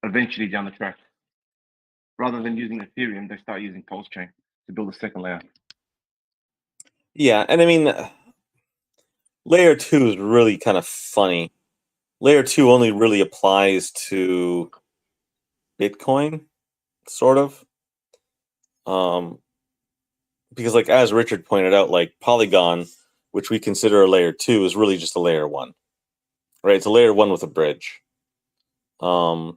eventually down the track. Rather than using Ethereum, they start using Pulsechain to build a second layer. Yeah, and I mean, layer 2 is really kind of funny. Layer 2 only really applies to Bitcoin, sort of. Because like as Richard pointed out, like Polygon, which we consider a layer 2, is really just a layer 1. Right? It's a layer 1 with a bridge. Like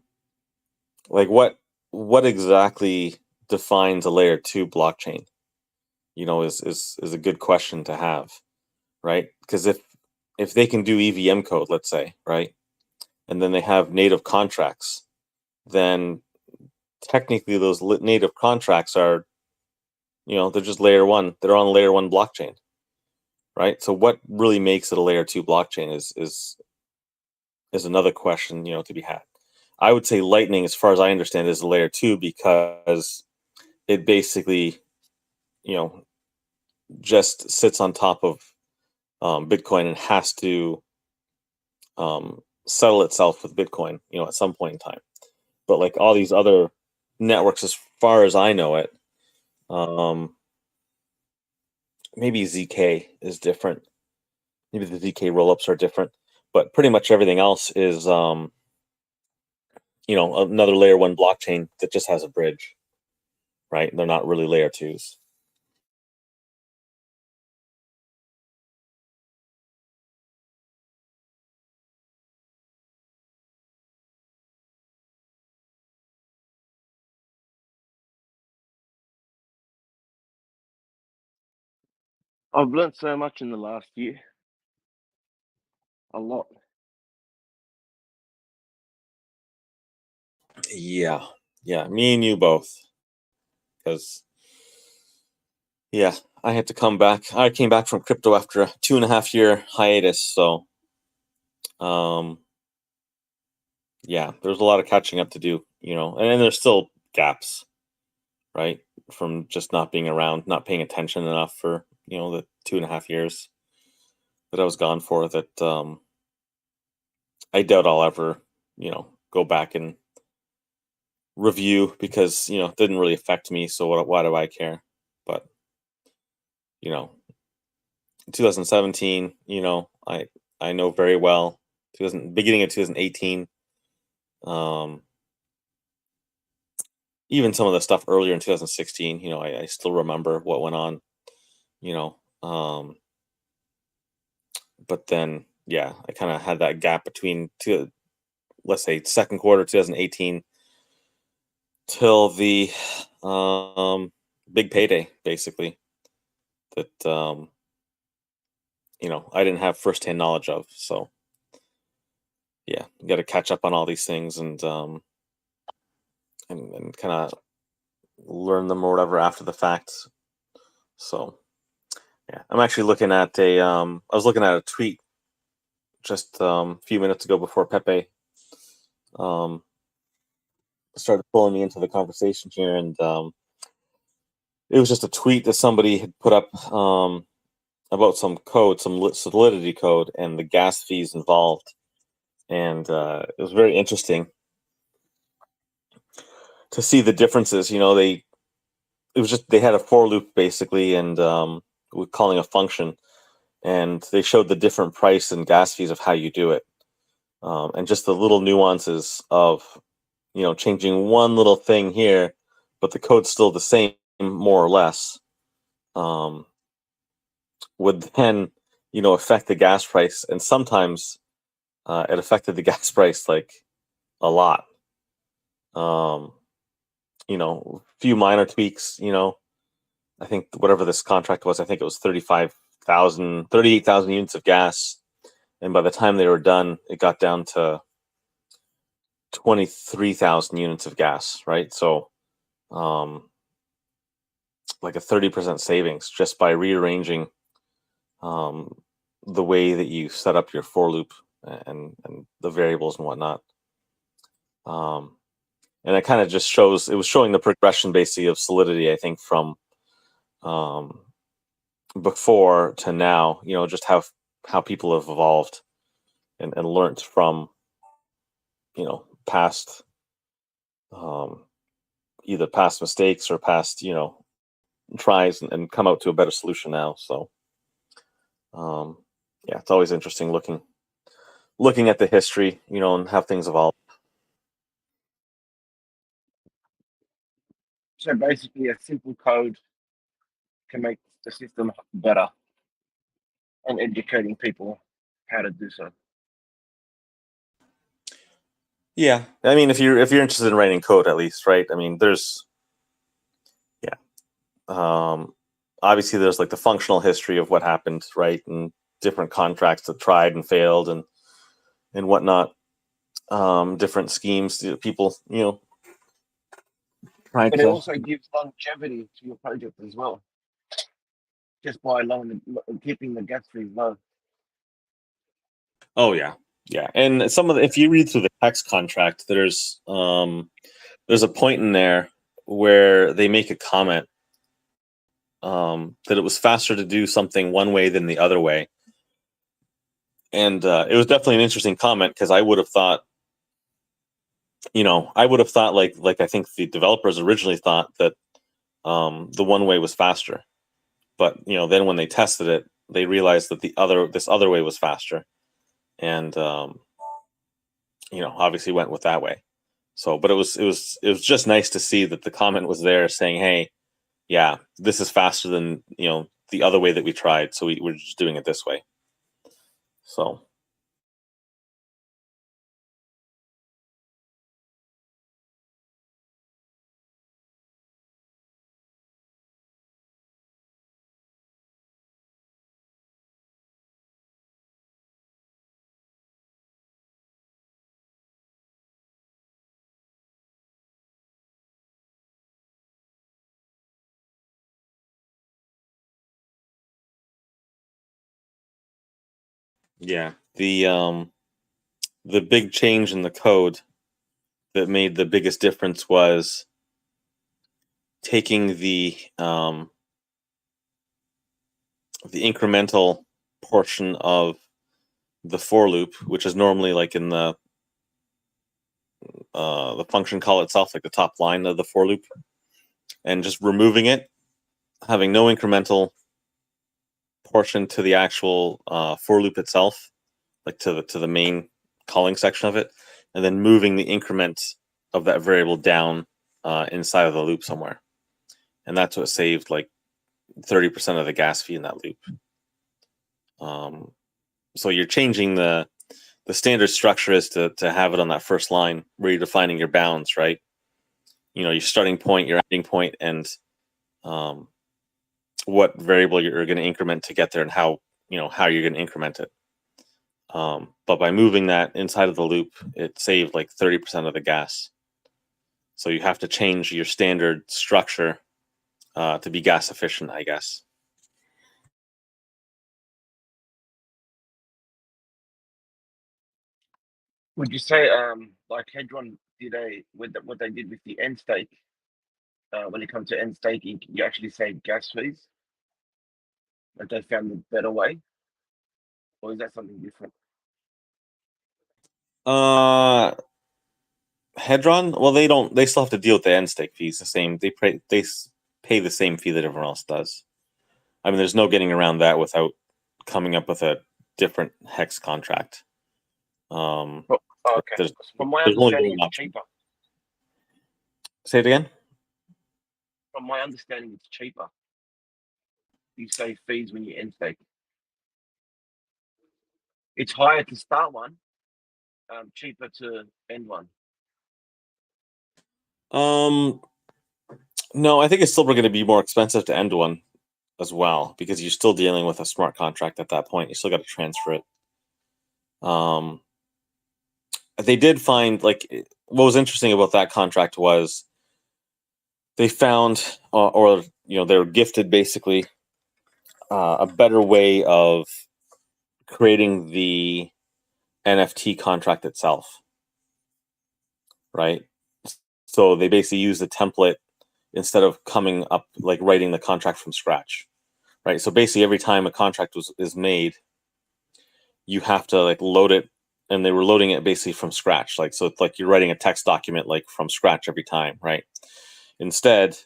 what exactly defines a layer 2 blockchain? Is a good question to have, right? Because if they can do EVM code, let's say, right, and then they have native contracts, then technically those native contracts are, they're just layer 1. They're on layer 1 blockchain, right? So what really makes it a layer 2 blockchain is another question, to be had. I would say Lightning, as far as I understand, is a layer 2 because it basically, just sits on top of Bitcoin and has to settle itself with Bitcoin, at some point in time. But like all these other networks, as far as I know it, maybe ZK is different. Maybe the ZK rollups are different, but pretty much everything else is, another layer 1 blockchain that just has a bridge, right? They're not really layer 2s. I've learned so much in the last year. A lot. Yeah, me and you both. Because, yeah, I had to come back. I came back from crypto after a 2.5-year hiatus, so yeah, there's a lot of catching up to do, and there's still gaps, right, from just not being around, not paying attention enough for the 2.5 years that I was gone for. That I doubt I'll ever go back and review, because it didn't really affect me. So why do I care? But 2017, I know very well. Beginning of 2018. Even some of the stuff earlier in 2016, I still remember what went on, but then, yeah, I kind of had that gap between let's say second quarter 2018 till the big payday, basically, that I didn't have firsthand knowledge of. So yeah, you got to catch up on all these things and kind of learn them or whatever after the fact. So yeah, I'm actually looking at I was looking at a tweet just a few minutes ago before Pepe started pulling me into the conversation here, and it was just a tweet that somebody had put up about some code, some Solidity code, and the gas fees involved, and it was very interesting to see the differences. It was just, they had a for loop basically, and we're calling a function, and they showed the different price and gas fees of how you do it, and just the little nuances of changing one little thing here, but the code's still the same, more or less, would then affect the gas price, and sometimes it affected the gas price like a lot. Few minor tweaks. I think whatever this contract was, I think it was 38,000 units of gas, and by the time they were done, it got down to 23,000 units of gas, right? So like a 30% savings just by rearranging the way that you set up your for loop and the variables and whatnot. And it kind of just shows, it was showing the progression basically of Solidity, I think, from before to now, just how people have evolved and learned from, past either past mistakes or past, tries and come out to a better solution now. So, yeah, it's always interesting looking at the history, and how things evolve. So basically, a simple code can make the system better, and educating people how to do so. Yeah, I mean, if you're interested in writing code, at least, right? I mean, obviously there's like the functional history of what happened, right, and different contracts that tried and failed and whatnot. Different schemes, people, trying But it to. also gives longevity to your project as well, just by keeping the gas fees low. Oh yeah, yeah, and if you read through the HEX contract, there's a point in there where they make a comment that it was faster to do something one way than the other way. And it was definitely an interesting comment, because I would have thought, like I think the developers originally thought that the one way was faster, but then when they tested it, they realized that this other way was faster, and obviously went with that way. So, but it was just nice to see that the comment was there saying, hey, yeah, this is faster than the other way that we tried, so we're just doing it this way. So yeah, the big change in the code that made the biggest difference was taking the incremental portion of the for loop, which is normally like in the function call itself, like the top line of the for loop, and just removing it, having no incremental portion to the actual for loop itself, like to the main calling section of it, and then moving the increment of that variable down inside of the loop somewhere, and that's what saved like 30% of the gas fee in that loop. So you're changing the standard structure is to have it on that first line where you're defining your bounds, right? Your starting point, your ending point, and what variable you're going to increment to get there, and how you're going to increment it. But by moving that inside of the loop, it saved like 30% of the gas. So you have to change your standard structure to be gas efficient, I guess. Would you say, like Hedron did what they did with the end stake? When it comes to end staking, you actually save gas fees. Like they found a better way, or is that something different? Hedron, well, they still have to deal with the end stake fees the same. They pay the same fee that everyone else does. I mean, there's no getting around that without coming up with a different hex contract. Oh, okay. From my there's only understanding, one it's option. cheaper. Say it again. From my understanding, it's cheaper. You save fees when you end stake. It's higher to start one, cheaper to end one. No, I think it's still going to be more expensive to end one as well, because you're still dealing with a smart contract at that point. You still got to transfer it. They did find, like, what was interesting about that contract was they found, or they were gifted basically a better way of creating the NFT contract itself, right? So they basically used a template instead of coming up, like writing the contract from scratch, right? So basically every time a contract is made, you have to like load it and they were loading it basically from scratch. Like, so it's like you're writing a text document like from scratch every time, right? Instead,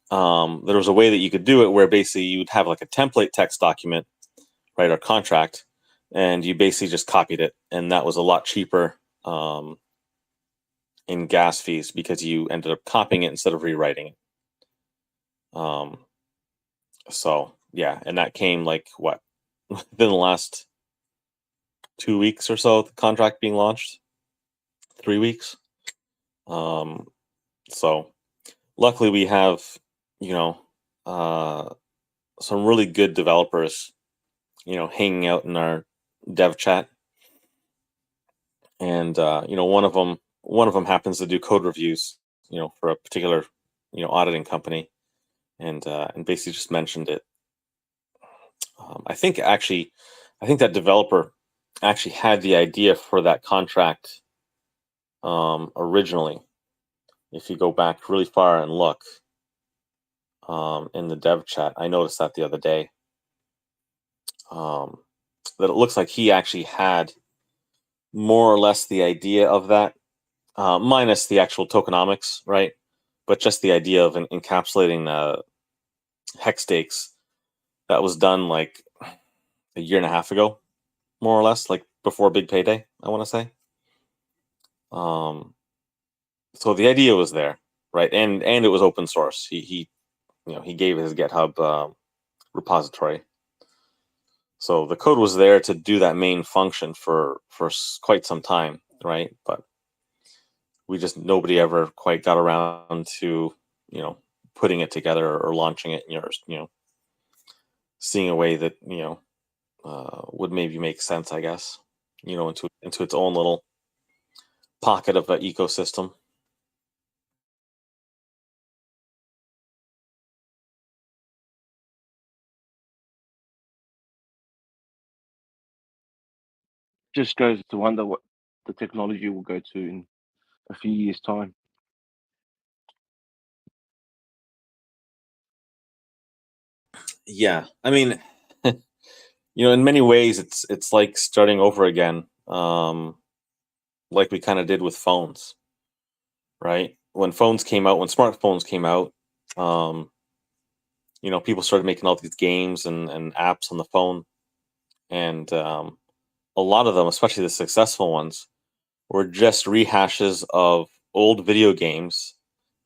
there was a way that you could do it where basically you would have like a template text document, right, or contract, and you basically just copied it, and that was a lot cheaper in gas fees because you ended up copying it instead of rewriting it. So yeah, and that came like what within the last 2 weeks or so, the contract being launched, 3 weeks. So luckily we have, you know, some really good developers, you know, hanging out in our dev chat, and you know, one of them happens to do code reviews, you know, for a particular, you know, auditing company, and basically just mentioned it. I think that developer actually had the idea for that contract originally. If you go back really far and look in the dev chat, I noticed that the other day. That it looks like he actually had more or less the idea of that, minus the actual tokenomics, right? But just the idea of encapsulating hex stakes, that was done like a year and a half ago, more or less, like before Big Payday, I want to say. So the idea was there, right? And it was open source. He you know, he gave his GitHub repository. So the code was there to do that main function for quite some time, right? But nobody ever quite got around to, you know, putting it together or launching it, you know, seeing a way that, you know, would maybe make sense, I guess, you know, into its own little pocket of an ecosystem. Just goes to wonder what the technology will go to in a few years' time. Yeah, I mean, you know, in many ways, it's like starting over again, like we kind of did with phones, right? When smartphones came out, um, you know, people started making all these games and apps on the phone, and a lot of them, especially the successful ones, were just rehashes of old video games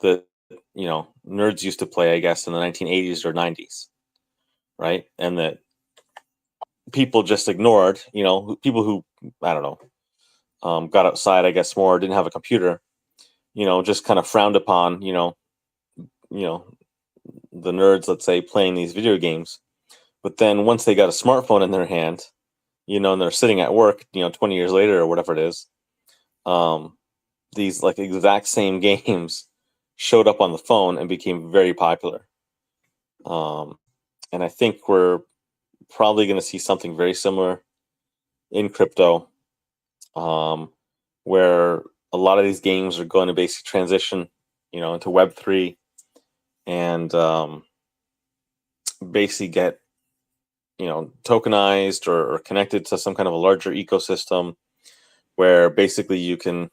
that, you know, nerds used to play, I guess, in the 1980s or 90s, right? And that people just ignored, you know, people who, I don't know, got outside, I guess, more, didn't have a computer, you know, just kind of frowned upon, you know, the nerds, let's say, playing these video games. But then once they got a smartphone in their hand, you know, and they're sitting at work, you know, 20 years later or whatever it is, these like exact same games showed up on the phone and became very popular. And I think we're probably going to see something very similar in crypto, where a lot of these games are going to basically transition, you know, into Web3, and basically get, you know, tokenized or connected to some kind of a larger ecosystem where basically you can,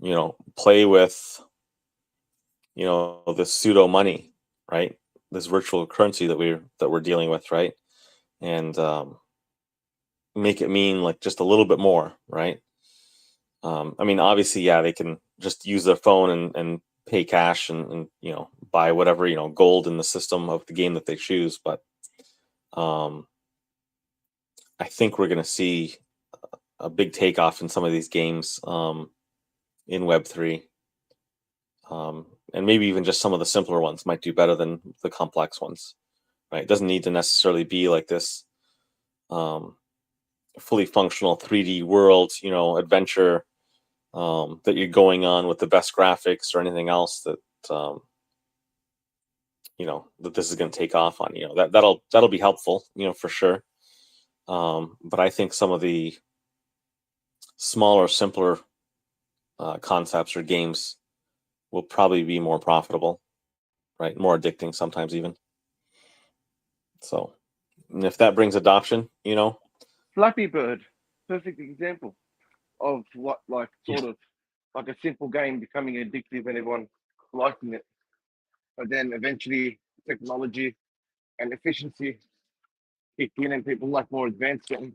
you know, play with, you know, this pseudo money, right? This virtual currency that we're dealing with, right? And make it mean like just a little bit more, right? I mean, obviously, yeah, they can just use their phone and pay cash and, you know, buy whatever, you know, gold in the system of the game that they choose. But um, I think we're going to see a big takeoff in some of these games in Web3. And maybe even just some of the simpler ones might do better than the complex ones, right? It doesn't need to necessarily be like this fully functional 3D world, you know, adventure that you're going on with the best graphics or anything else that you know, that this is going to take off on. You know, that'll be helpful, you know, for sure. But I think some of the smaller, simpler concepts or games will probably be more profitable, right? More addicting sometimes even. So, and if that brings adoption, you know, Flappy Bird. perfect example of what, like, sort of like a simple game becoming addictive and everyone liking it. But then eventually technology and efficiency kick in and people like more advanced games.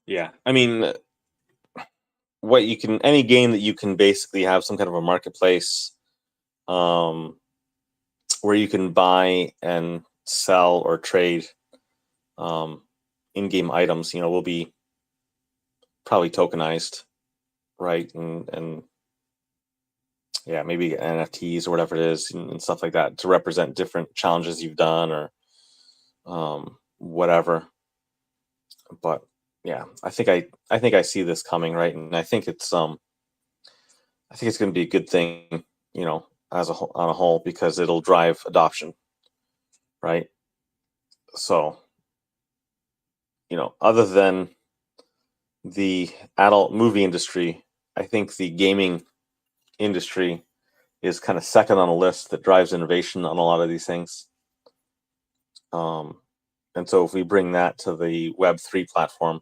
Yeah, I mean, what you can, any game that you can basically have some kind of a marketplace, where you can buy and sell or trade in-game items, will be probably tokenized, right? And yeah, maybe NFTs or whatever it is, and stuff like that, to represent different challenges you've done or whatever. But yeah, I think I see this coming, right? And I think it's going to be a good thing, as on a whole, because it'll drive adoption, right? So, other than the adult movie industry, I think the gaming industry is kind of second on a list that drives innovation on a lot of these things. And so if we bring that to the Web3 platform,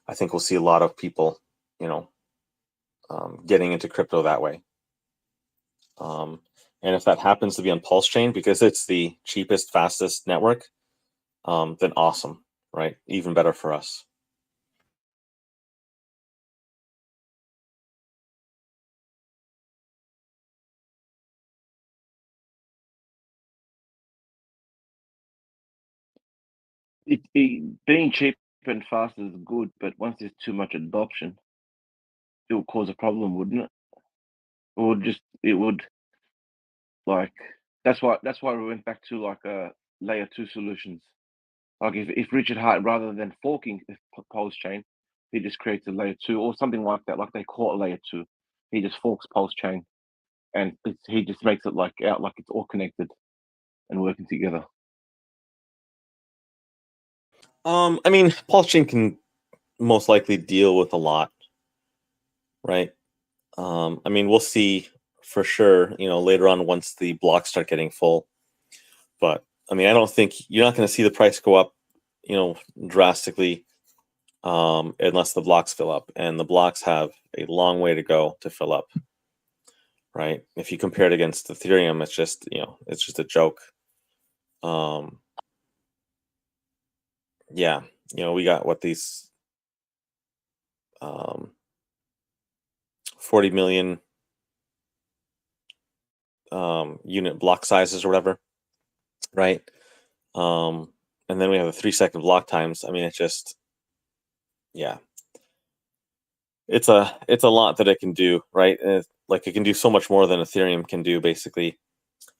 I think we'll see a lot of people, getting into crypto that way. And if that happens to be on Pulsechain because it's the cheapest, fastest network, then awesome, right? Even better for us. Being cheap and fast is good, but once there's too much adoption, it will cause a problem, wouldn't it? It would, like, that's why we went back to like layer 2 solutions. Like if Richard Hart, rather than forking the Pulsechain, he just creates a layer 2 or something like that, like they call it layer 2. He just forks Pulsechain and he just makes it like it's all connected and working together. I mean, Pulsechain can most likely deal with a lot, right? I mean, we'll see for sure, later on once the blocks start getting full. But I mean, I don't think you're not going to see the price go up, drastically, unless the blocks fill up, and the blocks have a long way to go to fill up, right? If you compare it against Ethereum, it's just a joke. Yeah, we got what these 40 million unit block sizes or whatever, right? And then we have the 3-second block times. I mean, it's just, yeah, it's a lot that it can do, right? And like it can do so much more than Ethereum can do, basically.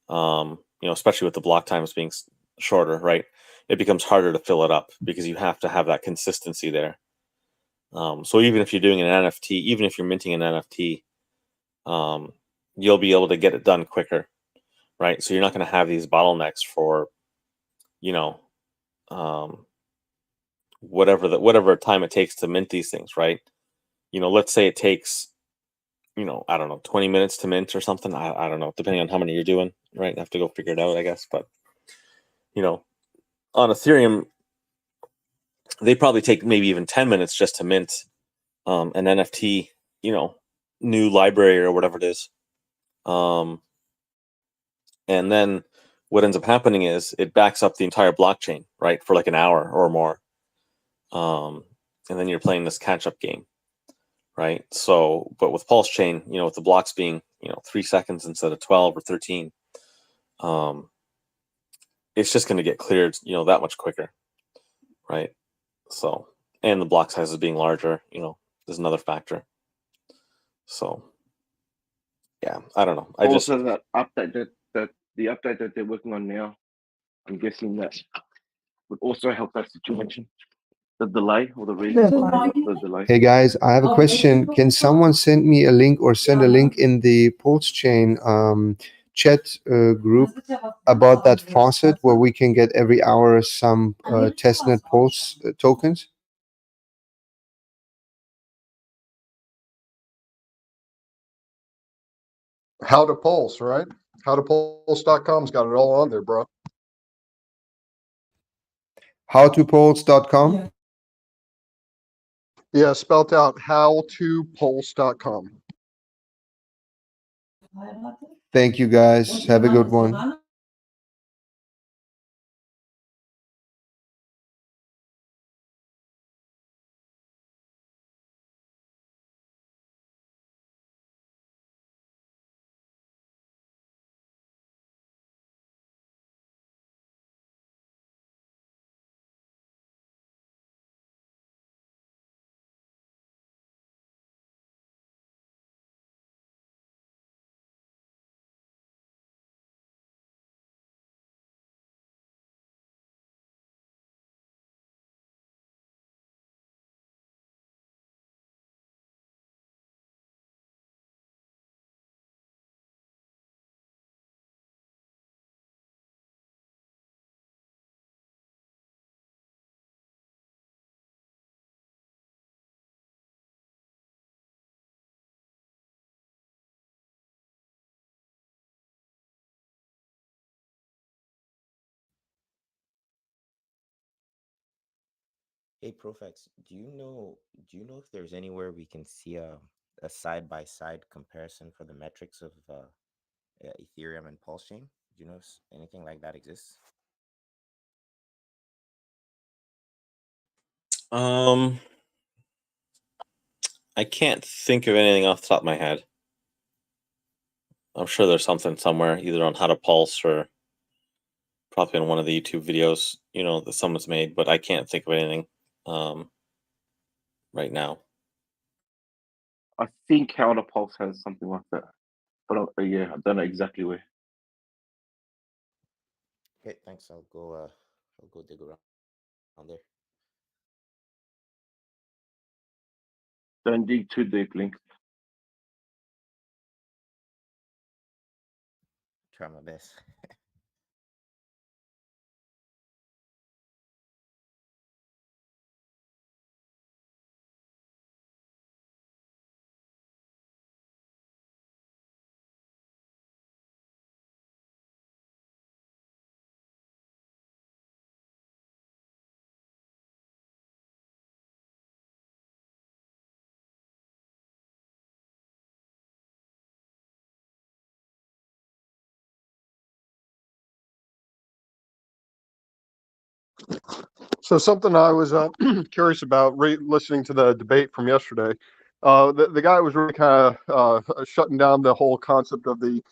Especially with the block times being shorter, right? It becomes harder to fill it up because you have to have that consistency there. So even if you're doing an NFT, even if you're minting an NFT, you'll be able to get it done quicker, right? So you're not going to have these bottlenecks for, whatever time it takes to mint these things, right? Let's say it takes, I don't know, 20 minutes to mint or something. I don't know, depending on how many you're doing, right? I have to go figure it out, I guess. But, on Ethereum, they probably take maybe even 10 minutes just to mint an NFT, new library or whatever it is. And then what ends up happening is it backs up the entire blockchain, right, for like an hour or more. And then you're playing this catch-up game, right? So, but with Pulsechain, with the blocks being, 3 seconds instead of 12 or 13, it's just going to get cleared, that much quicker, right? So, and the block sizes being larger, is another factor. So, yeah, I don't know. That update that the update that they're working on now, I'm guessing that would also help that situation. The delay or the reason for the delay. Hey guys, I have a question. Can someone send me a link or send a link in the Pulsechain chat group about that faucet where we can get every hour some testnet Pulse tokens? How to Pulse, right? Howtopulse.com's got it all on there, bro. howtopulse.com. Yeah, spelled out howtopulse.com. Thank you, guys. Have a good one. Hey, ProFX, do you know if there's anywhere we can see a side-by-side comparison for the metrics of Ethereum and Pulsechain? Do you know if anything like that exists? I can't think of anything off the top of my head. I'm sure there's something somewhere, either on how to pulse or probably on one of the YouTube videos, that someone's made, but I can't think of anything right now. I think How to Pulse has something like that, but yeah, I don't know exactly where. Okay, thanks. I'll go dig around there. Don't dig too deep, Link. Try my best. So something I was curious about listening to the debate from yesterday. The guy was really kind of shutting down the whole concept of the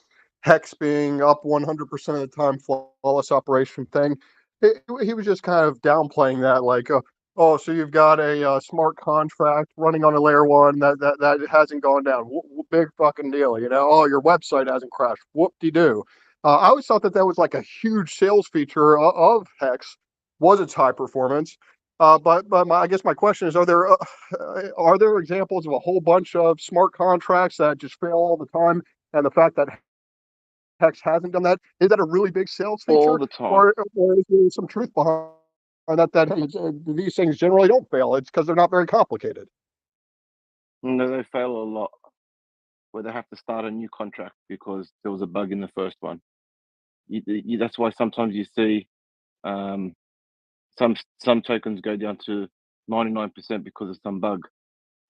hex being up 100% of the time, flawless operation thing. He was just kind of downplaying that, like, oh, so you've got a smart contract running on a layer one that hasn't gone down. Big fucking deal, you know? Oh, your website hasn't crashed. Whoop-de-doo. I always thought that was like a huge sales feature of Hex, was its high performance. I guess my question is: are there examples of a whole bunch of smart contracts that just fail all the time? And the fact that Hex hasn't done that, is that a really big sales feature, All the time. or is there some truth behind that? These things generally don't fail. It's because they're not very complicated. No, they fail a lot where they have to start a new contract because there was a bug in the first one. That's why sometimes you see some tokens go down to 99% because of some bug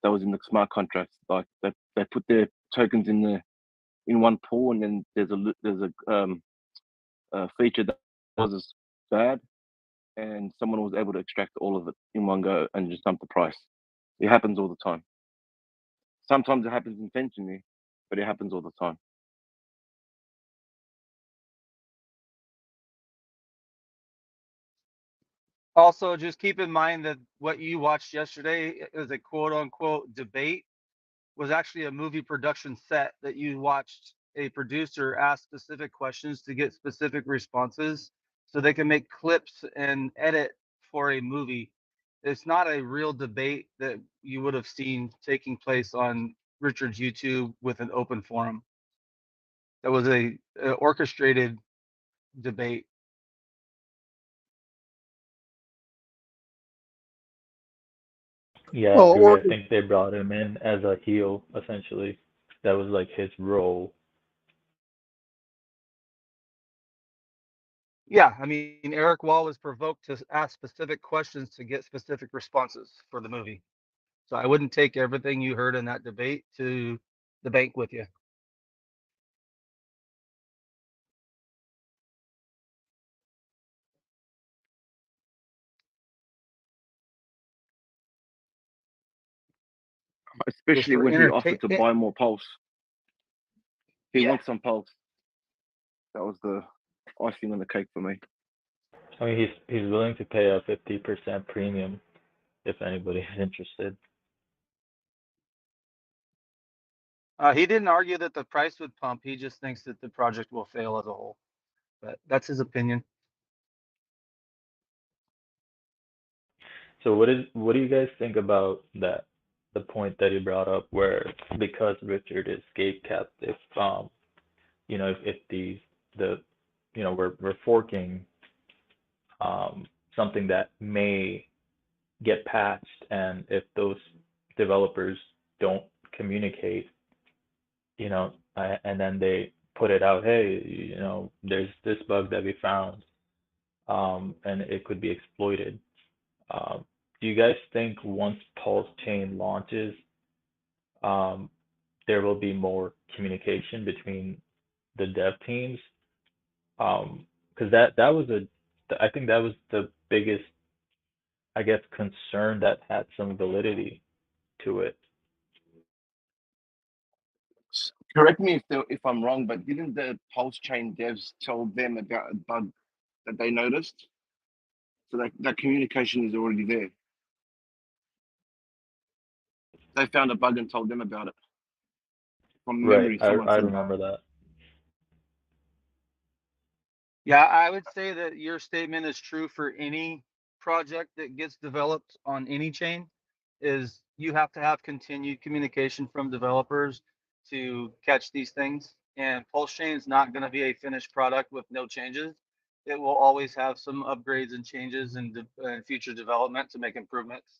that was in the smart contracts. Like they put their tokens in one pool, and then there's a feature that was bad, and someone was able to extract all of it in one go and just dump the price. It happens all the time. Sometimes it happens intentionally, but it happens all the time. Also, just keep in mind that what you watched yesterday is a quote unquote debate, was actually a movie production set that you watched a producer ask specific questions to get specific responses so they can make clips and edit for a movie. It's not a real debate that you would have seen taking place on Richard's YouTube with an open forum. That was a orchestrated debate. Yeah, Well, I think they brought him in as a heel, essentially. That was like his role. Yeah, I mean, Eric Wall was provoked to ask specific questions to get specific responses for the movie. So I wouldn't take everything you heard in that debate to the bank with you. Just Especially for when he offered to entertainment. buy more Pulse. He Yeah. wants some Pulse. That was the icing on the cake for me. I mean, he's willing to pay a 50% premium if anybody's interested. He didn't argue that the price would pump. He just thinks that the project will fail as a whole. But that's his opinion. So what do you guys think about that? The point that he brought up, where because Richard is gate capped, if if the we're forking something that may get patched, and if those developers don't communicate, and then they put it out, hey, there's this bug that we found, and it could be exploited. Do you guys think once Pulse Chain launches, um, there will be more communication between the dev teams? Because that was I think that was the biggest, I guess, concern that had some validity to it. Correct me if I'm wrong, but didn't the Pulse chain devs tell them about a bug that they noticed? So that communication is already there. They found a bug and told them about it. From Right, memory, I someone I said that. remember that. Yeah, I would say that your statement is true for any project that gets developed on any chain. Is you have to have continued communication from developers to catch these things. And Pulse Chain is not going to be a finished product with no changes. It will always have some upgrades and changes and future development to make improvements.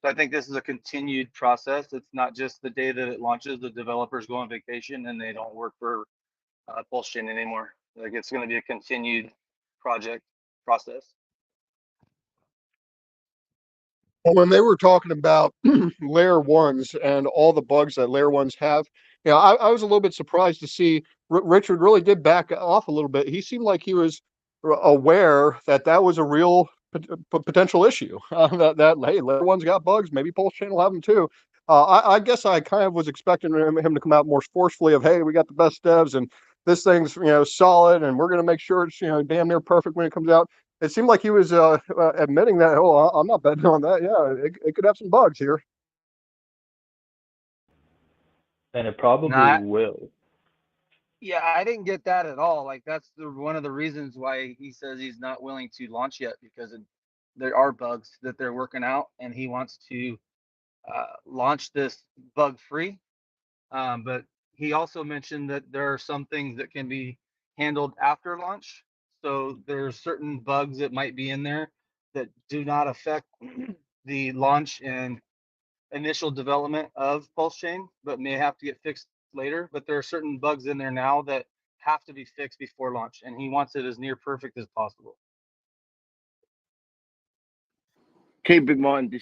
So I think this is a continued process. It's not just the day that it launches, the developers go on vacation and they don't work for Pulse Chain anymore. Like it's going to be a continued project process. Well, when they were talking about layer ones and all the bugs that layer ones have, I was a little bit surprised to see Richard really did back off a little bit. He seemed like he was aware that that was a real potential issue. That hey, layer one's got bugs. Maybe Pulse Chain will have them too. I guess I kind of was expecting him to come out more forcefully of, hey, we got the best devs and this thing's solid and we're going to make sure it's damn near perfect when it comes out. It seemed like he was admitting that, oh, I'm not betting on that. Yeah, it could have some bugs here. And it probably Not, will. yeah, I didn't get that at all. Like that's one of the reasons why he says he's not willing to launch yet because there are bugs that they're working out, and he wants to launch this bug free. But he also mentioned that there are some things that can be handled after launch. So there's certain bugs that might be in there that do not affect the launch and initial development of Pulse Chain, but may have to get fixed later. But there are certain bugs in there now that have to be fixed before launch, and he wants it as near perfect as possible. Keep in mind, the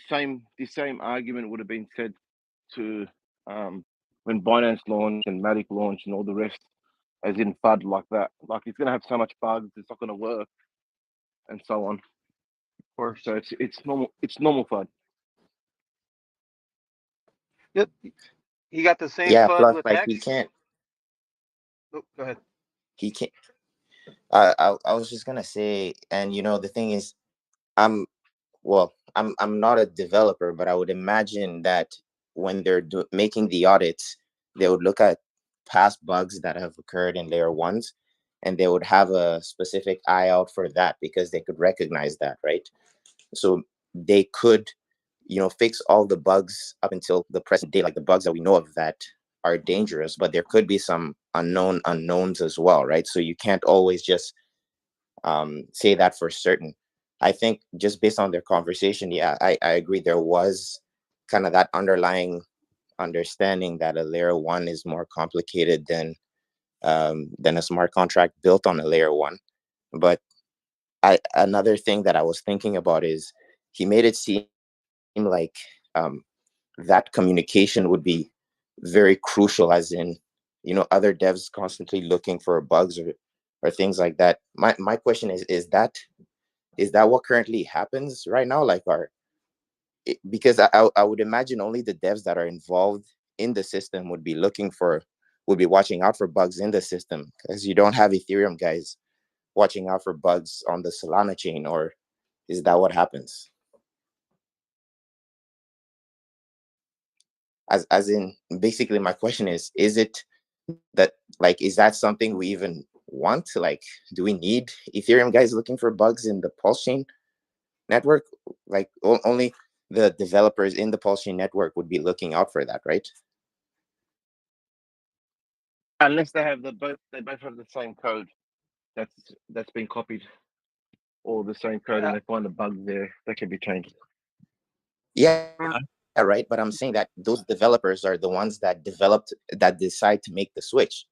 same argument would have been said to when Binance launched and Matic launched and all the rest, as in FUD like that. Like it's going to have so much bugs, it's not going to work, and so on. Of course. So it's normal. It's normal FUD. Yep. He got the same Yeah, FUD plus with like Hex. Oh, go ahead. he can't. I was just gonna say, and the thing is, I'm I'm not a developer, but I would imagine that when they're making the audits, they would look at past bugs that have occurred in layer ones, and they would have a specific eye out for that because they could recognize that, right? So they could, fix all the bugs up until the present day, like the bugs that we know of that are dangerous, but there could be some unknowns as well, right? So you can't always just say that for certain. I think just based on their conversation, yeah, I agree. There was kind of that underlying understanding that a layer one is more complicated than a smart contract built on a layer one. But another thing that I was thinking about is he made it seem like that communication would be very crucial, as in, other devs constantly looking for bugs or things like that. My question is that what currently happens right now? Like, because I would imagine only the devs that are involved in the system would be watching out for bugs in the system, because you don't have Ethereum guys watching out for bugs on the Solana chain, or is that what happens? As in, basically my question is it that, like, is that something we even want? Like, do we need Ethereum guys looking for bugs in the Pulsechain network? Like, only the developers in the Pulsechain network would be looking out for that, right? Unless they both have the same code that's been copied, or the same code, and they find a bug there that can be changed. Yeah, right. But I'm saying that those developers are the ones that decide to make the switch.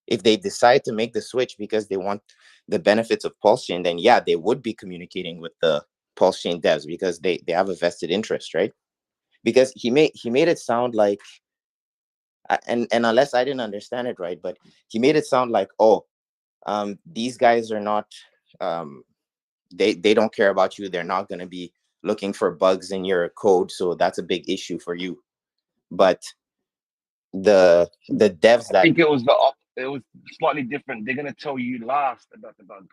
If they decide to make the switch because they want the benefits of Pulsechain, then yeah, they would be communicating with the Pulsechain devs, because they have a vested interest, right? Because he made it sound like, and unless I didn't understand it right, but he made it sound like, these guys are not, they don't care about you. They're not going to be looking for bugs in your code, so that's a big issue for you. But the devs I think it was slightly different. They're going to tell you last about the bug.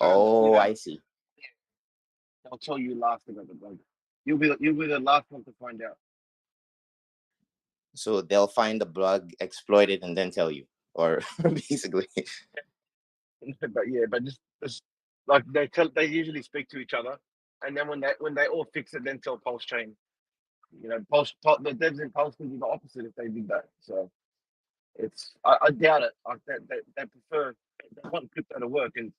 I see. They'll tell you last about the bug. You'll be the last one to find out. So they'll find the bug, exploit it, and then tell you, or basically. but just like they usually speak to each other, and then when they all fix it, then tell Pulsechain. The devs in Pulse would do the opposite if they did that. So I doubt it. Like they prefer, they want crypto to work, and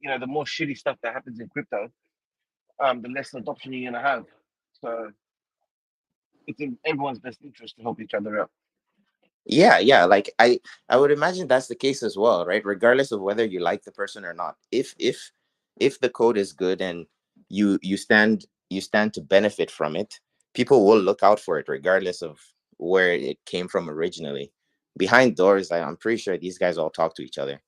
the more shitty stuff that happens in crypto, the less adoption you're gonna have. So it's in everyone's best interest to help each other out. Yeah, like I would imagine that's the case as well, right? Regardless of whether you like the person or not. If the code is good and you stand to benefit from it, people will look out for it regardless of where it came from originally. Behind doors, I'm pretty sure these guys all talk to each other.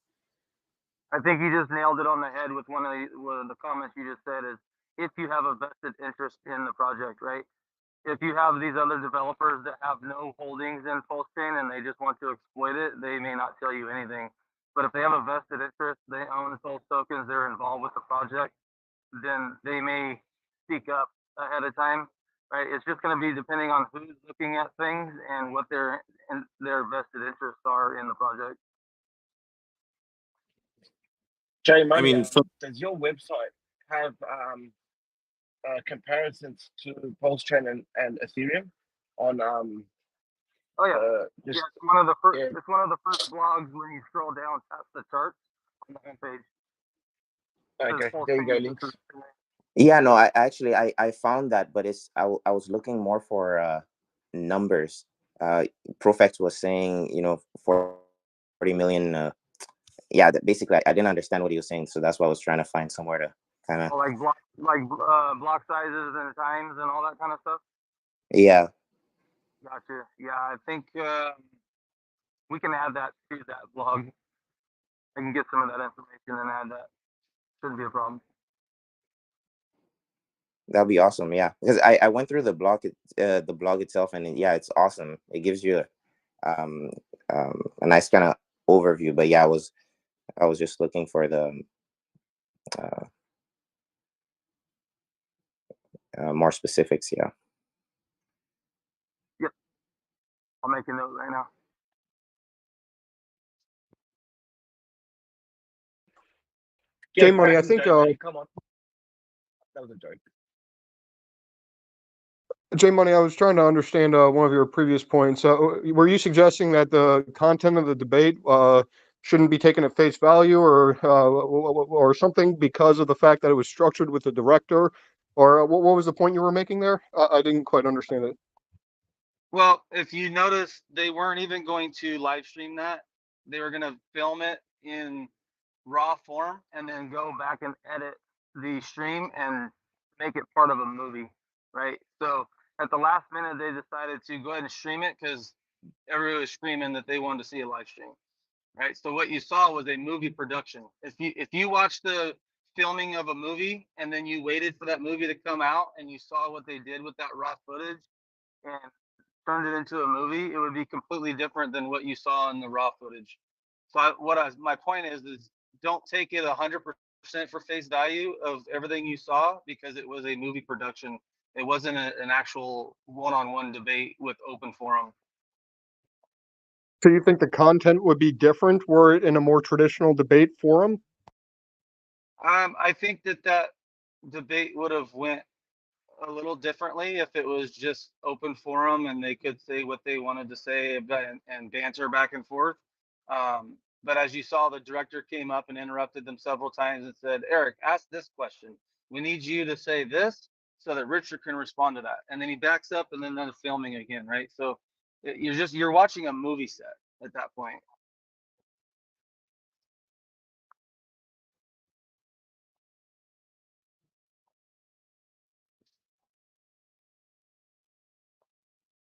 I think you just nailed it on the head with one of the comments you just said, is if you have a vested interest in the project, right? If you have these other developers that have no holdings in Pulsechain and they just want to exploit it, they may not tell you anything. But if they have a vested interest, they own Pulse tokens, they're involved with the project, then they may speak up ahead of time, right? It's just going to be depending on who's looking at things and what their vested interests are in the project. Jay Money, does your website have comparisons to Pulsechain and Ethereum on Oh yeah, it's one of the first. Yeah. It's one of the first blogs when you scroll down past the charts on the homepage. Okay, there you go, links. Yeah, no, I found that, but I was looking more for numbers. PulseX was saying, 40 million. Yeah, basically I didn't understand what he was saying, so that's why I was trying to find somewhere to kind of block sizes and times and all that kind of stuff. Yeah. Gotcha. Yeah, I think we can add that to that blog. I can get some of that information and add that. Shouldn't be a problem. That'd be awesome. Yeah, because I went through the blog itself, and yeah, it's awesome. It gives you a nice kind of overview. But yeah, I was just looking for the more specifics. Yeah. Yep. I'll make a note right now. Jay Money, I think. Come on. That was a joke. Jay Money, I was trying to understand one of your previous points. Were you suggesting that the content of the debate shouldn't be taken at face value, or something, because of the fact that it was structured with the director, or what was the point you were making there? I didn't quite understand it. Well, if you notice, they weren't even going to live stream that. They were going to film it in raw form and then go back and edit the stream and make it part of a movie, right? So at the last minute, they decided to go ahead and stream it because everybody was screaming that they wanted to see a live stream, right? So what you saw was a movie production. If you watched the filming of a movie and then you waited for that movie to come out and you saw what they did with that raw footage and turned it into a movie, it would be completely different than what you saw in the raw footage. So my point is don't take it 100% for face value of everything you saw because it was a movie production. It wasn't an actual one-on-one debate with open forum. So you think the content would be different were it in a more traditional debate forum? I think that debate would have went a little differently if it was just open forum and they could say what they wanted to say and banter back and forth. But as you saw, the director came up and interrupted them several times and said, Eric, ask this question. We need you to say this so that Richard can respond to that. And then he backs up and then they're filming again, right? So you're watching a movie set at that point.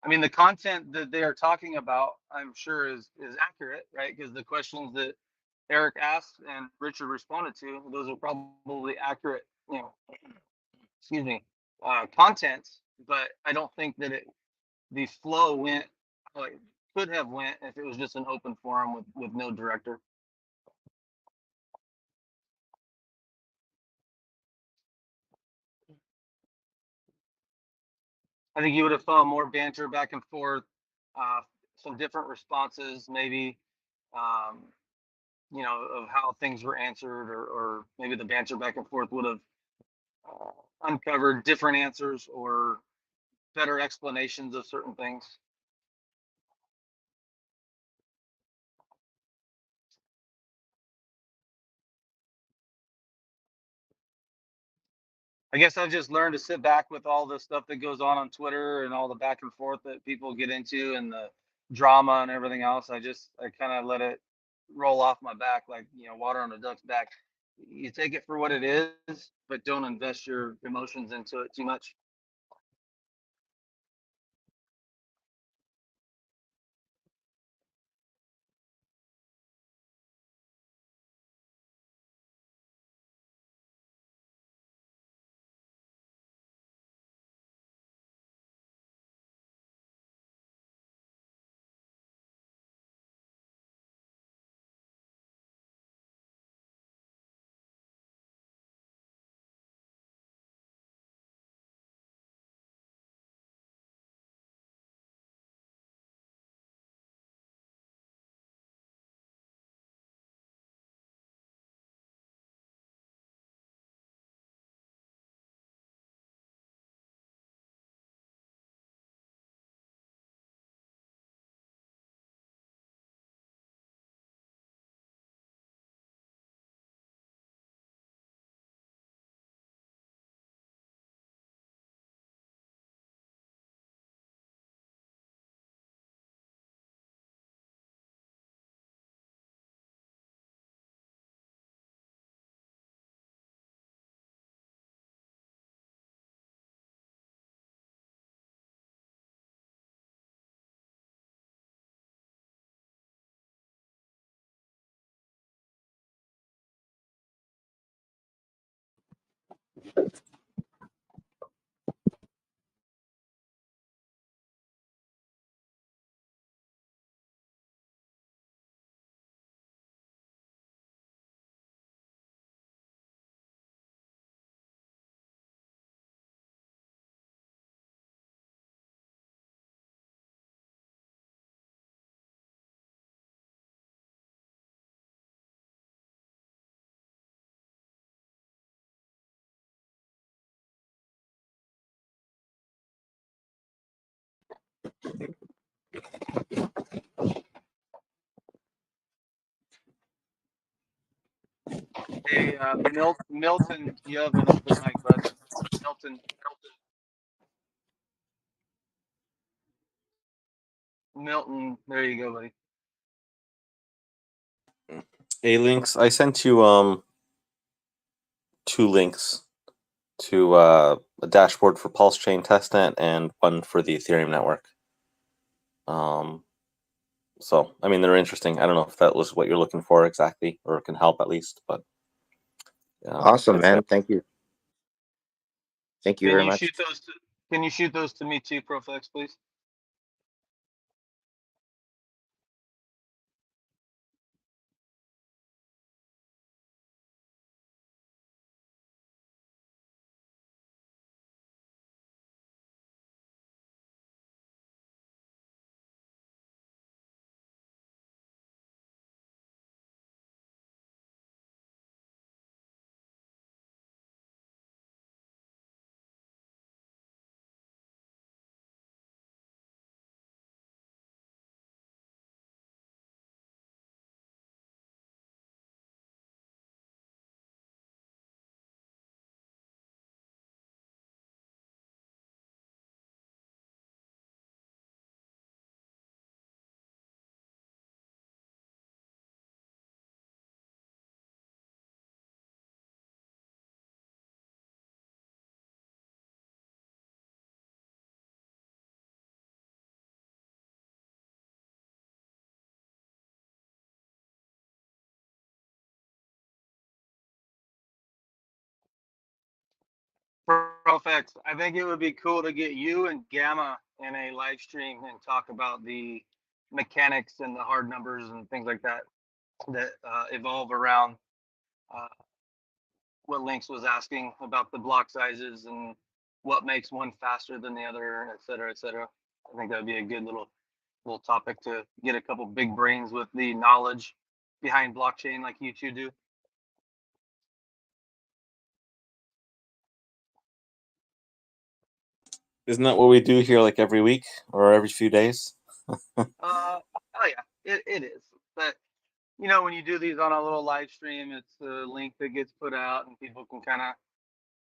I mean, the content that they are talking about, I'm sure is accurate, right? Because the questions that Eric asked and Richard responded to, those are probably accurate, excuse me, content. But I don't think that the flow went how it could have went if it was just an open forum with no director. I think you would have saw more banter back and forth, some different responses, maybe, um, of how things were answered, or maybe the banter back and forth would have uncovered different answers or better explanations of certain things. I guess I've just learned to sit back with all the stuff that goes on Twitter and all the back and forth that people get into and the drama and everything else. I kind of let it roll off my back like, water on a duck's back. You take it for what it is, but don't invest your emotions into it too much. Hey, Milton, you have an open mic, bud. Milton, there you go, buddy. Hey, Links, I sent you 2 links to a dashboard for Pulsechain testnet and one for the Ethereum network. So, I mean, they're interesting. I don't know if that was what you're looking for exactly, or can help at least, but Awesome, man. Thank you. Thank you Can very you much. shoot those? Can you shoot those to me too, PulseX, please? PulseX, I think it would be cool to get you and Gamma in a live stream and talk about the mechanics and the hard numbers and things like that that evolve around what Lynx was asking about the block sizes and what makes one faster than the other, et cetera, et cetera. I think that would be a good little topic to get a couple big brains with the knowledge behind blockchain like you two do. Isn't that what we do here like every week or every few days? Oh yeah, it is. But you know, when you do these on a little live stream, it's a link that gets put out and people can kind of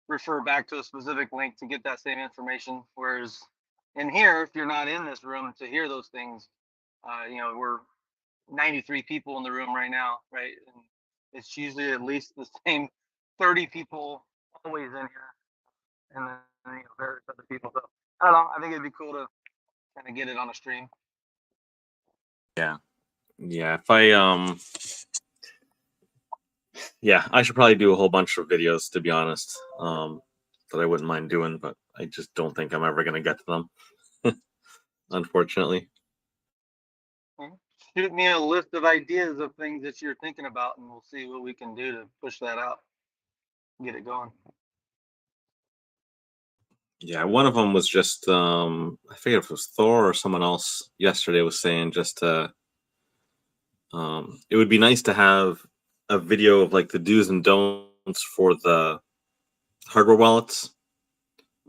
refer back to a specific link to get that same information. Whereas in here, if you're not in this room to hear those things, you know, we're 93 people in the room right now, right? And it's usually at least the same 30 people always in here, and then you know, various other people. So I don't know. I think it'd be cool to kind of get it on a stream. Yeah. If I yeah, I should probably do a whole bunch of videos, to be honest, that I wouldn't mind doing, but I just don't think I'm ever going to get to them, unfortunately. Shoot me a list of ideas of things that you're thinking about, and we'll see what we can do to push that out, get it going. Yeah, one of them was just I forget if it was Thor or someone else yesterday was saying just it would be nice to have a video of like the do's and don'ts for the hardware wallets.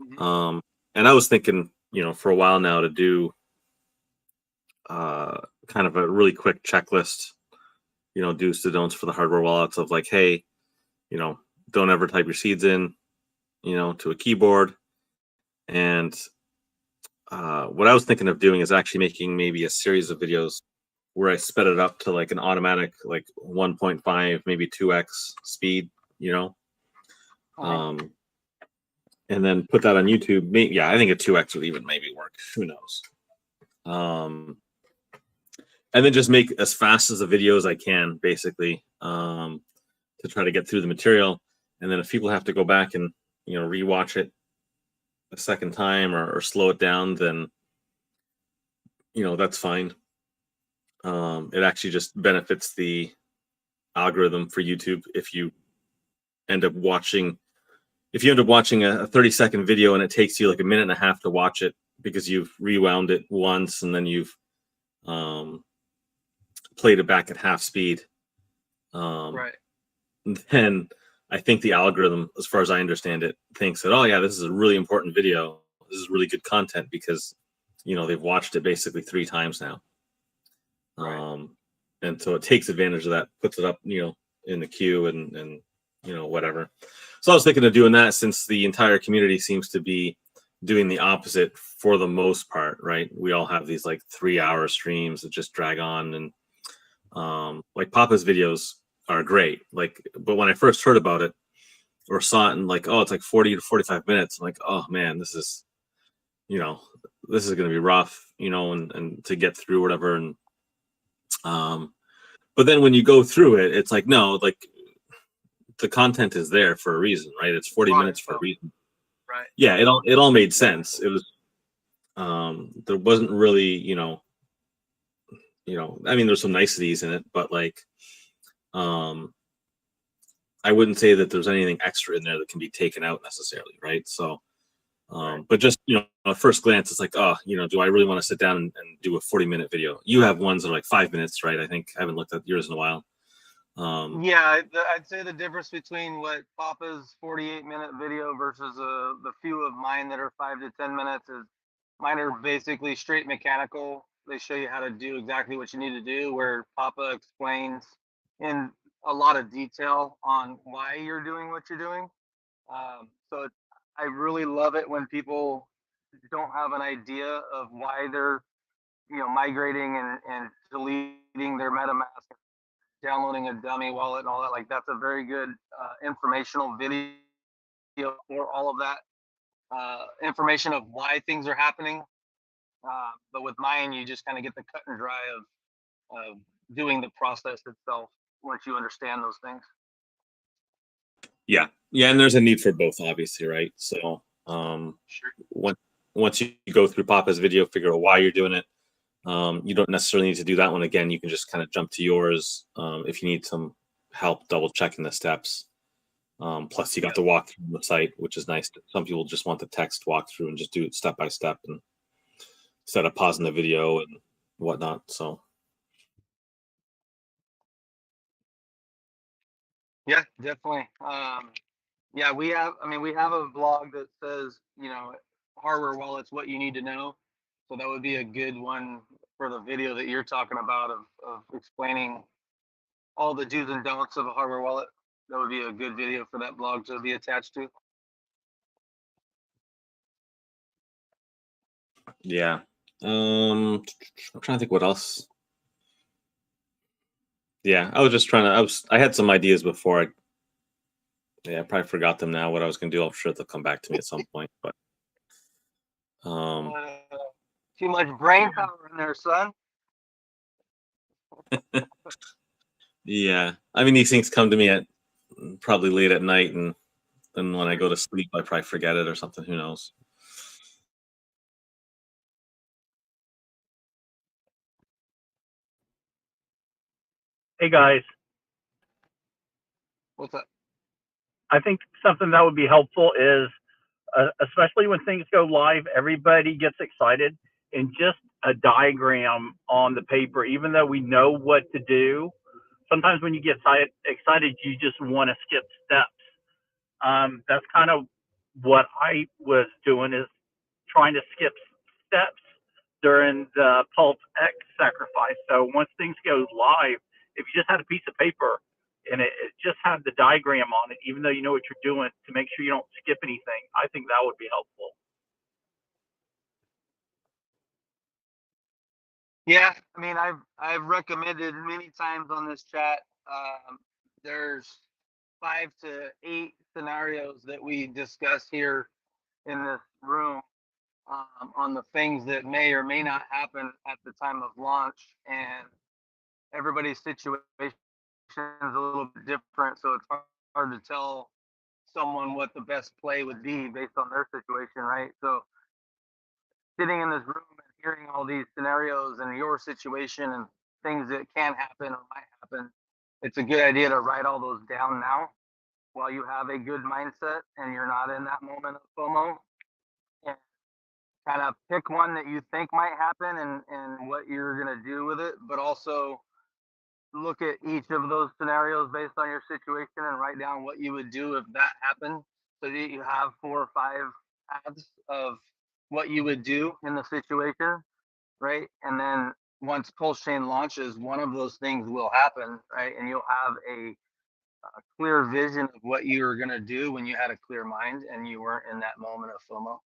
Mm-hmm. And I was thinking, you know, for a while now to do kind of a really quick checklist, you know, do's to don'ts for the hardware wallets of like, hey, you know, don't ever type your seeds in, you know, to a keyboard. And what I was thinking of doing is actually making maybe a series of videos where I sped it up to like an automatic, like 1.5, maybe 2x speed, you know, and then put that on YouTube. Maybe, yeah, I think a 2x would even maybe work. Who knows? And then just make as fast as the video as I can, basically, to try to get through the material. And then if people have to go back and, you know, rewatch it a second time or slow it down, then, you know, that's fine. It actually just benefits the algorithm for YouTube if you end up watching a 30-second video and it takes you like a minute and a half to watch it because you've rewound it once and then you've played it back at half speed. Right. Then I think the algorithm, as far as I understand it, thinks that, oh yeah, this is a really important video. This is really good content because, you know, they've watched it basically 3 times now. Right. And so it takes advantage of that, puts it up, you know, in the queue and you know, whatever. So I was thinking of doing that since the entire community seems to be doing the opposite for the most part, right? We all have these like 3-hour streams that just drag on, and like Papa's videos, are great. Like, but when I first heard about it or saw it and like, oh, it's like 40 to 45 minutes, I'm like, oh man, this is, this is going to be rough, and to get through whatever. And, but then when you go through it, it's like, no, like the content is there for a reason, right? It's 40 minutes for a reason. Right. Yeah. It all made sense. It was, there wasn't really, I mean, there's some niceties in it, but like, I wouldn't say that there's anything extra in there that can be taken out necessarily, right? So, but just, at first glance, it's like, oh, do I really want to sit down and do a 40-minute video? You have ones that are like 5 minutes, right? I think I haven't looked at yours in a while. Yeah, I'd say the difference between what Papa's 48-minute video versus the few of mine that are 5 to 10 minutes is mine are basically straight mechanical. They show you how to do exactly what you need to do, where Papa explains in a lot of detail on why you're doing what you're doing. So I really love it when people don't have an idea of why they're migrating and deleting their MetaMask, downloading a dummy wallet and all that. Like, that's a very good informational video for all of that information of why things are happening. But with mine, you just kind of get the cut and dry of doing the process itself once you understand those things. Yeah, and there's a need for both, obviously, right? So, Sure. once you go through Papa's video, figure out why you're doing it. You don't necessarily need to do that one again. You can just kind of jump to yours if you need some help double checking the steps. Plus, you got the walkthrough on the site, which is nice. Some people just want the text walkthrough and just do it step by step, and instead of pausing the video and whatnot. So, Yeah, definitely. Yeah, we have a blog that says, hardware wallets, what you need to know. So that would be a good one for the video that you're talking about of explaining all the do's and don'ts of a hardware wallet. That would be a good video for that blog to be attached to. yeah. I'm trying to think what else. Yeah, I was just trying to. I had some ideas before. I probably forgot them now. What I was going to do, I'm sure they'll come back to me at some point. But Too much brain power in there, son. yeah, I mean, these things come to me at probably late at night, and then when I go to sleep, I probably forget it or something. Who knows? Hey guys, What's up? I think something that would be helpful is, especially when things go live, everybody gets excited, and just a diagram on the paper, even though we know what to do. Sometimes when you get excited, you just want to skip steps. That's kind of what I was doing, is trying to skip steps during the PulseX sacrifice. So once things go live, if you just had a piece of paper and it just had the diagram on it, even though you know what you're doing, to make sure you don't skip anything, I think that would be helpful. Yeah, I mean, I've recommended many times on this chat. There's 5 to 8 scenarios that we discuss here in this room on the things that may or may not happen at the time of launch, and everybody's situation is a little bit different, so it's hard to tell someone what the best play would be based on their situation, right? So sitting in this room and hearing all these scenarios and your situation and things that can happen or might happen, it's a good idea to write all those down now while you have a good mindset and you're not in that moment of FOMO, and kind of pick one that you think might happen and what you're going to do with it, but also look at each of those scenarios based on your situation and write down what you would do if that happened, so that you have 4 or 5 paths of what you would do in the situation, right? And then once Pulsechain launches, one of those things will happen, right? And you'll have a clear vision of what you were going to do when you had a clear mind and you weren't in that moment of FOMO.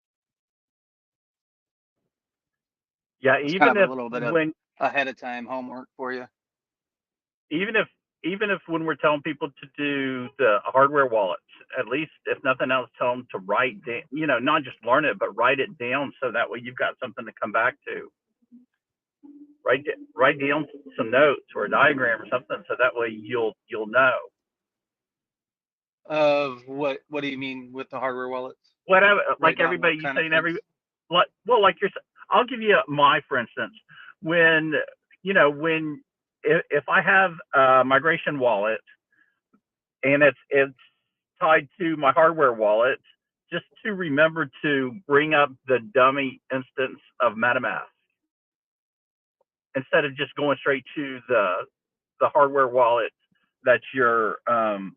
Yeah, It's even kind of if a little bit of when ahead of time homework for you. even if even if when we're telling people to do the hardware wallets, at least if nothing else, tell them to write down, not just learn it, but write it down so that way you've got something to come back to. Write down some notes or a diagram or something so that way you'll know. Of what do you mean with the hardware wallets? Whatever, Write like down everybody, what you kind of saying things? like you're. I'll give you for instance, when if I have a migration wallet and it's tied to my hardware wallet, just to remember to bring up the dummy instance of MetaMask instead of just going straight to the hardware wallet that you're going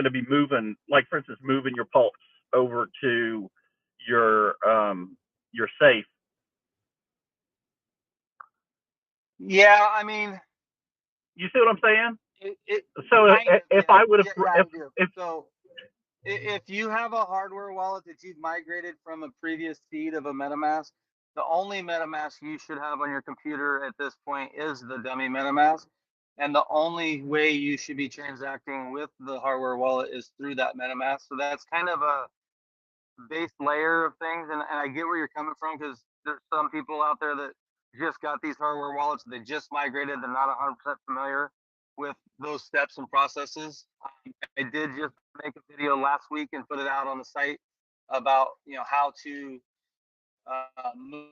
to be moving, like for instance, moving your Pulse over to your safe. Yeah, I mean, you see what I'm saying? So if I would have, I do. So if you have a hardware wallet that you've migrated from a previous seed of a MetaMask, the only MetaMask you should have on your computer at this point is the dummy MetaMask. And the only way you should be transacting with the hardware wallet is through that MetaMask. So that's kind of a base layer of things. And I get where you're coming from, because there's some people out there that just got these hardware wallets. They just migrated. They're not 100% familiar with those steps and processes. I did just make a video last week and put it out on the site about how to move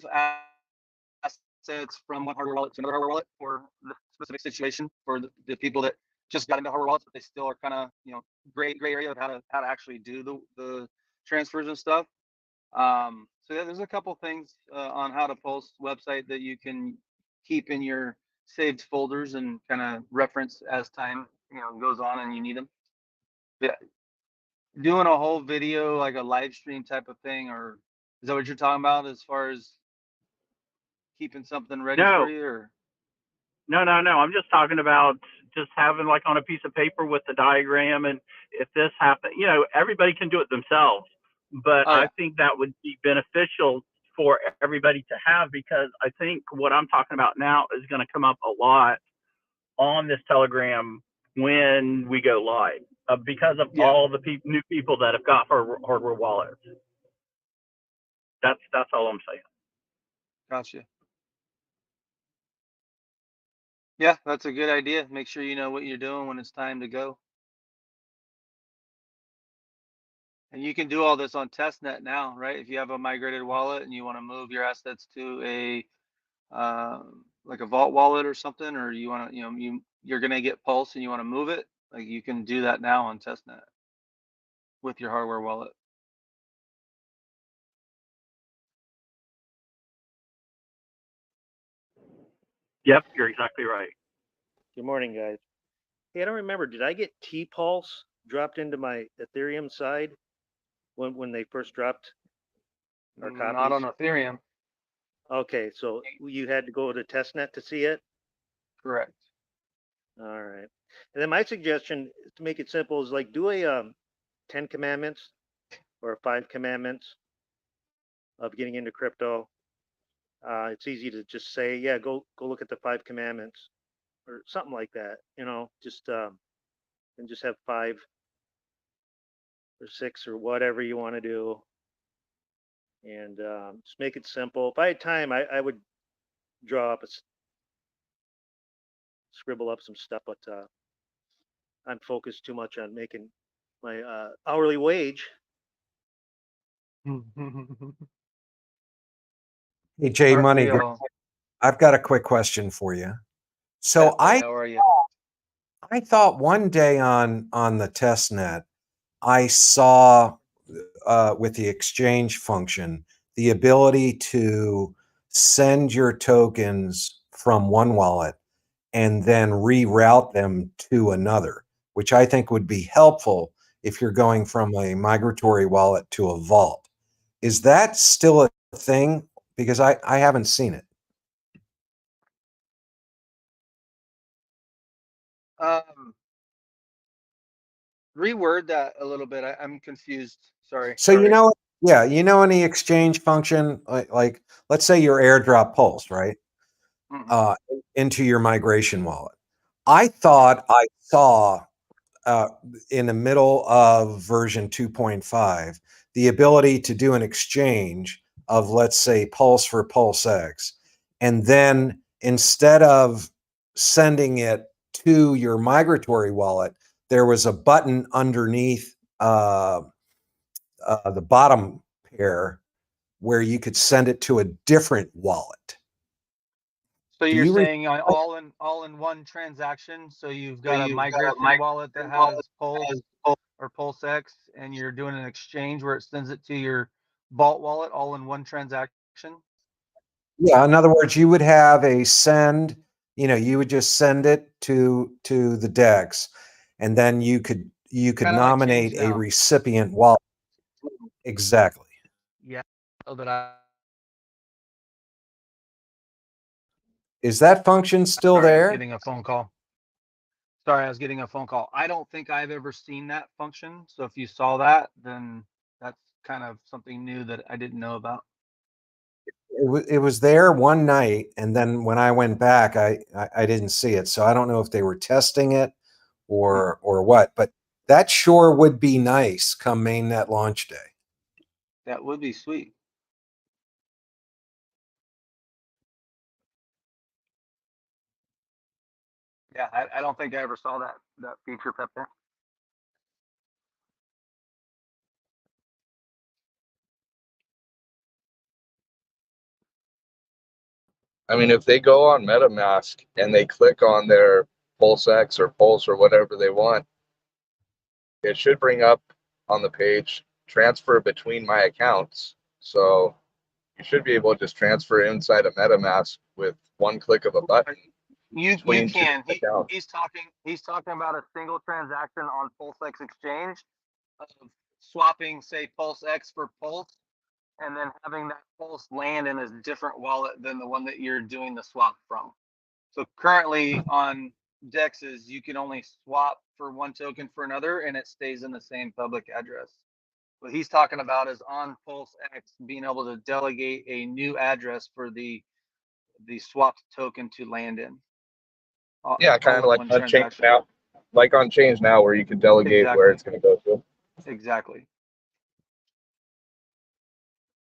assets from one hardware wallet to another hardware wallet for the specific situation for the people that just got into hardware wallets, but they still are kind of gray area of how to actually do the transfers and stuff. So yeah, there's a couple things on how to Pulse website that you can keep in your saved folders and kind of reference as time goes on and you need them. Yeah, doing a whole video like a live stream type of thing, or is that what you're talking about as far as keeping something ready for you? Or no, I'm just talking about just having like on a piece of paper with the diagram, and if this happens, everybody can do it themselves, but I think that would be beneficial for everybody to have, because I think what I'm talking about now is going to come up a lot on this Telegram when we go live, because of all the new people that have got hardware wallets. That's all I'm saying. Gotcha. Yeah, that's a good idea. Make sure you know what you're doing when it's time to go. And you can do all this on testnet now, right? If you have a migrated wallet and you want to move your assets to a like a vault wallet or something, or you want to, you're going to get Pulse and you want to move it, like you can do that now on testnet with your hardware wallet. Yep, you're exactly right. Good morning, guys. Hey, I don't remember. Did I get T-Pulse dropped into my Ethereum side when they first dropped our copies? Not on Ethereum. Okay, so you had to go to testnet to see it? Correct. All right. And then my suggestion, to make it simple, is like do a 10 commandments or 5 commandments of getting into crypto. It's easy to just say, yeah, go look at the 5 commandments or something like that, just and just have 5 or 6 or whatever you want to do, and just make it simple. If I had time, I would draw up scribble up some stuff, but I'm focused too much on making my hourly wage. Hey, Jay Money, I've got a quick question for you. So how are you? I thought one day on the testnet, I saw with the exchange function, the ability to send your tokens from one wallet and then reroute them to another, which I think would be helpful if you're going from a migratory wallet to a vault. Is that still a thing? Because I haven't seen it. Reword that a little bit. I'm confused. Sorry. So any exchange function, like let's say your Airdrop Pulse, right? into your migration wallet. I thought I saw in the middle of version 2.5 the ability to do an exchange of, let's say, Pulse for PulseX, and then instead of sending it to your migratory wallet, there was a button underneath the bottom pair where you could send it to a different wallet. So Do you're you saying all in one transaction. So you've got a migration wallet that has Pulse or PulseX, and you're doing an exchange where it sends it to your Vault wallet all in one transaction. Yeah, in other words, you would have a send, you would just send it to the DEX, and then you could Kind of like nominate Change a Now. recipient wallet. Exactly. Yeah. So that I Is that function still Sorry, I was there? getting a phone call. Sorry, I was getting a phone call. I don't think I've ever seen that function. So if you saw that, then that's kind of something new that I didn't know about. It was there one night, and then when I went back, I didn't see it. So I don't know if they were testing it or what. But that sure would be nice come mainnet launch day. That would be sweet. Yeah, I don't think I ever saw that feature, Pepper. I mean, if they go on MetaMask and they click on their PulseX or Pulse or whatever they want, it should bring up on the page transfer between my accounts. So you should be able to just transfer inside of MetaMask with one click of a button. You between two can. accounts. He's talking about a single transaction on PulseX exchange of swapping, say, PulseX for Pulse, and then having that Pulse land in a different wallet than the one that you're doing the swap from. So currently on DEXs, you can only swap for one token for another, and it stays in the same public address. What he's talking about is on PulseX being able to delegate a new address for the swapped token to land in. Yeah, kind of like on Change Now, like on Change Now, where you can delegate where it's going to go to. Exactly.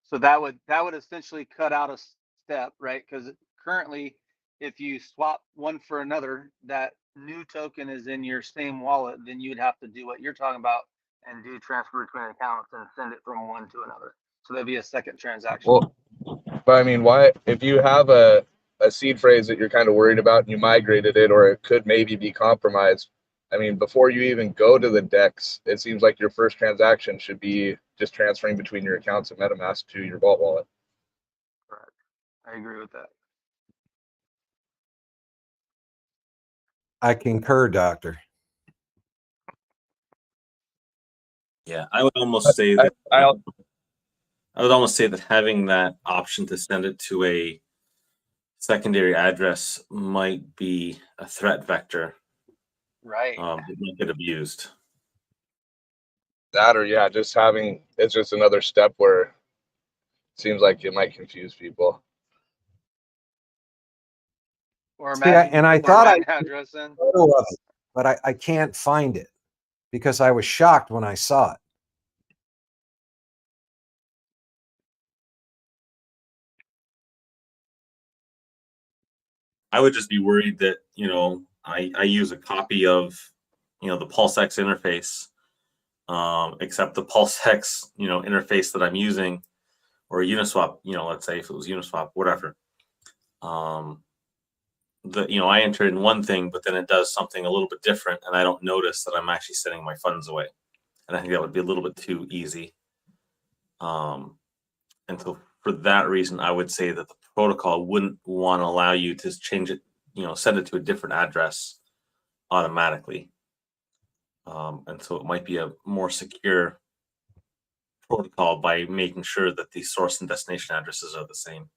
So that would essentially cut out a step, right? Because currently, if you swap one for another, that new token is in your same wallet, then you'd have to do what you're talking about and do transfer between accounts and send it from one to another. So there'd be a second transaction. Well, but I mean, why, if you have a seed phrase that you're kind of worried about and you migrated it, or it could maybe be compromised, I mean, before you even go to the DEX, it seems like your first transaction should be just transferring between your accounts of MetaMask to your Vault wallet. Correct. I agree with that. I concur, Doctor. Yeah, I would almost say that I would almost say that having that option to send it to a secondary address might be a threat vector. Right. It might get abused. That, or yeah, just having, it's just another step where it seems like it might confuse people. Or imagine I thought I address in. Photo of it, but I can't find it because I was shocked when I saw it. I would just be worried that, I use a copy of, the PulseX interface, except the PulseX, interface that I'm using, or Uniswap, let's say if it was Uniswap, whatever. I enter in one thing, but then it does something a little bit different, and I don't notice that I'm actually sending my funds away. And I think that would be a little bit too easy. And so for that reason, I would say that the protocol wouldn't want to allow you to change it, send it to a different address automatically. And so it might be a more secure protocol by making sure that the source and destination addresses are the same.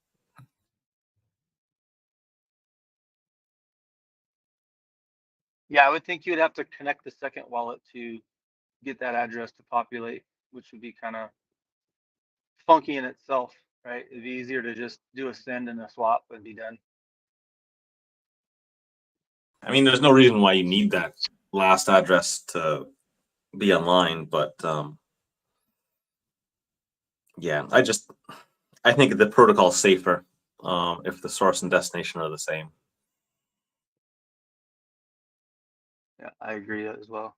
Yeah, I would think you'd have to connect the second wallet to get that address to populate, which would be kind of funky in itself, right? It'd be easier to just do a send and a swap and be done. I mean, there's no reason why you need that last address to be online, but yeah, I think the protocol's safer if the source and destination are the same. Yeah, I agree as well.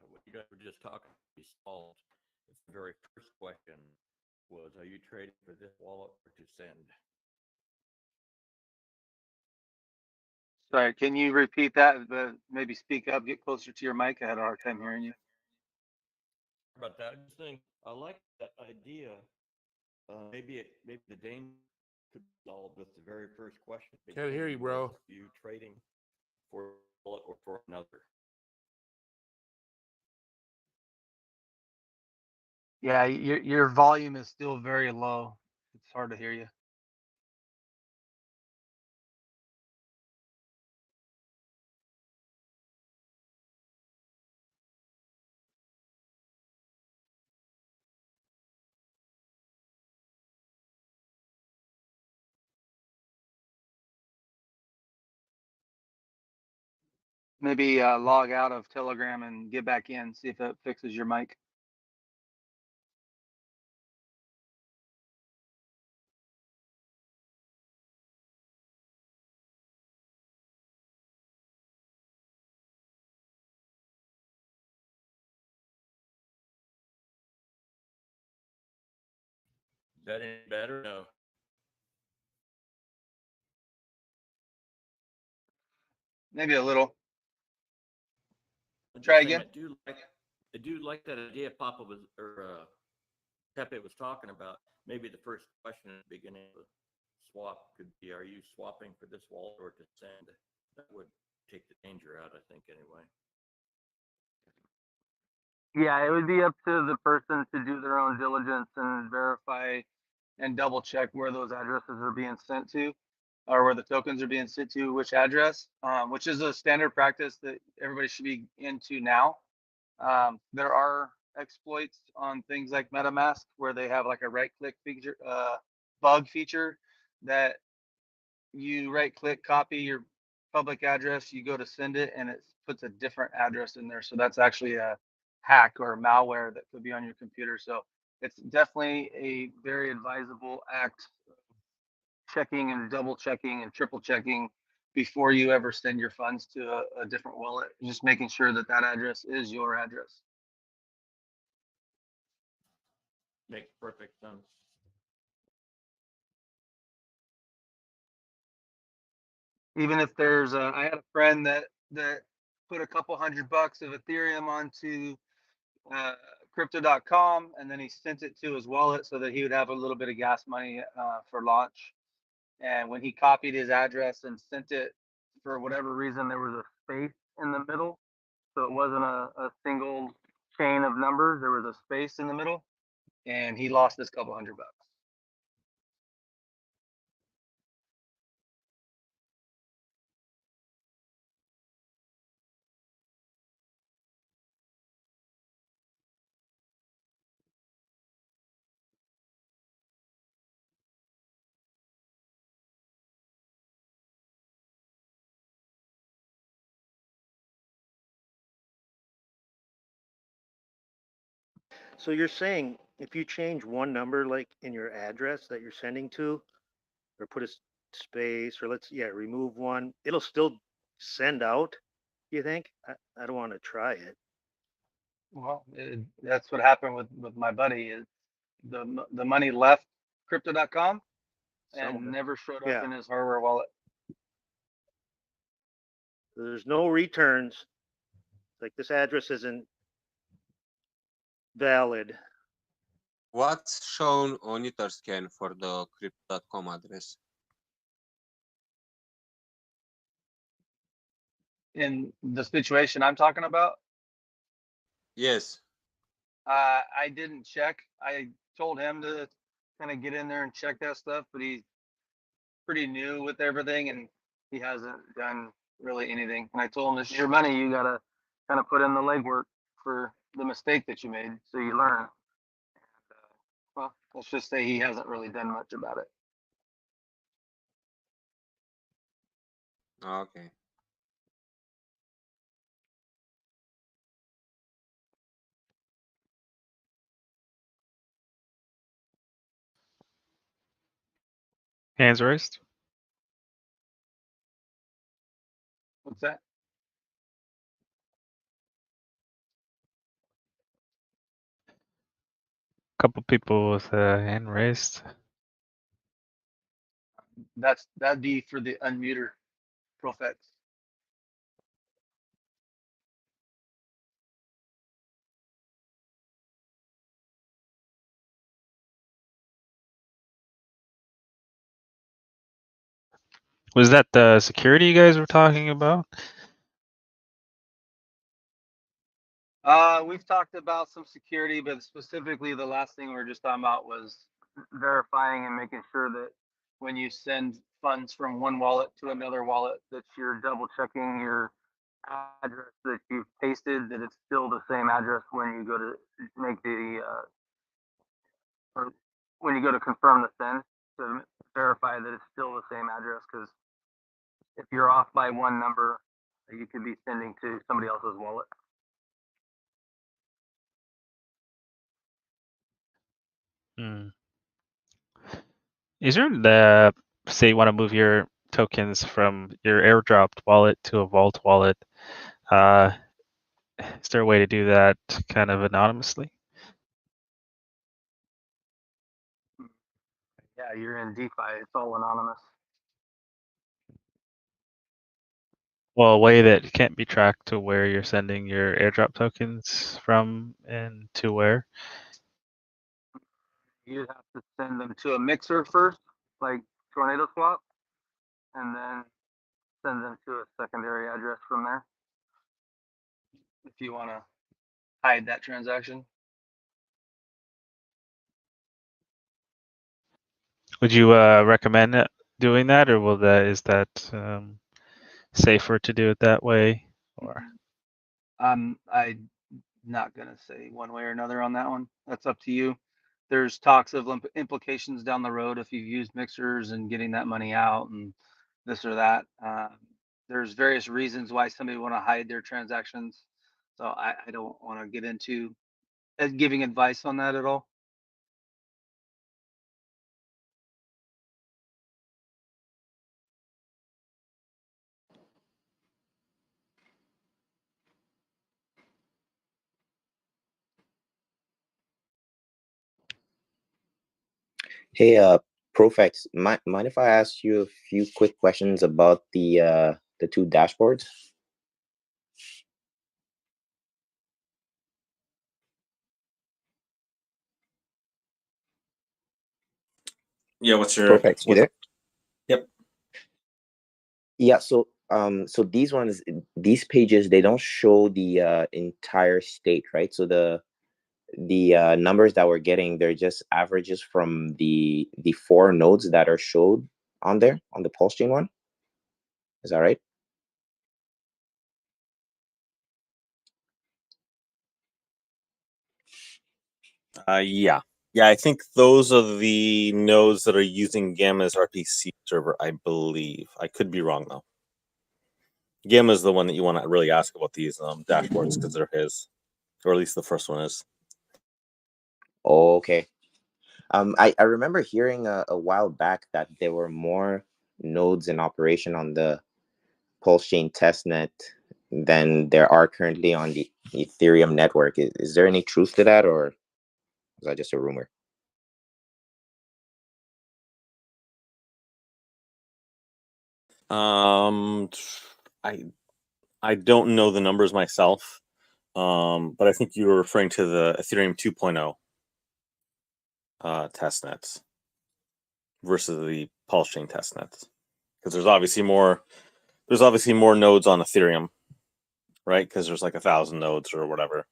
What you guys were just talking about is solved. The very first question was, are you trading for this wallet or to send? Sorry, can you repeat that? But maybe speak up, get closer to your mic. I had a hard time hearing you. About that, I just think I like that idea. Maybe the danger could be solved with the very first question. Can't hear you, bro. Are you trading for a wallet or for another? Yeah, your volume is still very low. It's hard to hear you. Maybe log out of Telegram and get back in, see if that fixes your mic. Is that any better? No. Maybe a little. I'm Try just saying, again. I do like that idea Papa was Pepe was talking about. Maybe the first question at the beginning of the swap could be, are you swapping for this wallet or to send? That would take the danger out, I think, anyway. Yeah, it would be up to the person to do their own diligence and verify and double check where those addresses are being sent to, or where the tokens are being sent to which address, which is a standard practice that everybody should be into now. There are exploits on things like MetaMask where they have like a right-click feature, bug feature that you right-click, copy your public address, you go to send it, and it puts a different address in there. So that's actually a hack or a malware that could be on your computer. So it's definitely a very advisable act, checking and double checking and triple checking before you ever send your funds to a different wallet. Just making sure that that address is your address. Makes perfect sense. Even if there's I had a friend that put a couple $100 of Ethereum onto crypto.com, and then he sent it to his wallet so that he would have a little bit of gas money for launch. And when he copied his address and sent it, for whatever reason, there was a space in the middle. So it wasn't a single chain of numbers. There was a space in the middle, and he lost this couple $100. So you're saying if you change one number, like in your address that you're sending to, or put a space, or remove one, it'll still send out. You think? I don't want to try it. Well, that's what happened with my buddy. Is the money left crypto.com and never showed up in his hardware wallet. There's no returns. Like, this address isn't valid. What's shown on Etherscan for the crypto.com address? In the situation I'm talking about? Yes. I didn't check. I told him to kind of get in there and check that stuff, but he's pretty new with everything, and he hasn't done really anything. And I told him, this is your money. You gotta kind of put in the legwork for the mistake that you made, so you learn. And, well, let's just say he hasn't really done much about it. Okay. Hands raised. What's that? Couple people with a hand raised. That'd be for the unmuter, PulseX. Was that the security you guys were talking about? We've talked about some security, but specifically the last thing we were just talking about was verifying and making sure that when you send funds from one wallet to another wallet, that you're double checking your address that you've pasted, that it's still the same address when you go to make the or when you go to confirm the send, to verify that it's still the same address. Because if you're off by one number, you could be sending to somebody else's wallet. Is there the, say you want to move your tokens from your airdropped wallet to a vault wallet? Is there a way to do that kind of anonymously? Yeah, you're in DeFi. It's all anonymous. Well, a way that can't be tracked to where you're sending your airdrop tokens from and to where? You have to send them to a mixer first, like Tornado Swap, and then send them to a secondary address from there. If you want to hide that transaction. Would you recommend doing that, or is that safer to do it that way? Or I'm not gonna say one way or another on that one. That's up to you. There's talks of implications down the road if you've used mixers and getting that money out and this or that. There's various reasons why somebody want to hide their transactions. So I don't want to get into giving advice on that at all. Hey, PulseX, mind if I ask you a few quick questions about the two dashboards? Yeah, what's your PulseX, you there? Yep. Yeah, so so these pages, they don't show the entire state, right? So the numbers that we're getting, they're just averages from the 4 nodes that are showed on there on the Pulsechain one. Is that right? Yeah. Yeah, I think those are the nodes that are using Gamma's RPC server, I believe. I could be wrong, though. Gamma is the one that you want to really ask about these dashboards, because they're his, or at least the first one is. Oh, okay. I remember hearing a while back that there were more nodes in operation on the Pulsechain testnet than there are currently on the Ethereum network. Is there any truth to that, or is that just a rumor? I don't know the numbers myself, but I think you were referring to the Ethereum 2.0 testnets versus the Pulsechain testnets, because there's obviously more nodes on Ethereum, right? Because there's like 1,000 nodes or whatever.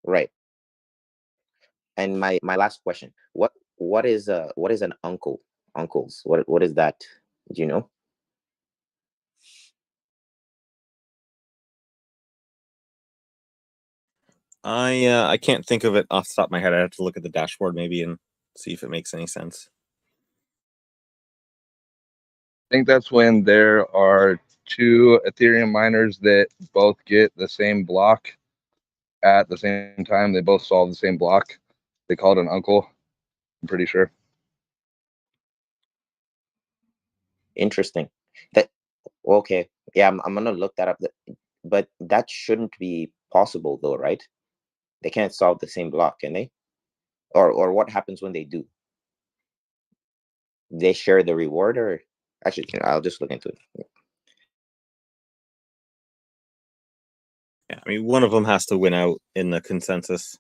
Right. And my last question: what is an uncle? Uncles? What is that? Do you know? I can't think of it off the top of my head. I have to look at the dashboard maybe and see if it makes any sense. I think that's when there are two Ethereum miners that both get the same block at the same time. They both solve the same block. They call it an uncle. I'm pretty sure. Interesting. That okay? Yeah, I'm gonna look that up. But that shouldn't be possible, though, right? They can't solve the same block, can they? Or what happens when they do? They share the reward, or actually, I'll just look into it. Yeah, I mean, one of them has to win out in the consensus.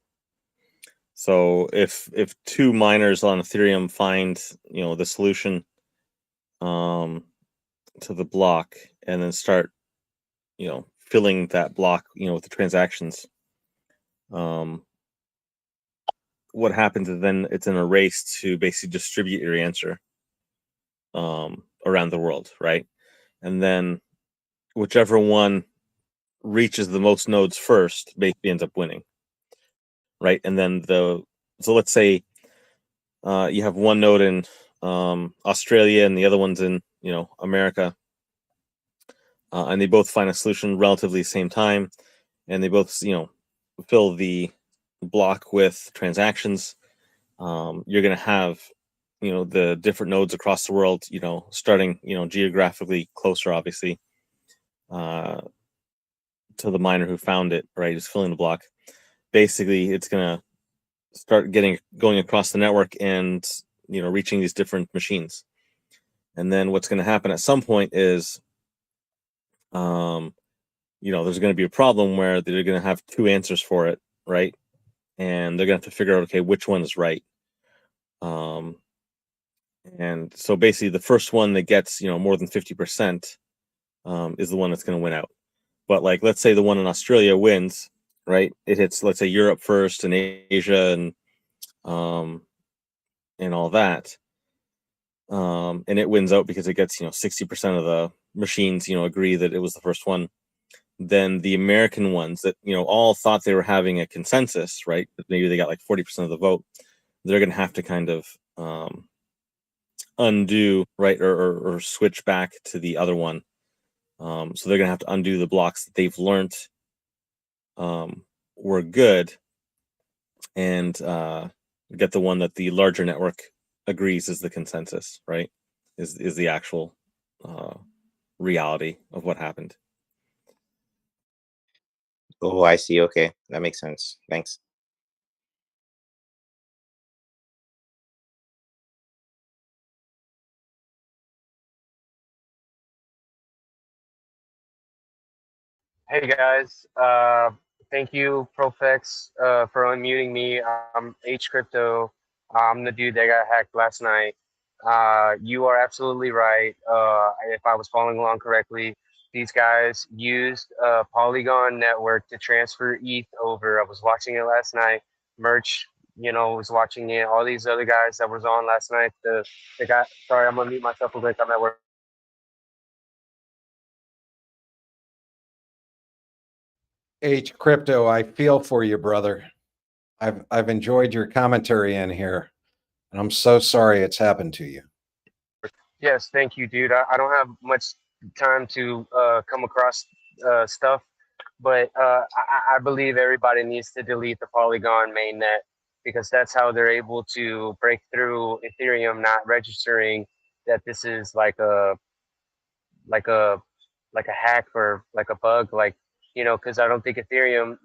So if two miners on Ethereum find the solution to the block and then start filling that block with the transactions, what happens is then it's in a race to basically distribute your answer around the world, right? And then whichever one reaches the most nodes first basically ends up winning, right? And then so let's say you have one node in Australia and the other one's in America, and they both find a solution relatively same time, and they both fill the block with transactions. You're going to have the different nodes across the world, starting geographically closer, obviously, to the miner who found it, right? Is filling the block. Basically, it's going to start going across the network and reaching these different machines. And then what's going to happen at some point is there's going to be a problem where they're going to have two answers for it, right? And they're going to have to figure out, okay, which one is right. And so basically the first one that gets more than 50% is the one that's going to win out. But like, let's say the one in Australia wins, right? It hits, let's say, Europe first and Asia and all that, and it wins out because it gets 60% of the machines agree that it was the first one. Then the American ones that all thought they were having a consensus, right? But maybe they got like 40% of the vote. They're going to have to kind of undo, right, or switch back to the other one. So they're going to have to undo the blocks that they've learned were good, and get the one that the larger network agrees is the consensus, right? Is the actual reality of what happened. Oh, I see. Okay, that makes sense. Thanks. Hey guys, thank you, PulseX, for unmuting me. I'm HEXradioapp. I'm the dude that got hacked last night. You are absolutely right. If I was following along correctly, these guys used a Polygon network to transfer ETH over. I was watching it last night. Merch, was watching it. All these other guys that was on last night. The guy. Sorry, I'm gonna mute myself real quick. I'm at work. HEXradioapp, I feel for you, brother. I've enjoyed your commentary in here, and I'm so sorry it's happened to you. Yes, thank you, dude. I don't have much time to come across stuff, but I believe everybody needs to delete the Polygon mainnet because that's how they're able to break through Ethereum not registering that this is like a like a hack or like a bug, because I don't think Ethereum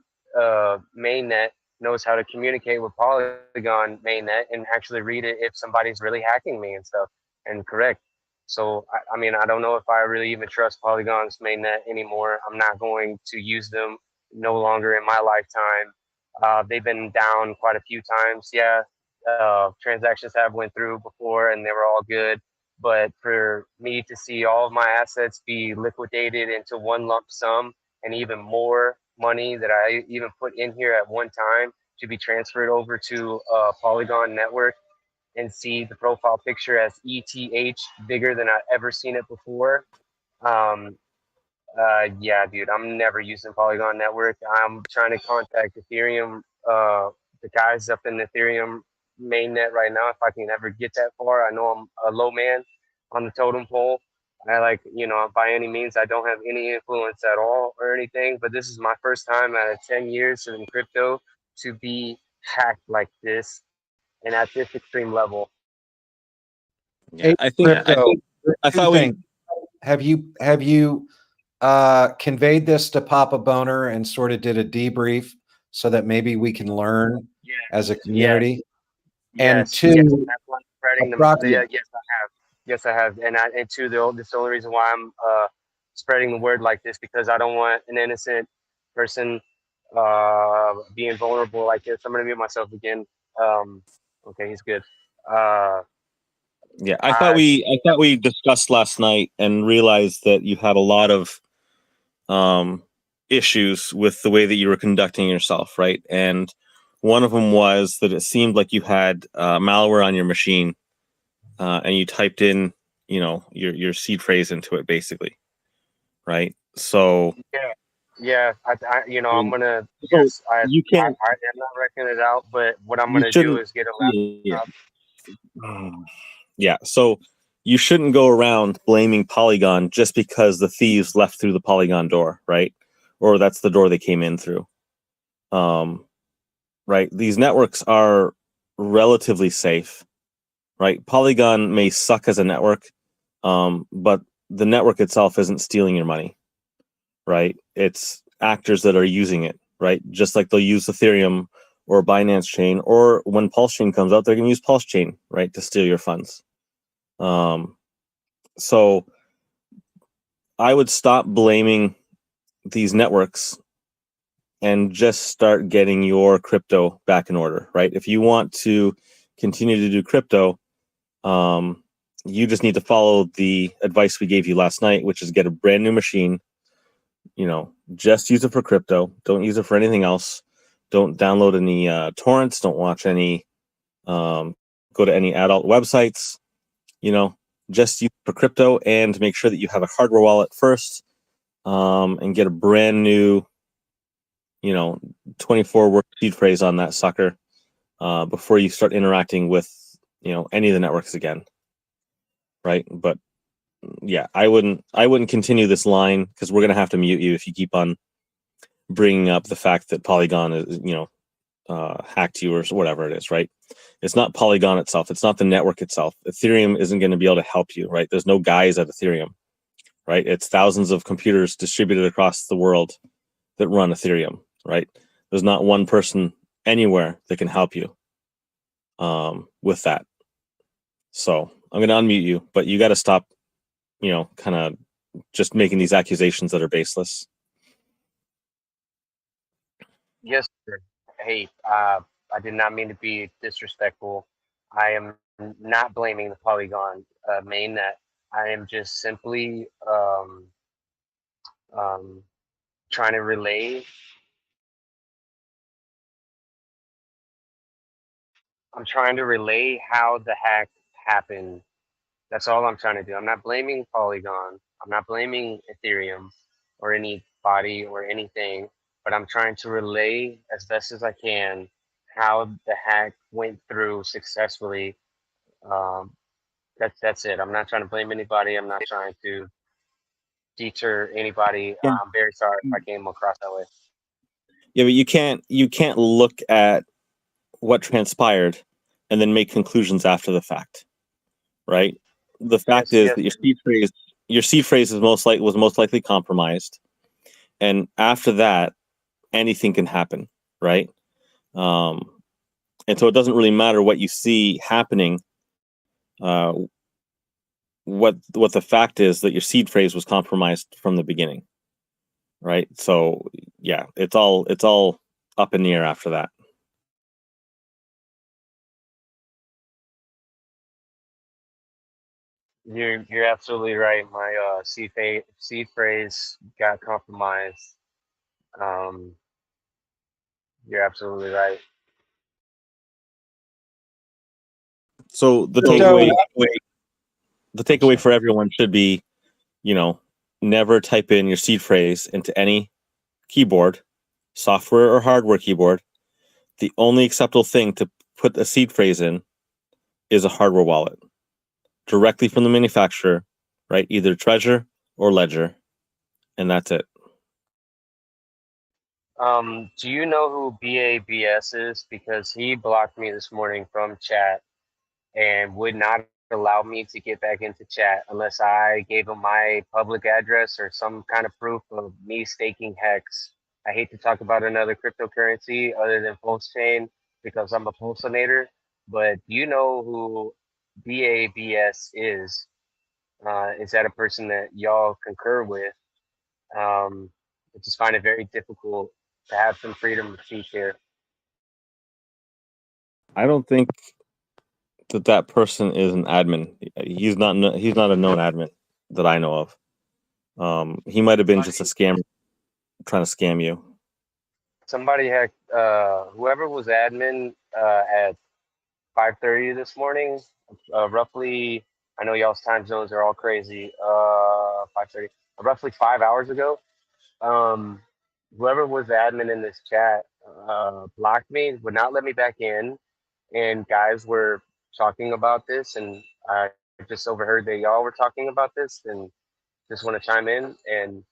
mainnet knows how to communicate with Polygon mainnet and actually read it if somebody's really hacking me and stuff and correct. So I mean, I don't know if I really even trust Polygon's mainnet anymore. I'm not going to use them no longer in my lifetime. They've been down quite a few times. Yeah, transactions have went through before and they were all good. But for me to see all of my assets be liquidated into one lump sum and even more money that I even put in here at one time, to be transferred over to a Polygon network and see the profile picture as ETH bigger than I've ever seen it before. Yeah, dude, I'm never using Polygon network. I'm trying to contact Ethereum, the guys up in Ethereum mainnet right now. If I can ever get that far, I know I'm a low man on the totem pole. I like, by any means, I don't have any influence at all or anything, but this is my first time out of 10 years in crypto to be hacked like this and at this extreme level. Yeah, I think I thought we have you conveyed this to Papa Boner and sort of did a debrief so that maybe we can learn as a community? And Yes, two, yes, that's why I'm spreading them. approximately- Yes, I have. Yes, I have. And two, this is the only reason why I'm spreading the word like this, because I don't want an innocent person being vulnerable like this. I'm gonna mute myself again. Okay, he's good. Yeah, I thought we discussed last night and realized that you had a lot of issues with the way that you were conducting yourself, right? And one of them was that it seemed like you had malware on your machine, and you typed in, your seed phrase into it, basically, right? So yeah, I'm gonna. so Yes, you can't. I'm not reckoning it out, but what I'm You gonna do shouldn't. is get a Yeah. laptop. Yeah, so you shouldn't go around blaming Polygon just because the thieves left through the Polygon door, right? Or that's the door they came in through. Right? These networks are relatively safe, right? Polygon may suck as a network, but the network itself isn't stealing your money, right? It's actors that are using it, right? Just like they'll use Ethereum or Binance Chain, or when Pulsechain comes out, they're going to use Pulsechain, right, to steal your funds. So I would stop blaming these networks and just start getting your crypto back in order, right? If you want to continue to do crypto, you just need to follow the advice we gave you last night, which is get a brand new machine. Just use it for crypto. Don't use it for anything else. Don't download any torrents. Don't watch any, go to any adult websites. Just use it for crypto, and make sure that you have a hardware wallet first, and get a brand new, 24 word seed phrase on that sucker before you start interacting with, any of the networks again. Right. But yeah, I wouldn't continue this line, because we're going to have to mute you if you keep on bringing up the fact that Polygon is, hacked you or whatever it is, right? It's not Polygon itself. It's not the network itself. Ethereum isn't going to be able to help you, right? There's no guys at Ethereum, right? It's thousands of computers distributed across the world that run Ethereum, right? There's not one person anywhere that can help you with that. So I'm going to unmute you, but you got to stop, kind of just making these accusations that are baseless. Yes, sir. Hey, I did not mean to be disrespectful. I am not blaming the Polygon mainnet. I am just simply trying to relay. I'm trying to relay how the hack happened. That's all I'm trying to do. I'm not blaming Polygon. I'm not blaming Ethereum or anybody or anything, but I'm trying to relay as best as I can how the hack went through successfully. Um, that's it. I'm not trying to blame anybody. I'm not trying to deter anybody. Yeah. I'm very sorry if I came across that way. Yeah, but you can't look at what transpired and then make conclusions after the fact, right? The fact is that your seed phrase was most likely compromised, and after that, anything can happen, right? And so it doesn't really matter what you see happening. What the fact is that your seed phrase was compromised from the beginning, right? So yeah, it's all up in the air after that. You're absolutely right. My seed phrase got compromised. You're absolutely right. So the takeaway for everyone should be, never type in your seed phrase into any keyboard, software or hardware keyboard. The only acceptable thing to put a seed phrase in is a hardware wallet directly from the manufacturer, right? Either Treasure or Ledger, and that's it. Do you know who BABS is? Because he blocked me this morning from chat and would not allow me to get back into chat unless I gave him my public address or some kind of proof of me staking HEX. I hate to talk about another cryptocurrency other than Pulsechain because I'm a Pulsinator, but do you know who BABS is? Is that a person that y'all concur with? I just find it very difficult to have some freedom of speech here. I don't think that person is an admin. He's not a known admin that I know of. He might have been just a scammer trying to scam you. Somebody had whoever was admin at 5:30 this morning, roughly. I know y'all's time zones are all crazy. 5:30, roughly 5 hours ago. Whoever was the admin in this chat blocked me, would not let me back in, and guys were talking about this, and I just overheard that y'all were talking about this, and just want to chime in and.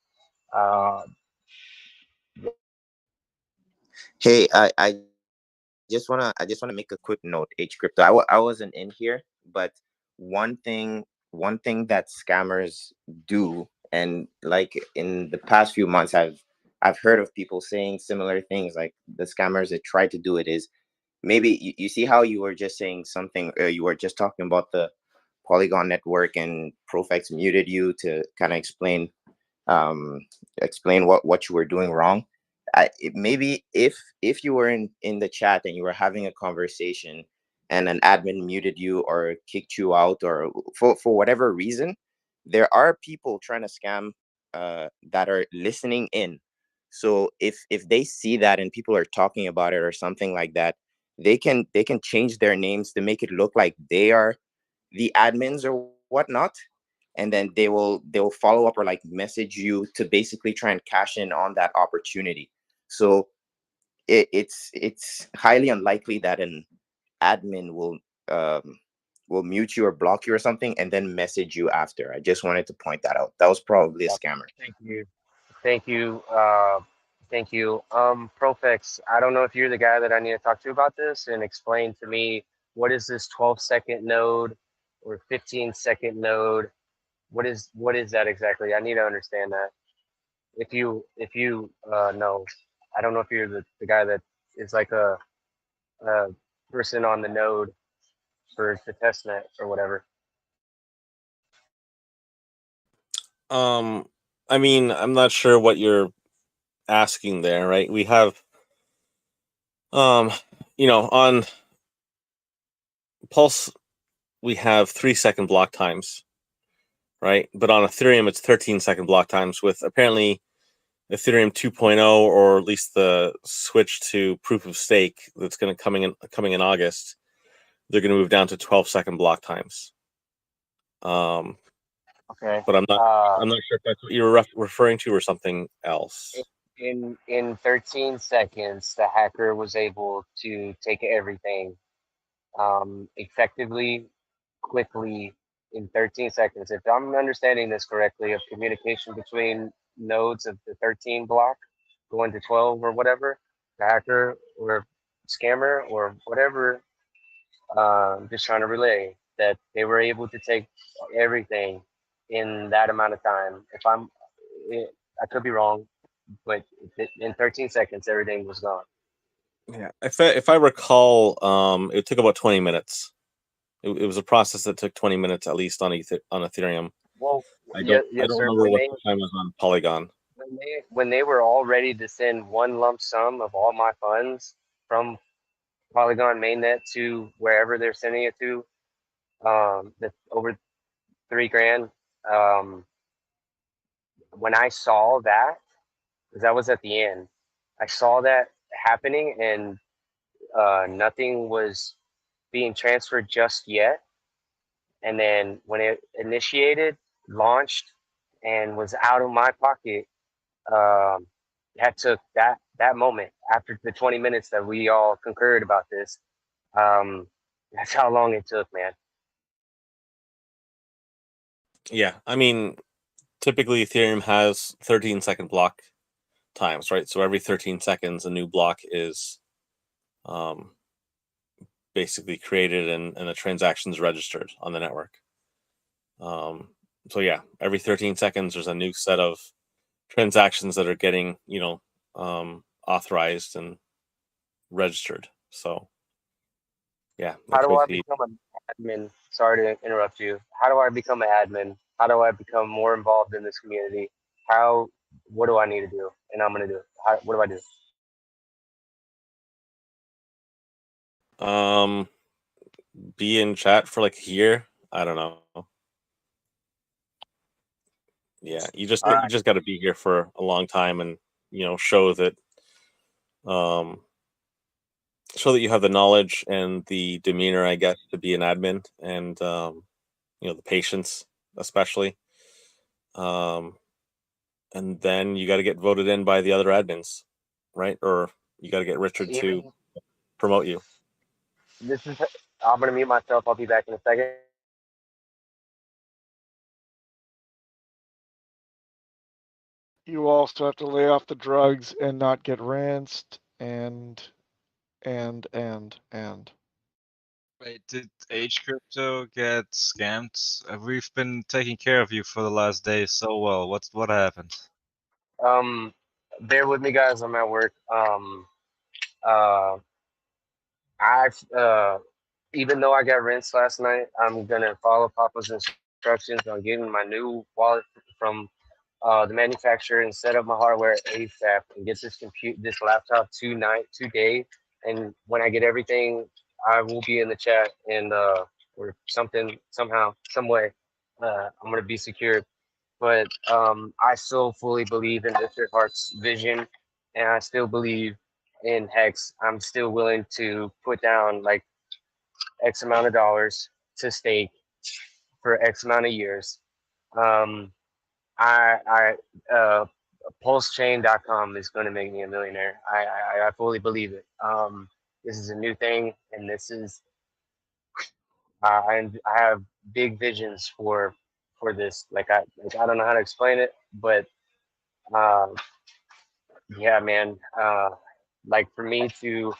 Hey, I just wanna make a quick note. HCrypto. I wasn't in here, but one thing that scammers do, and like in the past few months, I've heard of people saying similar things. Like the scammers that try to do it is maybe you see how you were just saying something. You were just talking about the Polygon network, and PulseX muted you to kind of explain what you were doing wrong. Maybe if you were in the chat and you were having a conversation and an admin muted you or kicked you out or for whatever reason, there are people trying to scam that are listening in. So if they see that and people are talking about it or something like that, they can change their names to make it look like they are the admins or whatnot, and then they'll follow up or like message you to basically try and cash in on that opportunity. So it's highly unlikely that an admin will mute you or block you or something and then message you after. I just wanted to point that out. That was probably a scammer. Thank you. Thank you. Thank you. PulseX, I don't know if you're the guy that I need to talk to about this and explain to me what is this 12-second node or 15-second node? What is that exactly? I need to understand that. If you know, I don't know if you're the guy that is like a person on the node for the testnet or whatever. I mean, I'm not sure what you're asking there, right? We have, on Pulse, we have 3-second block times, right? But on Ethereum, it's 13-second block times with apparently Ethereum 2.0, or at least the switch to proof of stake that's going to coming in August. They're going to move down to 12-second block times. Okay. But I'm not sure if that's what you're referring to or something else. In 13 seconds, the hacker was able to take everything effectively, quickly, in 13 seconds. If I'm understanding this correctly, of communication between nodes of the 13 block going to 12 or whatever, the hacker or scammer or whatever, just trying to relay that they were able to take everything in that amount of time. I could be wrong, but in 13 seconds, everything was gone. Yeah, if I recall, it took about 20 minutes. It was a process that took 20 minutes at least on Ethereum. Well, I don't sir, remember what the time was on Polygon. When they were all ready to send one lump sum of all my funds from Polygon mainnet to wherever they're sending it to, that's over $3,000. When I saw that, because that was at the end, I saw that happening, and nothing was being transferred just yet. And then when it initiated, launched, and was out of my pocket, that took that moment after the 20 minutes that we all concurred about this. That's how long it took, man. Yeah, I mean, typically Ethereum has 13-second block times, right? So every 13 seconds, a new block is basically created and a transaction is registered on the network. So yeah, every 13 seconds, there's a new set of transactions that are getting, authorized and registered. So yeah, How do I liquidity. become an admin? Sorry to interrupt you. How do I become an admin? How do I become more involved in this community? What do I need to do? And I'm gonna do it. What do I do? Be in chat for like a year. I don't know. Yeah, you just got to be here for a long time and show that you have the knowledge and the demeanor, I guess, to be an admin, and the patience, especially. And then you got to get voted in by the other admins, right? Or you got to get Richard to promote you. I'm gonna mute myself. I'll be back in a second. You also have to lay off the drugs and not get rinsed and. Wait, did HEXcrypto get scammed? We've been taking care of you for the last day so well. What happened? Bear with me, guys. I'm at work. I've even though I got rinsed last night, I'm gonna follow Papa's instructions on getting my new wallet from the manufacturer and set up my hardware ASAP and get this laptop today. And when I get everything, I will be in the chat and or somehow, some way, I'm gonna be secured. But I still fully believe in Mr. Hart's vision, and I still believe in Hex. I'm still willing to put down like X amount of dollars to stake for X amount of years. I Pulsechain.com is going to make me a millionaire. I fully believe it. This is a new thing, and this is I have big visions for this. I don't know how to explain it, but yeah, man. Like for me to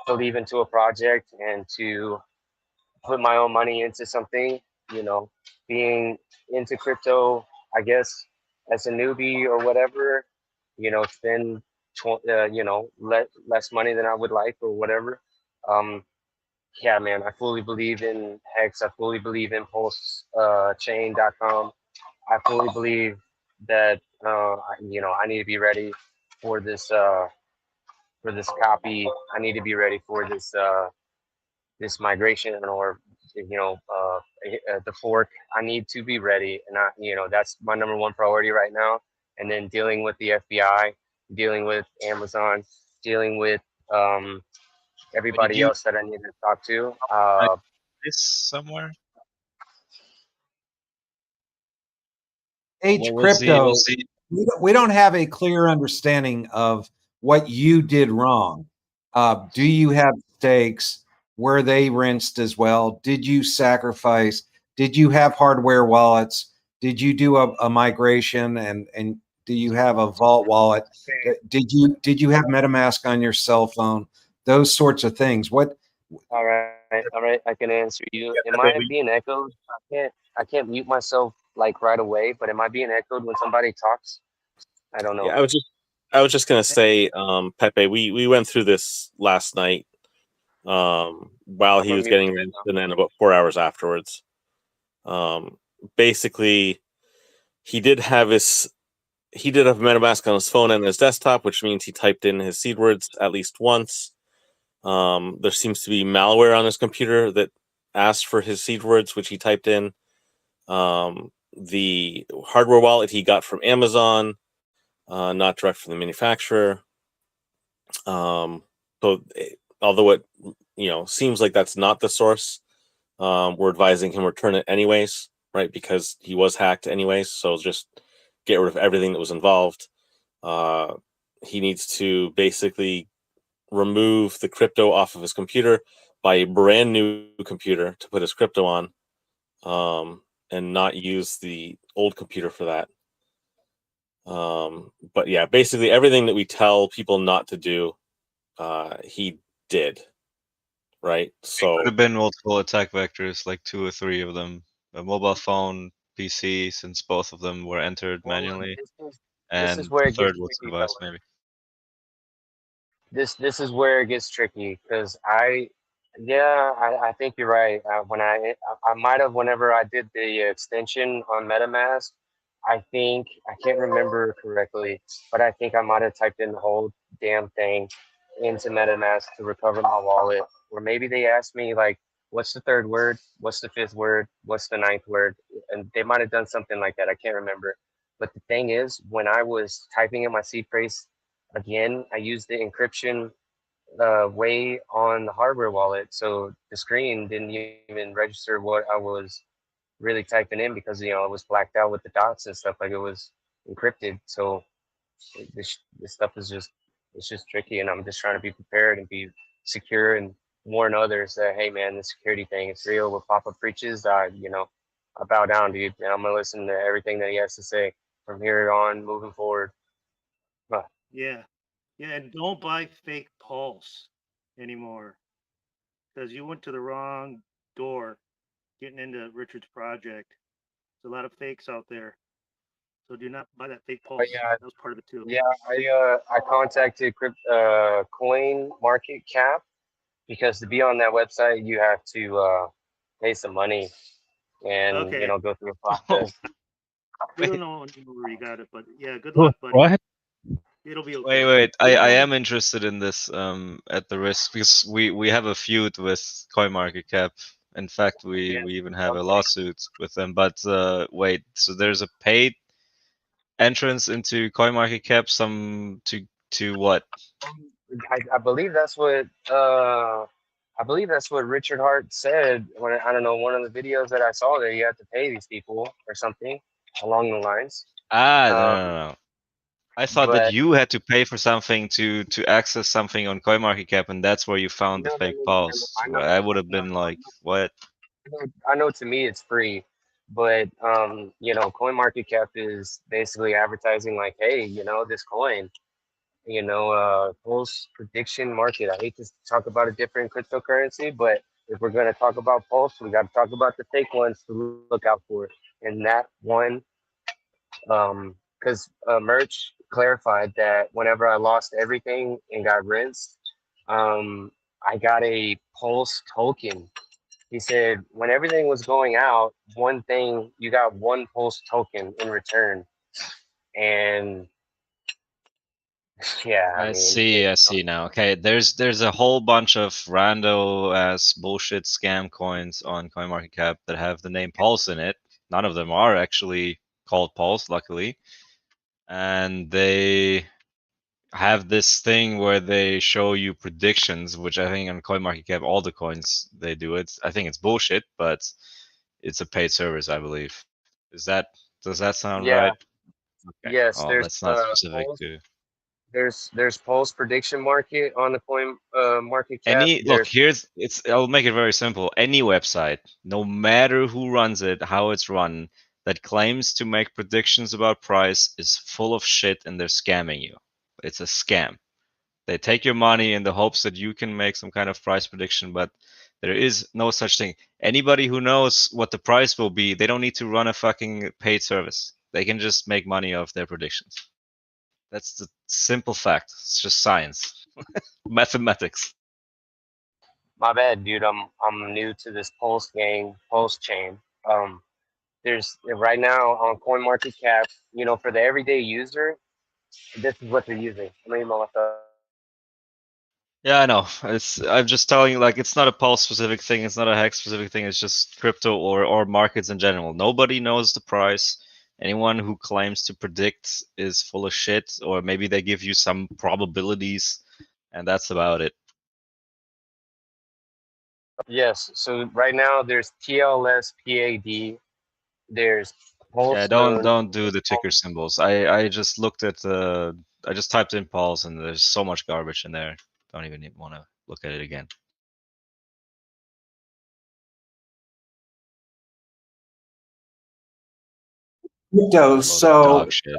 believe into a project and to put my own money into something, being into crypto, I guess, as a newbie or whatever, spend, less money than I would like or whatever. Yeah, man, I fully believe in Hex. I fully believe in Pulsechain.com. I fully believe that, I need to be ready for this, copy. I need to be ready for this migration or the fork. I need to be ready, and that's my number one priority right now. And then dealing with the FBI, dealing with Amazon, dealing with everybody else that I need to talk to. This somewhere. HEXcrypto, we don't have a clear understanding of what you did wrong. Do you have stakes? Were they rinsed as well? Did you sacrifice? Did you have hardware wallets? Did you do a migration? And do you have a vault wallet? Did you have MetaMask on your cell phone? Those sorts of things. What? All right. I can answer you. Am I being echoed? I can't mute myself like right away, but am I being echoed when somebody talks? I don't know. Yeah, I was just gonna say, Pepe, we went through this last night, while he was getting rinsed, and then about 4 hours afterwards. Basically, he did have MetaMask on his phone and his desktop, which means he typed in his seed words at least once. There seems to be malware on his computer that asked for his seed words, which he typed in. The hardware wallet he got from Amazon, not direct from the manufacturer. So although it seems like that's not the source. We're advising him return it anyways, right? Because he was hacked anyways. So just get rid of everything that was involved. He needs to basically remove the crypto off of his computer, buy a brand new computer to put his crypto on, and not use the old computer for that. But yeah, basically everything that we tell people not to do, he did. Right. So Could have been multiple attack vectors, like 2 or 3 of them. A mobile phone, PC, since both of them were entered manually, this is and where the it gets third was tricky, device, fellas. maybe. This is where it gets tricky because I think you're right. When I might have, whenever I did the extension on MetaMask, I think I can't remember correctly, but I think I might have typed in the whole damn thing into MetaMask to recover my wallet. Or maybe they asked me like, what's the third word? What's the fifth word? What's the ninth word? And they might have done something like that. I can't remember. But the thing is, when I was typing in my seed phrase again, I used the encryption way on the hardware wallet, so the screen didn't even register what I was really typing in because it was blacked out with the dots and stuff, like it was encrypted. So this stuff is just tricky, and I'm just trying to be prepared and be secure and warn others that, hey man, the security thing is real. With pop-up breaches, I bow down, dude, and I'm gonna listen to everything that he has to say from here on moving forward. Yeah. Yeah, and don't buy fake Pulse anymore because you went to the wrong door getting into Richard's project. There's a lot of fakes out there. So do not buy that fake But Pulse. yeah, That was part of it too. I contacted Coin Market Cap because to be on that website you have to pay some money and Okay. go through a Oh, process. We wait, don't know where you got it, but yeah, good luck, buddy. What? It'll be wait, okay. wait. I Don't- am interested in this at the risk, because we have a feud with CoinMarketCap. In fact, Yeah, we even have a lawsuit with them. But wait, so there's a paid entrance into CoinMarketCap, some to what? I believe that's what Richard Hart said when I don't know, one of the videos that I saw that you have to pay these people or something along the lines. Ah, no, Um, no, no. I thought that but you had to pay for something to access something on CoinMarketCap, and that's where you found the fake no, pulse. Well, I would have been like, what? I know to me it's free, but CoinMarketCap is basically advertising like, hey, this coin, Pulse prediction market. I hate to talk about a different cryptocurrency, but if we're gonna talk about Pulse, we got to talk about the fake ones to look out for. And that one, because Merch clarified that whenever I lost everything and got rinsed, I got a Pulse token. He said when everything was going out, one thing, you got one Pulse token in return. And yeah, I mean, I see now. Okay, there's a whole bunch of rando ass bullshit scam coins on CoinMarketCap that have the name Pulse in it. None of them are actually called Pulse, luckily. And they have this thing where they show you predictions, which I think on CoinMarketCap, all the coins they do it. I think it's bullshit, but it's a paid service, I believe. Does that sound yeah, right? Okay. yes, Oh, there's that's not specific Pulse, to there's Pulse prediction market on the coin market cap. any. Look, There's I'll make it very simple. Any website, no matter who runs it, how it's run, that claims to make predictions about price is full of shit, and they're scamming you. It's a scam. They take your money in the hopes that you can make some kind of price prediction, but there is no such thing. Anybody who knows what the price will be, they don't need to run a fucking paid service. They can just make money off their predictions. That's the simple fact. It's just science, mathematics. my bad, dude. I'm new to this Pulse game, Pulse chain. There's right now on coin market cap, for the everyday user, this is what they're using. Let me Yeah, I know. I'm just telling you, like, it's not a Pulse specific thing. It's not a Hex specific thing. It's just crypto or markets in general. Nobody knows the price. Anyone who claims to predict is full of shit, or maybe they give you some probabilities, and that's about it. Yes. So right now there's TLS PAD. There's Yeah, Pulse Moon. don't do the ticker symbols. I just looked at I just typed in Pulse and there's so much garbage in there. Don't even want to look at it again. So Dog shit.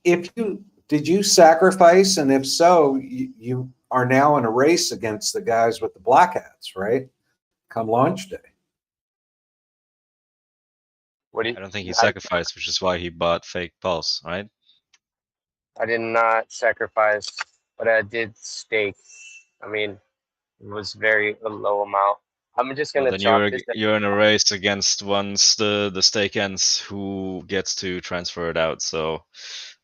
if you did you sacrifice, and if so, you are now in a race against the guys with the black hats, right? Come launch day. What do you, I don't think he I, sacrificed, which is why he bought fake Pulse, right? I did not sacrifice, but I did stake. I mean, it was very a low amount. I'm just Well, gonna then chalk this. you're in a race against once the stake ends, who gets to transfer it out. So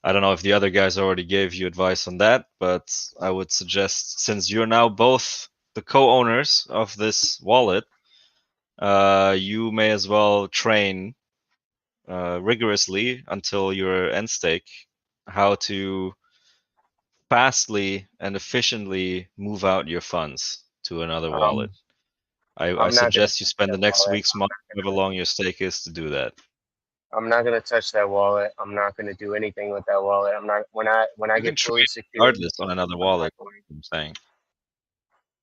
I don't know if the other guys already gave you advice on that, but I would suggest, since you're now both the co-owners of this wallet, you may as well train rigorously until your end stake how to fastly and efficiently move out your funds to another wallet. I I'm not gonna suggest you touch spend that the next wallet. week's month, however long your stake is, to do that. I'm not gonna touch that wallet. I'm not gonna do anything with that wallet. I'm not when I You can get fully trade secured. regardless on another I'm not wallet. going. I'm saying.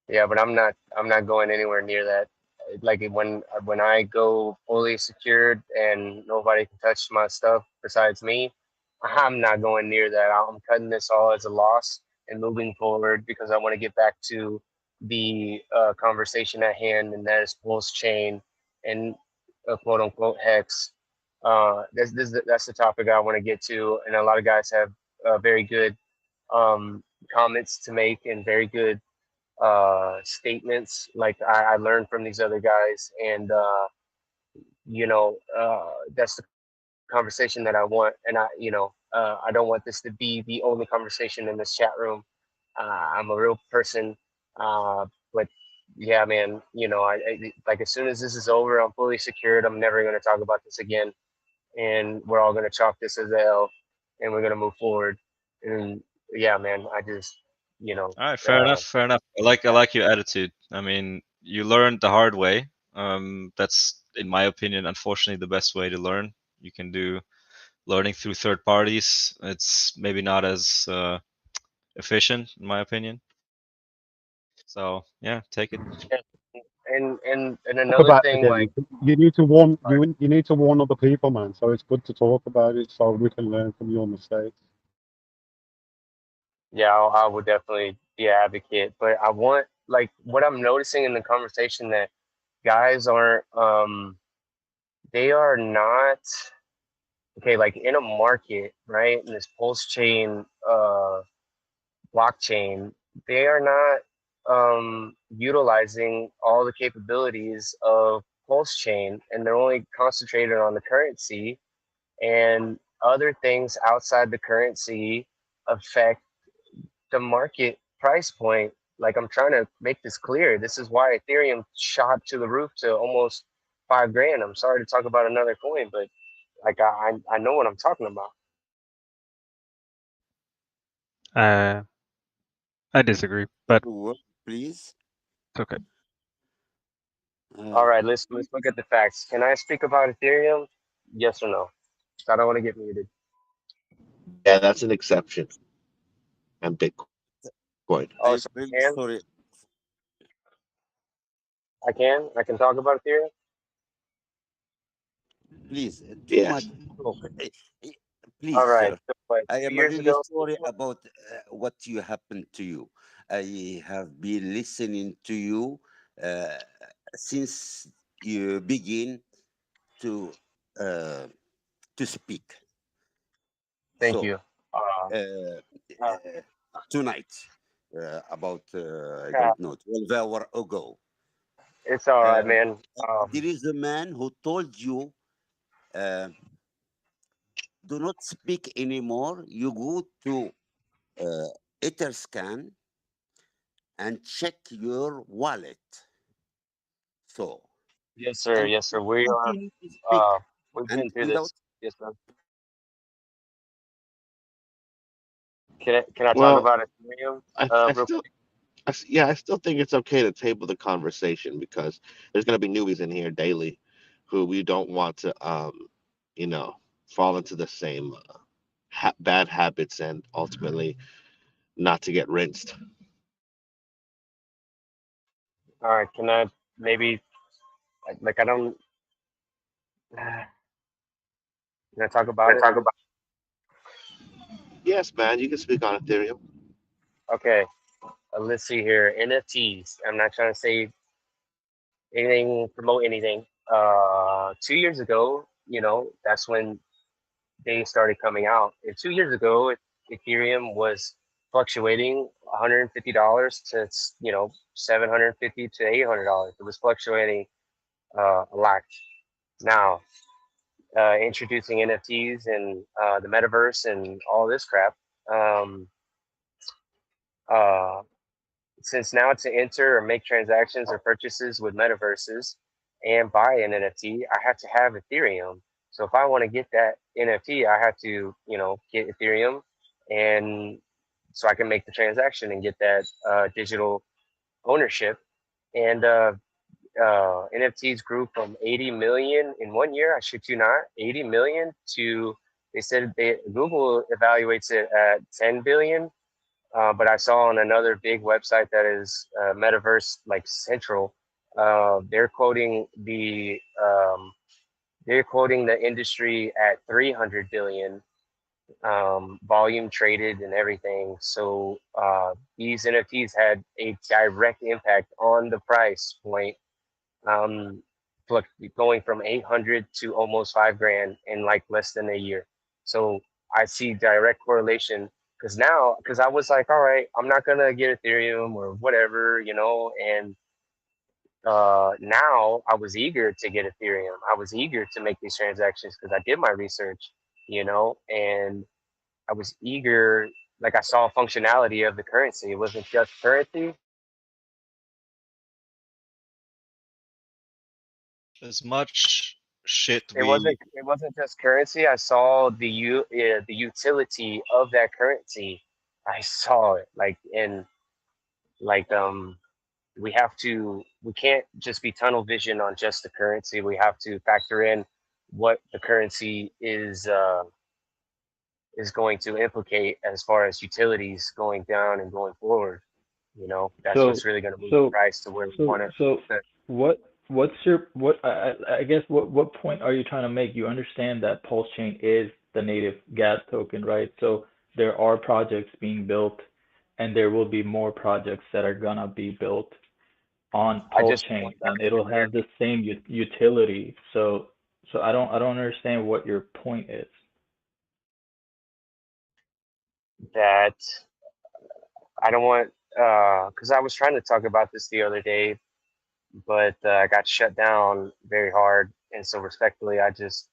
Yeah, but I'm not going anywhere near that. Like when I go fully secured and nobody can touch my stuff besides me, I'm not going near that. I'm cutting this all as a loss and moving forward because I want to get back to the conversation at hand, and that is Pulsechain and quote unquote hex. That's the topic I want to get to, and a lot of guys have very good comments to make and very good statements like I learned from these other guys, and that's the conversation that I want. And I don't want this to be the only conversation in this chat room. I'm a real person, but yeah, man, I like as soon as this is over, I'm fully secured. I'm never going to talk about this again, and we're all going to chalk this as a L, and we're going to move forward. And yeah, man, I just All right, fair enough. Fair enough. I like your attitude. I mean, you learned the hard way. That's, in my opinion, unfortunately, the best way to learn. You can do learning through third parties. It's maybe not as efficient, in my opinion. So yeah, take it. and Talk another about it thing, again. like, You need to warn you need to warn other people, man. So it's good to talk about it so we can learn from your mistakes. yeah, I would definitely be an advocate, but I want, like, what I'm noticing in the conversation, that guys aren't they are not okay, like in a market, right, in this pulse chain blockchain, they are not utilizing all the capabilities of pulse chain, and they're only concentrated on the currency, and other things outside the currency affect the market price point. Like, I'm trying to make this clear. This is why Ethereum shot to the roof to almost 5 grand. I'm sorry to talk about another coin, but like I know what I'm talking about. I disagree, but Please. it's okay. All right, let's look at the facts. Can I speak about Ethereum? Yes or no? I don't want to get muted. Yeah, that's an exception. And Bitcoin. Oh, I'm so really I can? sorry. I can talk about Ethereum? Please, too Yes. much talk. Please, All right. sir. So, like, I 2 am years really ago, sorry about what you happened to you. I have been listening to you since you begin to uh, speak. thank So you. tonight, about I don't know 12 hours ago, It's all right, man. there is a man who told you, do not speak anymore. You go to Etherscan and check your wallet. So, Yes, sir. and Yes, sir. We are. continue to speak. We've And been through without, this. Yes, sir. Can I talk Well, about Ethereum I real still quick? Yeah, I still think it's okay to table the conversation because there's going to be newbies in here daily who we don't want to, you know, fall into the same bad habits and ultimately not to get rinsed. All right, can I maybe like I don't can I talk about it? Yes, man, you can speak on Ethereum. Okay, let's see here. NFTs. I'm not trying to say anything, promote anything. 2 years ago, that's when they started coming out. And 2 years ago, Ethereum was fluctuating $150 to $750 to $800. It was fluctuating a lot. Now, introducing NFTs and the metaverse and all this crap. Um, uh, since now to enter or make transactions or purchases with metaverses and buy an NFT, I have to have Ethereum. So if I want to get that NFT, I have to, get Ethereum, and so I can make the transaction and get that digital ownership. And NFTs grew from 80 million in 1 year. I shit you not, 80 million to they said Google evaluates it at 10 billion. But I saw on another big website that is Metaverse like Central, they're quoting the industry at 300 billion, volume traded and everything. So these NFTs had a direct impact on the price point, um, going from 800 to almost 5 grand in like less than a year. So I see direct correlation because I was like, all right, I'm not gonna get Ethereum or whatever, and now I was eager to get Ethereum. I was eager to make these transactions because I did my research, and I was eager. Like I saw functionality of the currency. It wasn't just currency. As much shit It wasn't. we It wasn't just currency. I saw the utility of that currency. I saw it like we can't just be tunnel vision on just the currency. We have to factor in what the currency is going to implicate as far as utilities going down and going forward. That's So what's really going to move the so price to where we so want it. so what's your what I guess what point are you trying to make? You understand that Pulsechain is the native gas token, right? So there are projects being built, and there will be more projects that are gonna be built on I just Pulsechain, and it'll have the same utility. So I don't understand what your point is. that I don't want because I was trying to talk about this the other day, but I got shut down very hard, and so respectfully, I just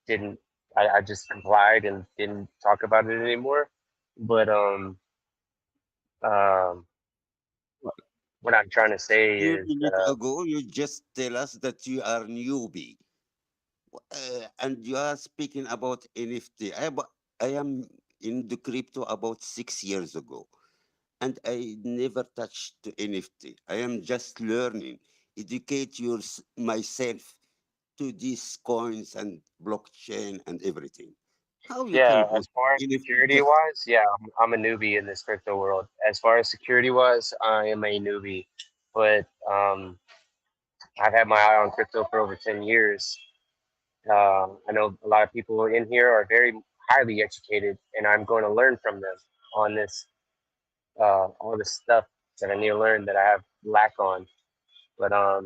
didn't. I just complied and didn't talk about it anymore. But um, what I'm trying to say Few is, minutes ago, you just tell us that you are newbie, and you are speaking about NFT. I am in the crypto about 6 years ago, and I never touched the NFT. I am just learning, educate myself to these coins and blockchain and everything. How you can yeah, put as far as NFT security just wise, yeah, I'm a newbie in this crypto world. As far as security wise, I am a newbie, but I've had my eye on crypto for over 10 years. I know a lot of people in here are very highly educated, and I'm going to learn from them on this, all this stuff that I need to learn that I have lack on. But I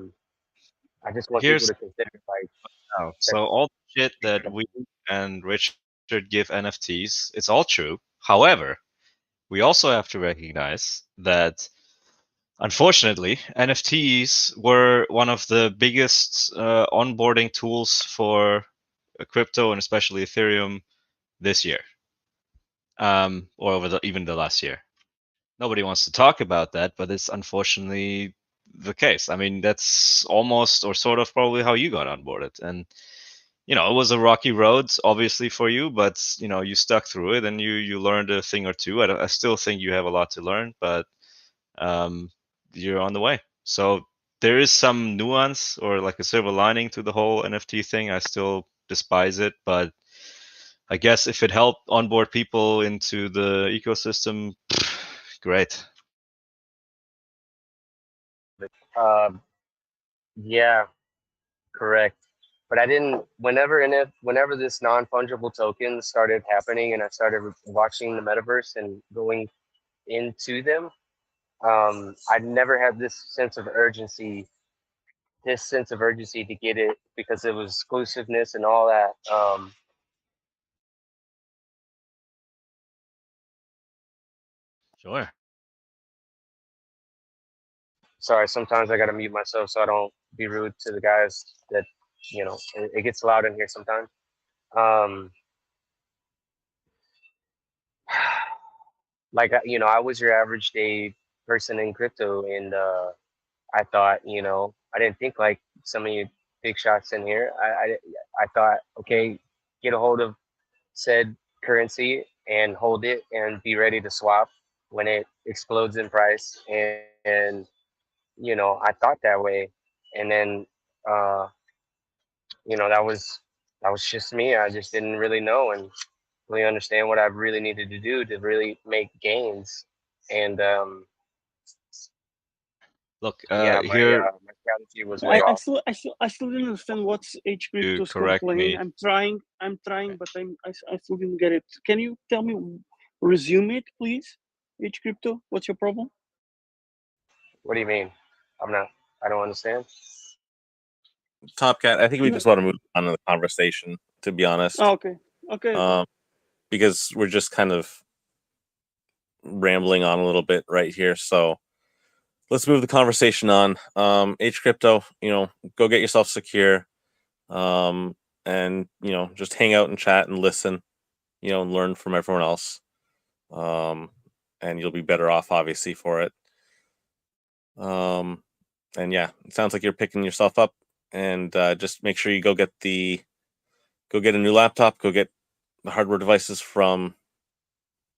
just want people here's to consider like now. that. So all the shit that we and Richard give NFTs, it's all true. However, we also have to recognize that unfortunately, NFTs were one of the biggest onboarding tools for crypto and especially Ethereum this year, or over even the last year. Nobody wants to talk about that, but it's unfortunately the case. I mean, that's almost or sort of probably how you got onboarded, and it was a rocky road, obviously for you, but you stuck through it and you learned a thing or two. I still think you have a lot to learn, but you're on the way. So there is some nuance or like a silver lining to the whole NFT thing. I still despise it, but I guess if it helped onboard people into the ecosystem, great. Yeah, correct. But I didn't. Whenever this non-fungible token started happening, and I started watching the metaverse and going into them, I never had this sense of urgency. This sense of urgency to get it because it was exclusiveness and all that. Sure. Sorry, sometimes I gotta mute myself so I don't be rude to the guys. That it gets loud in here sometimes. Um, like I was your average day person in crypto, and I thought, I didn't think like some of you big shots in here. I thought, okay, get a hold of said currency and hold it and be ready to swap when it explodes in price. And I thought that way, and then uh, that was just me. I just didn't really know and really understand what I really needed to do to really make gains. And Look, yeah, here my strategy was way off. I still didn't understand what's H to crypto's correct complaint. me. I'm trying, but I still didn't get it. Can you tell me, resume it, please? H crypto, what's your problem? What do you mean? I don't understand. Top Cat, I think we You- just want to move on to the conversation, to be honest. Oh, okay. Because we're just kind of rambling on a little bit right here. So let's move the conversation on. H crypto, go get yourself secure. And just hang out and chat and listen, and learn from everyone else. And you'll be better off obviously for it. And yeah, it sounds like you're picking yourself up, and just make sure you go get a new laptop, go get the hardware devices from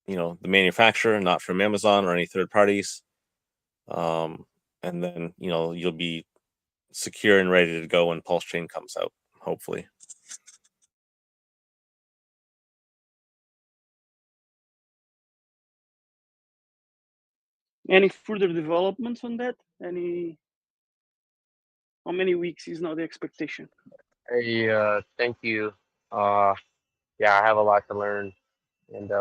the manufacturer, not from Amazon or any third parties. And then you'll be secure and ready to go when Pulsechain comes out, hopefully. Any further developments on that? How many weeks is now the expectation? Hey, thank you. Yeah, I have a lot to learn, and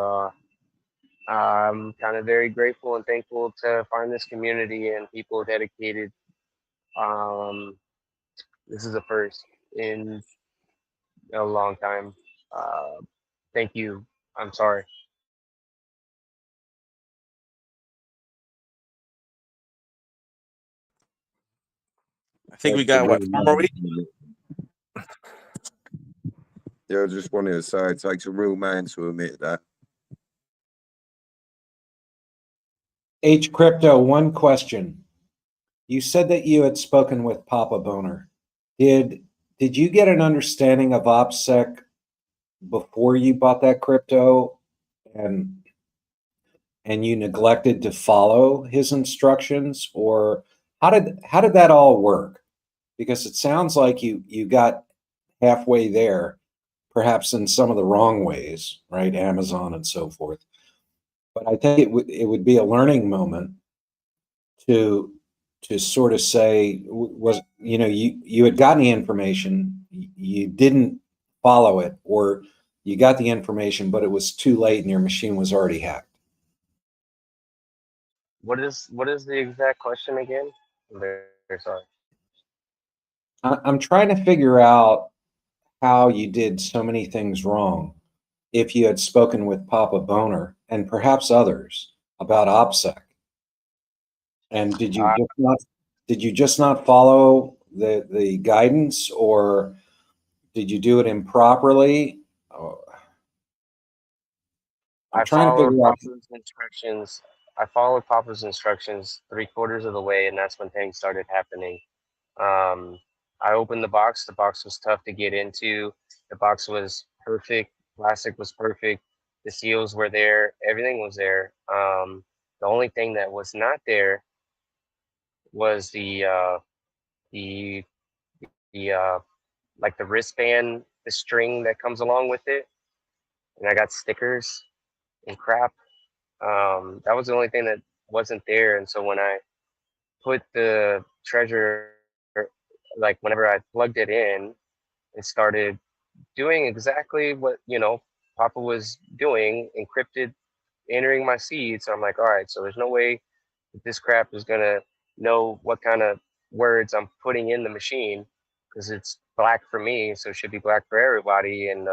I'm kind of very grateful and thankful to find this community and people dedicated. Um, this is a first in a long time. Thank you. I'm sorry. I think we That's a got what, real 4 more man. weeks? Yeah, I just wanted to say it takes a real man to admit that. H crypto, one question. You said that you had spoken with Papa Boner. Did you get an understanding of OPSEC before you bought that crypto, and you neglected to follow his instructions, or how did that all work? Because it sounds like you got halfway there, perhaps in some of the wrong ways, right? Amazon and so forth. But I think it would be a learning moment to sort of say, was you had gotten the information, you didn't follow it, or you got the information but it was too late and your machine was already hacked. What is the exact question again? I'm very sorry. I'm trying to figure out how you did so many things wrong. If you had spoken with Papa Boner and perhaps others about OPSEC, and did you just not follow the guidance, or did you do it improperly? I'm I trying to followed figure out. Papa's instructions. I followed Papa's instructions 3/4 of the way, and that's when things started happening. I opened the box. The box was tough to get into. The box was perfect. Plastic was perfect. The seals were there. Everything was there. The only thing that was not there was the the like the wristband, the string that comes along with it, and I got stickers and crap. That was the only thing that wasn't there, and so when I put the treasure, like whenever I plugged it in, it started doing exactly what Papa was doing, encrypted, entering my seed. So I'm like, all right, so there's no way that this crap is gonna know what kind of words I'm putting in the machine because it's black for me, so it should be black for everybody. And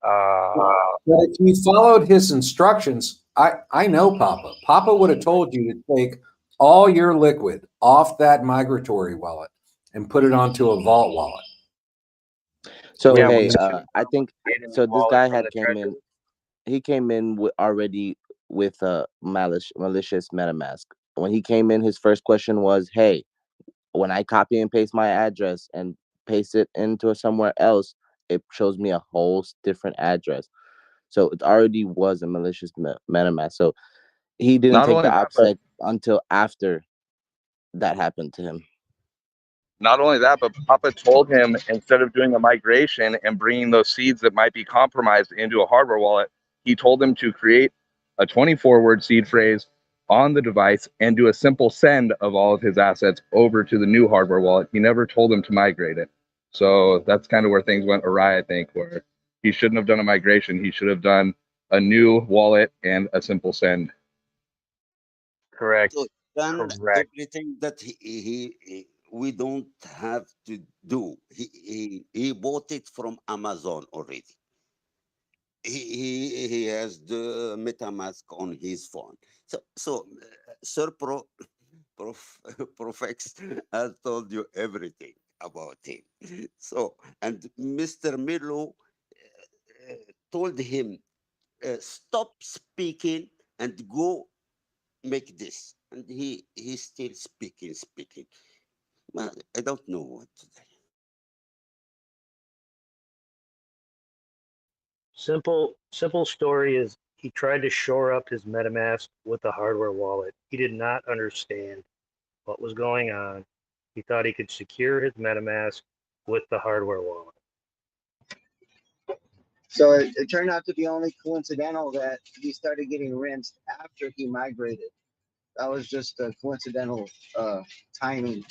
But if you followed his instructions, I know Papa. Papa would have told you to take all your liquid off that migratory wallet and put it onto a vault wallet. So yeah, hey, once I think getting the so. This wallet guy from had the came treasure. in. He came in with already with a malicious MetaMask. When he came in, his first question was, "Hey, when I copy and paste my address and paste it into somewhere else, it shows me a whole different address." So it already was a malicious MetaMask. So he didn't Not take the only that, but OPSEC until after that happened to him. not only that, but Papa told him instead of doing a migration and bringing those seeds that might be compromised into a hardware wallet, he told him to create a 24-word seed phrase on the device and do a simple send of all of his assets over to the new hardware wallet. He never told him to migrate it. So that's kind of where things went awry, I think, where he shouldn't have done a migration. He should have done a new wallet and a simple send. Correct. So done Correct. everything that we don't have to do. He bought it from Amazon already. He has the MetaMask on his phone. So Sir Profex has told you everything about him. So and Mr. Milo told him, stop speaking and go make this. And he's still speaking. Well, I don't know what to tell you. Simple story is he tried to shore up his MetaMask with the hardware wallet. He did not understand what was going on. He thought he could secure his MetaMask with the hardware wallet. So it turned out to be only coincidental that he started getting rinsed after he migrated. That was just a coincidental timing.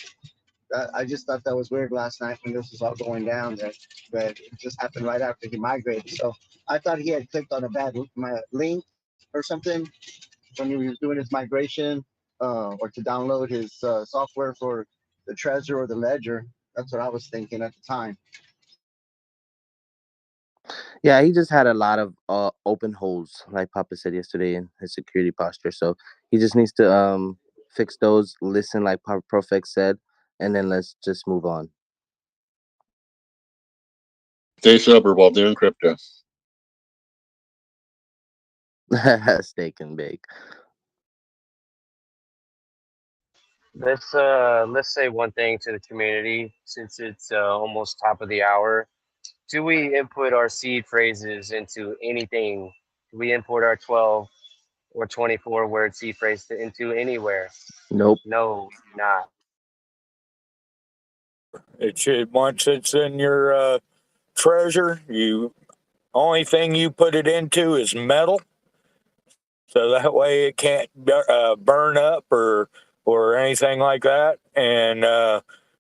I just thought that was weird last night when this was all going down. That it just happened right after he migrated. So I thought he had clicked on a bad link or something when he was doing his migration, or to download his software for the Trezor or the Ledger. That's what I was thinking at the time. Yeah, he just had a lot of open holes, like Papa said yesterday in his security posture. So he just needs to fix those, listen like Papa Profex said, and then let's just move on. Stay sober while doing crypto. Steak and bake. Let's say one thing to the community since it's almost top of the hour. Do we input our seed phrases into anything? Do we import our 12 or 24 word seed phrase into anywhere? Nope. No, not. It should, once it's in your treasure, you only thing you put it into is metal, so that way it can't burn up or anything like that. And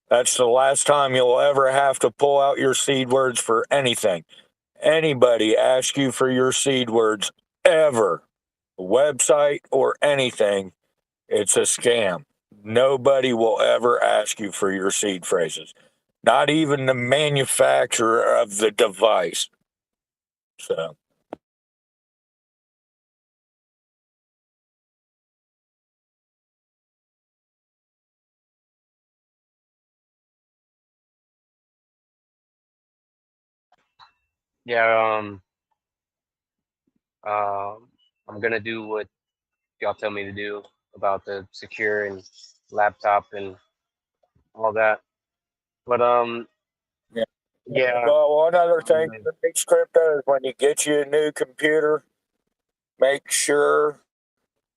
that's the last time you'll ever have to pull out your seed words for anything. Anybody ask you for your seed words ever, website or anything, it's a scam. Nobody will ever ask you for your seed phrases, not even the manufacturer of the device. So. Yeah, I'm gonna do what y'all tell me to do about the secure and laptop and all that. But Yeah. yeah. Well, one other thing for Mix Crypto is when you get you a new computer, make sure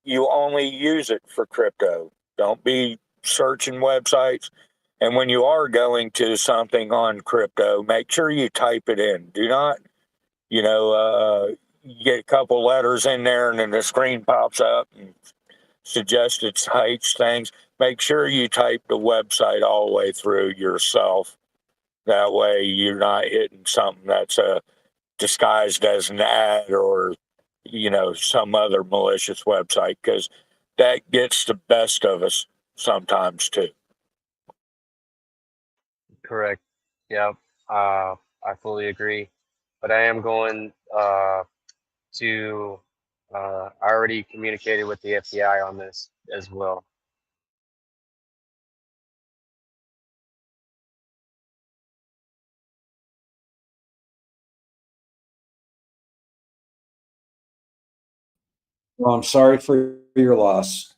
you only use it for crypto. Don't be searching websites. And when you are going to something on crypto, make sure you type it in. Do not, you get a couple letters in there and then the screen pops up and suggested sites, things. Make sure you type the website all the way through yourself. That way you're not hitting something that's disguised as an ad or, some other malicious website, because that gets the best of us sometimes too. Correct. Yep. I fully agree. But I am going to. I already communicated with the FBI on this as well. Well, I'm sorry for your loss.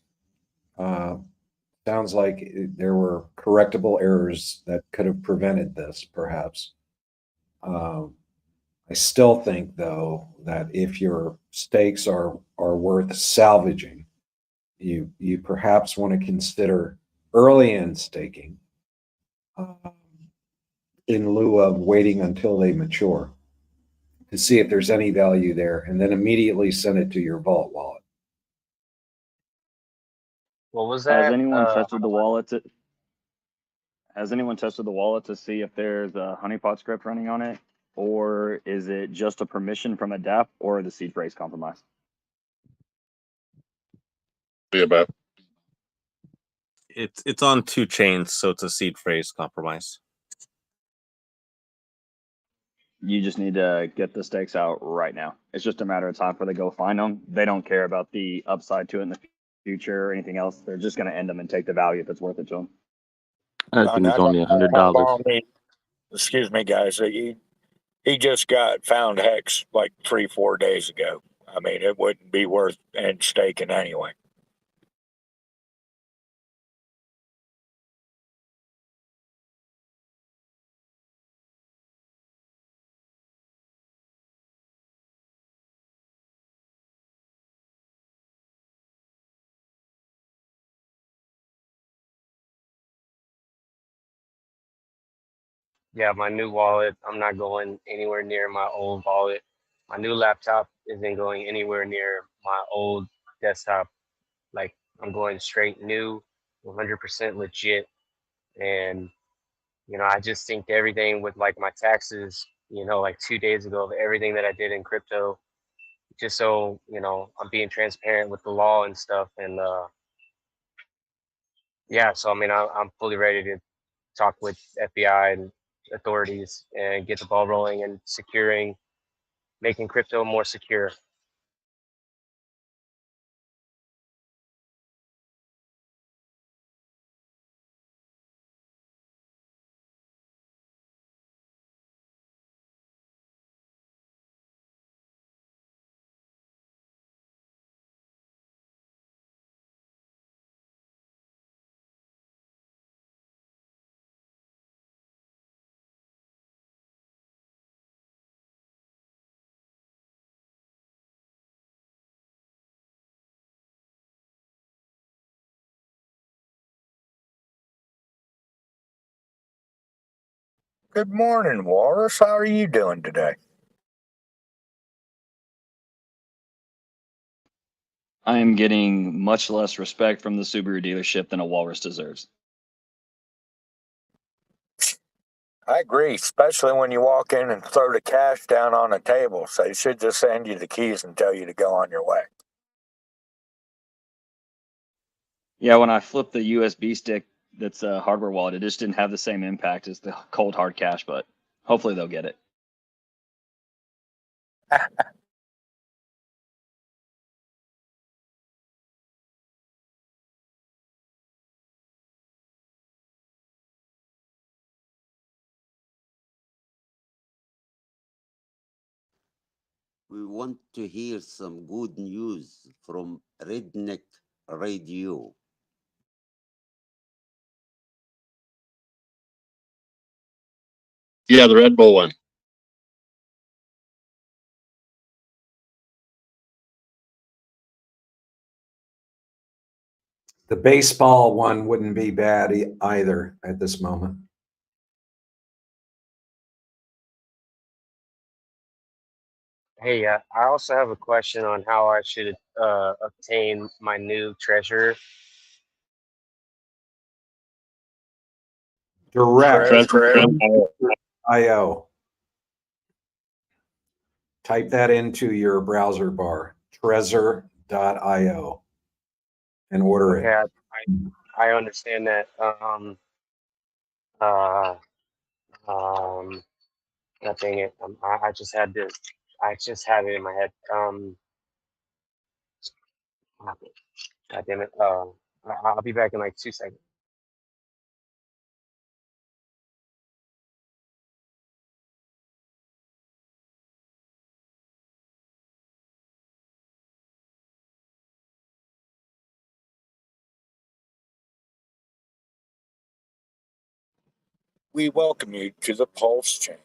Sounds like there were correctable errors that could have prevented this, perhaps. I still think, though, that if your stakes are worth salvaging, you perhaps want to consider early end staking in lieu of waiting until they mature to see if there's any value there, and then immediately send it to your vault wallet. What was that? Has anyone tested the wallet? Has anyone tested the wallet to see if there's a honeypot script running on it, or is it just a permission from a DApp or the seed phrase compromise? Yeah, but It's on 2 chains, so it's a seed phrase compromise. You just need to get the stakes out right now. It's just a matter of time before they go find them. They don't care about the upside to it in the future or anything else. They're just going to end them and take the value if it's worth it to them. I think it's only $100. Excuse me, guys. He just got found hex like 3-4 days ago. I mean, it wouldn't be worth end staking anyway. Yeah, my new wallet. I'm not going anywhere near my old wallet. My new laptop isn't going anywhere near my old desktop. Like, I'm going straight new, 100% legit. And, I just synced everything with like my taxes, like 2 days ago, of everything that I did in crypto, just so, I'm being transparent with the law and stuff. And yeah, so I mean, I'm fully ready to talk with FBI and authorities and get the ball rolling and making crypto more secure. Good morning, Walrus. How are you doing today? I am getting much less respect from the Subaru dealership than a walrus deserves. I agree, especially when you walk in and throw the cash down on the table. So they should just send you the keys and tell you to go on your way. Yeah, when I flipped the USB stick that's a hardware wallet, it just didn't have the same impact as the cold hard cash, but hopefully they'll get it. We want to hear some good news from Redneck Radio. Yeah, the Red Bull one. The baseball one wouldn't be bad either at this moment. Hey, I also have a question on how I should obtain my new treasure. Direct Correct. IO. Type that into your browser bar, trezor.io, and order Okay, it. I understand that. Uh, God dang it. I just had this. I just had it in my head. God damn it. I'll be back in like 2 seconds. We welcome you to the Pulse Chain,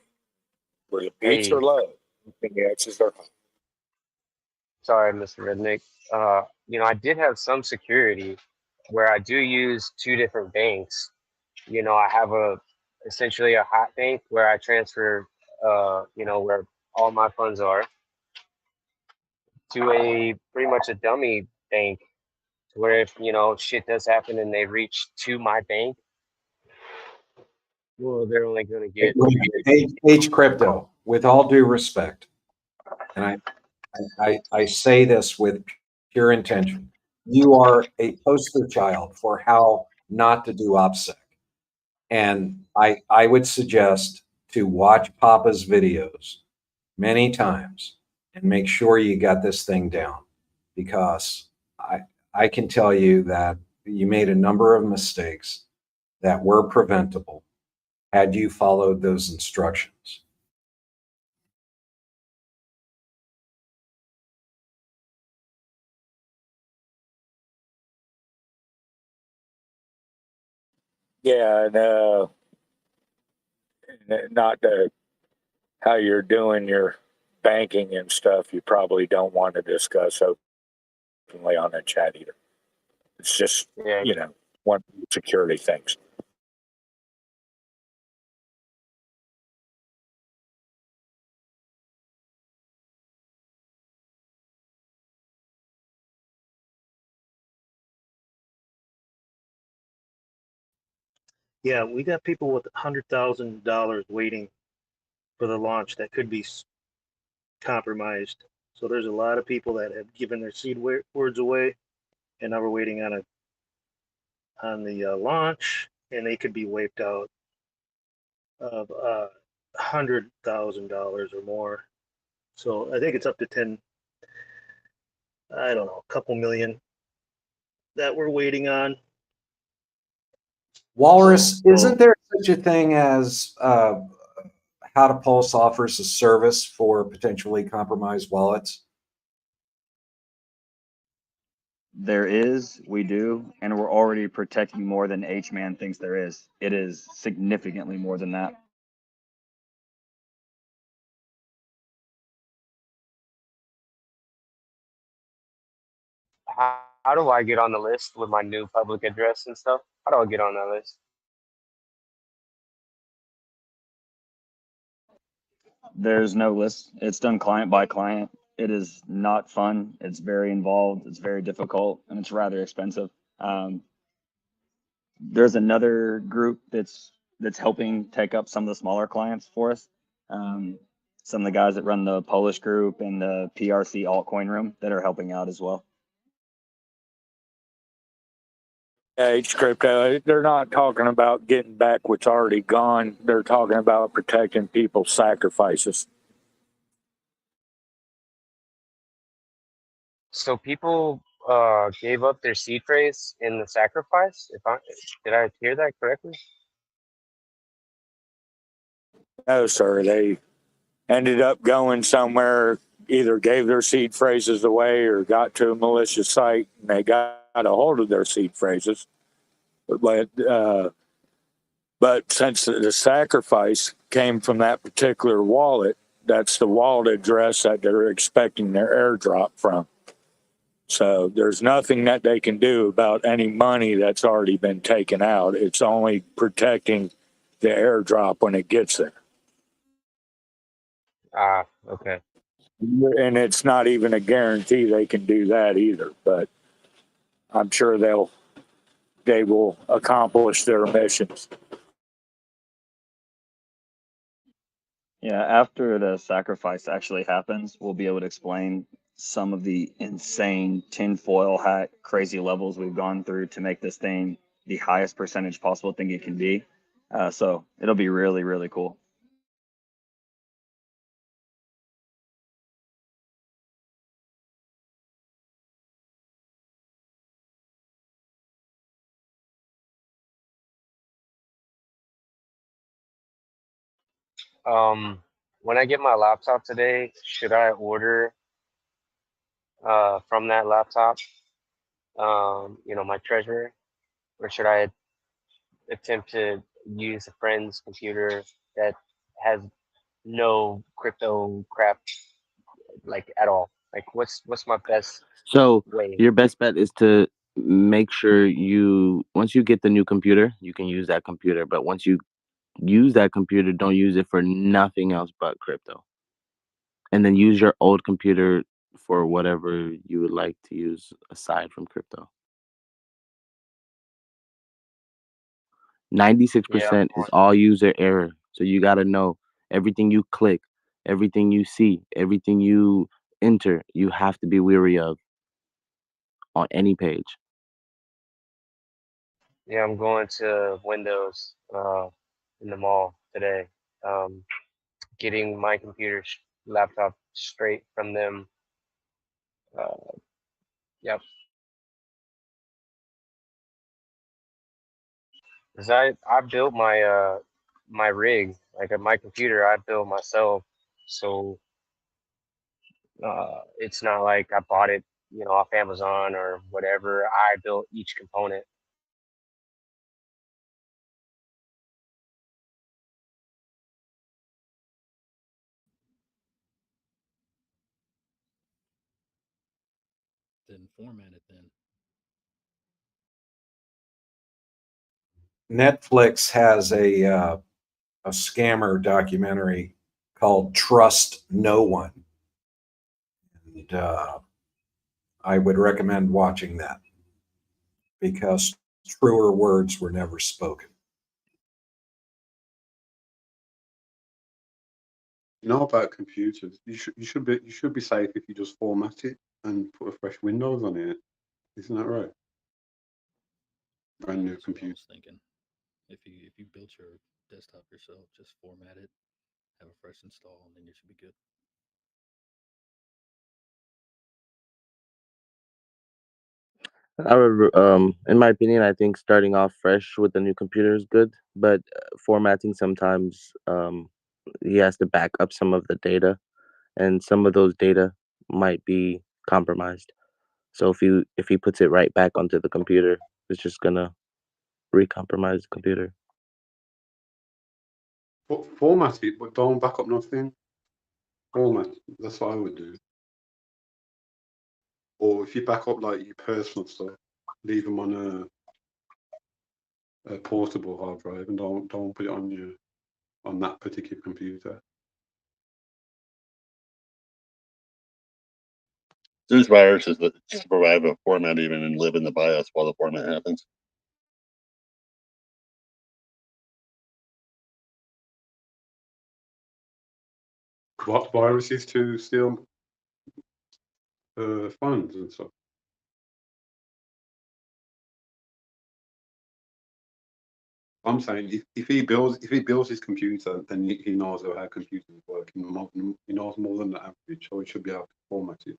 where the beats are Hey, low and the X's are high. sorry, Mr. Rednick. I did have some security where I do use two different banks. I have essentially a hot bank where I transfer, where all my funds are, to a pretty much a dummy bank where if, shit does happen and they reach to my bank, well, they're only going to get. HEXcrypto, with all due respect, and I say this with pure intention, you are a poster child for how not to do OPSEC. And I would suggest to watch Papa's videos many times and make sure you got this thing down, because I can tell you that you made a number of mistakes that were preventable had you followed those instructions. Yeah, and not how you're doing your banking and stuff. You probably don't want to discuss openly on the chat either. It's just, Yeah. one of the security things. Yeah, we got people with $100,000 waiting for the launch that could be compromised. So there's a lot of people that have given their seed words away, and now we're waiting on the launch, and they could be wiped out of $100,000 or more. So I think it's up to 10. I don't know, a couple million that we're waiting on. Walrus, isn't there such a thing as How to Pulse offers a service for potentially compromised wallets? There is, we do, and we're already protecting more than H-Man thinks there is. It is significantly more than that. How do I get on the list with my new public address and stuff? How do I get on that list? There's no list. It's done client by client. It is not fun. It's very involved. It's very difficult, and it's rather expensive. There's another group that's helping take up some of the smaller clients for us. Some of the guys that run the Polish group and the PRC altcoin room that are helping out as well. HEXcrypto, they're not talking about getting back what's already gone. They're talking about protecting people's sacrifices. So people gave up their seed phrase in the sacrifice. Did I hear that correctly? No, sir. They ended up going somewhere, either gave their seed phrases away or got to a malicious site and they got a hold of their seed phrases. But since the sacrifice came from that particular wallet, that's the wallet address that they're expecting their airdrop from. So there's nothing that they can do about any money that's already been taken out. It's only protecting the airdrop when it gets there. Ah, okay. And it's not even a guarantee they can do that either, but I'm sure they will accomplish their missions. Yeah, after the sacrifice actually happens, we'll be able to explain some of the insane tinfoil hat crazy levels we've gone through to make this thing the highest percentage possible thing it can be. So it'll be really, really cool. When I get my laptop today, should I order from that laptop, my treasure, or should I attempt to use a friend's computer that has no crypto crap like at all? Like, what's my best So way? your best bet is to make sure you once you get the new computer, you can use that computer. But once you use that computer, don't use it for nothing else but crypto. And then use your old computer for whatever you would like to use aside from crypto. Yeah, I'm 96% is going. all user error. So you got to know everything you click, everything you see, everything you enter, you have to be weary of on any page. Yeah, I'm going to Windows in the mall today. Um, getting my laptop straight from them. Uh, yep. Cause I built my rig, like my computer I built myself, so it's not like I bought it, off Amazon or whatever. I built each component. Then format it then. Netflix has a scammer documentary called Trust No One. And I would recommend watching that because truer words were never spoken. You know about computers. You should be safe if you just format it and put a fresh Windows on it. Isn't that right? Brand new That's what I computer. was thinking. If you built your desktop yourself, just format it, have a fresh install, and then you should be good. In my opinion, I think starting off fresh with the new computer is good, but formatting sometimes he has to back up some of the data, and some of those data might be compromised. So if he puts it right back onto the computer, it's just gonna recompromise the computer. Format it, but don't back up nothing. Format. That's what I would do. Or if you back up like your personal stuff, leave them on a portable hard drive and don't put it on that particular computer. There's viruses that survive a format even and live in the BIOS while the format happens. What viruses to steal funds and stuff. I'm saying if he builds his computer, then he knows how computers work. He knows more than the average, so he should be able to format it.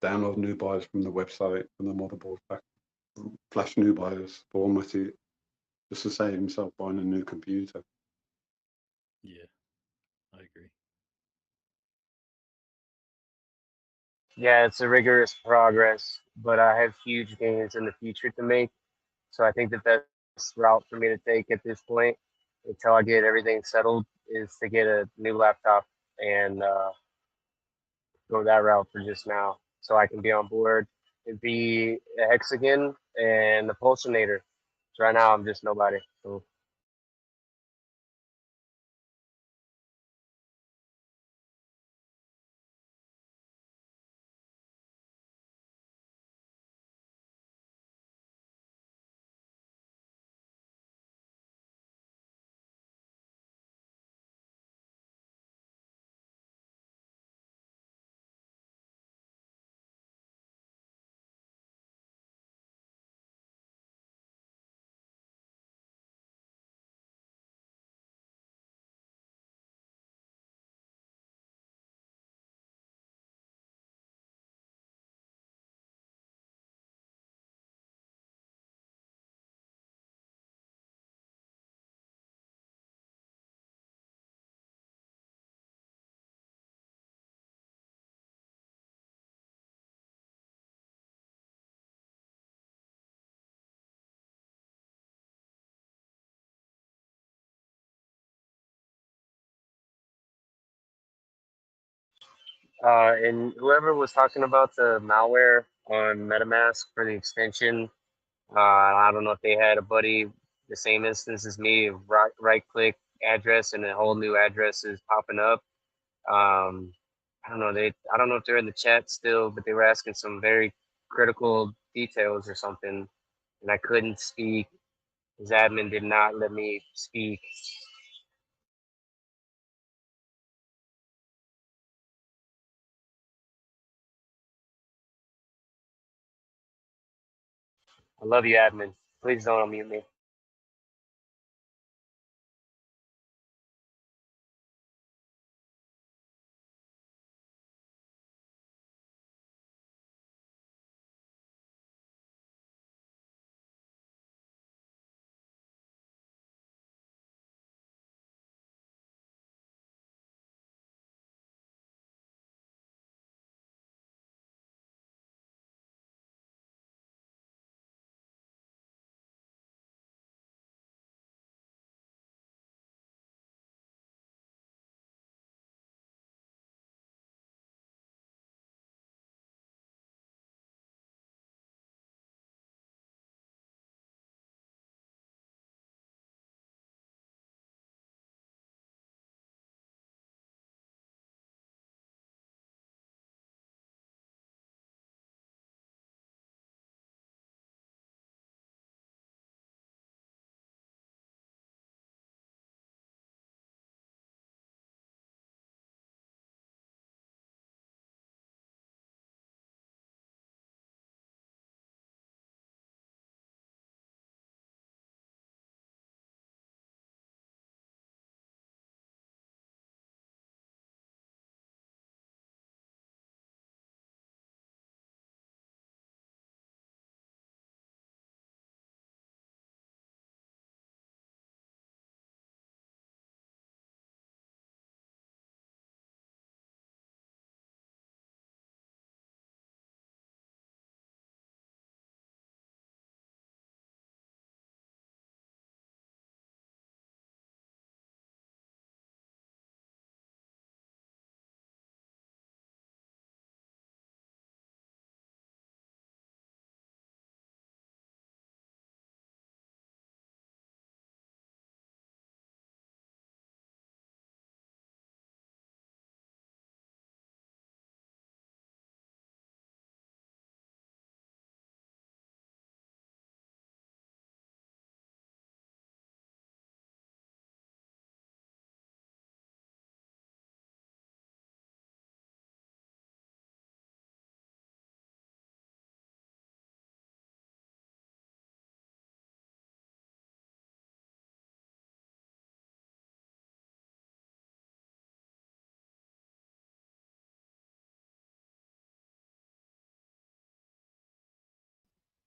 Download new BIOS from the website, from the motherboard pack, flash new BIOS, format it, just to save himself buying a new computer. Yeah, I agree. Yeah, it's a rigorous progress, but I have huge gains in the future to make. So I think the best route for me to take at this point, until I get everything settled, is to get a new laptop and go that route for just now, so I can be on board the Hexagon and the Pulsinator. So right now I'm just nobody. So and whoever was talking about the malware on MetaMask for the extension, I don't know if they had a buddy the same instance as me, right click address and a whole new address is popping up. I don't know, I don't know if they're in the chat still, but they were asking some very critical details or something, and I couldn't speak. His admin did not let me speak. I love you, admin. Please don't unmute me.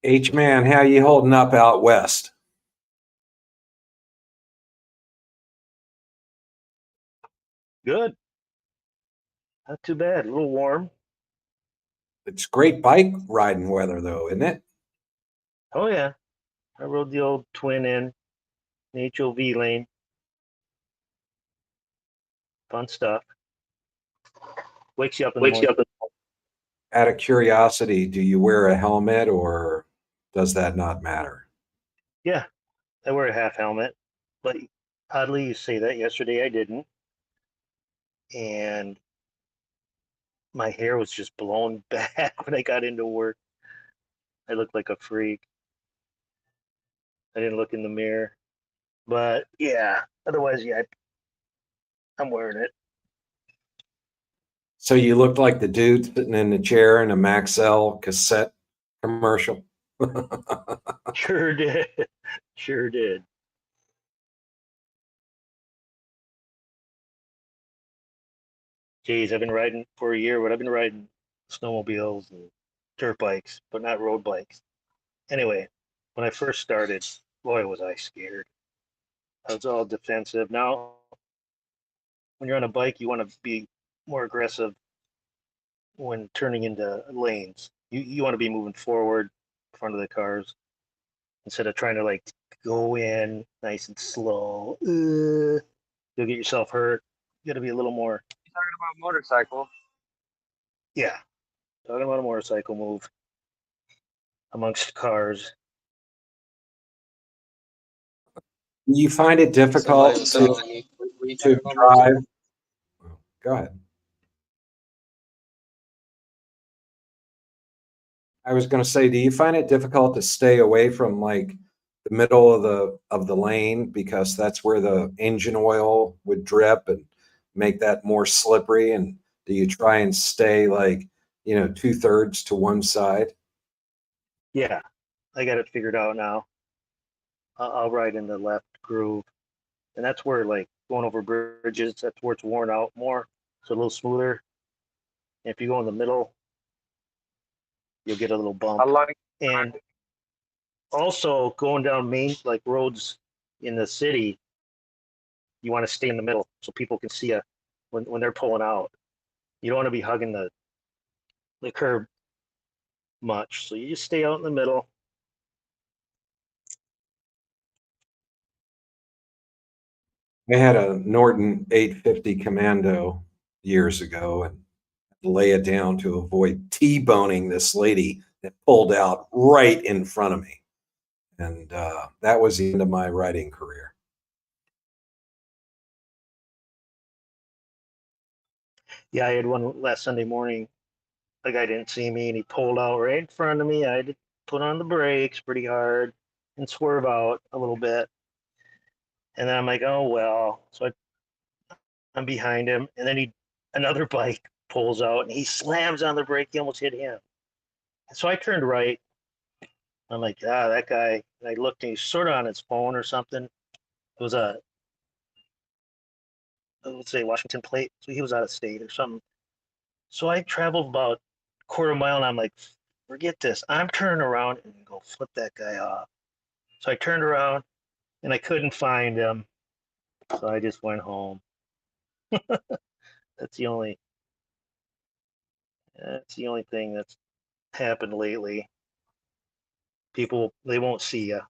H-Man, how you holding up out west? Good. Not too bad. A little warm. It's great bike riding weather, though, isn't it? Oh yeah. I rode the old twin in the HOV lane. Fun stuff. Wakes you up in the morning. out of curiosity, do you wear a helmet or does that not matter? Yeah, I wear a half helmet, but oddly you say that. Yesterday I didn't, and my hair was just blown back when I got into work. I looked like a freak. I didn't look in the mirror, but yeah. Otherwise, yeah, I'm wearing it. So you looked like the dude sitting in the chair in a Maxell cassette commercial. Sure did. Sure did. Geez, I've been riding for a year, but I've been riding snowmobiles and dirt bikes, but not road bikes. Anyway, when I first started, boy, was I scared. I was all defensive. Now, when you're on a bike, you want to be more aggressive when turning into lanes. You want to be moving forward in front of the cars instead of trying to like go in nice and slow. You'll get yourself hurt. You got to be a little more. You're talking about motorcycle. Yeah, talking about a motorcycle move amongst cars. Do you find it difficult to drive? Go ahead. I was going to say, do you find it difficult to stay away from like the middle of the lane because that's where the engine oil would drip and make that more slippery? And do you try and stay like, 2/3 to one side? Yeah, I got it figured out now. I'll ride in the left groove, and that's where like going over bridges. That's where it's worn out more, so a little smoother. And if you go in the middle, you'll get a little bump. I like. And also going down main like roads in the city, you want to stay in the middle so people can see you when they're pulling out. You don't want to be hugging the curb much, so you just stay out in the middle. I had a Norton 850 Commando years ago and lay it down to avoid T-boning this lady that pulled out right in front of me. And that was the end of my riding career. Yeah, I had one last Sunday morning. The guy didn't see me and he pulled out right in front of me. I had to put on the brakes pretty hard and swerve out a little bit. And then I'm like, oh well. So I'm behind him, and then another bike pulls out and he slams on the brake. He almost hit him. And so I turned right. I'm like, that guy. And I looked and he's sort of on his phone or something. It was let's say Washington plate. So he was out of state or something. So I traveled about a quarter mile and I'm like, forget this. I'm turning around and go flip that guy off. So I turned around and I couldn't find him. So I just went home. That's the only thing that's happened lately. People, they won't see you.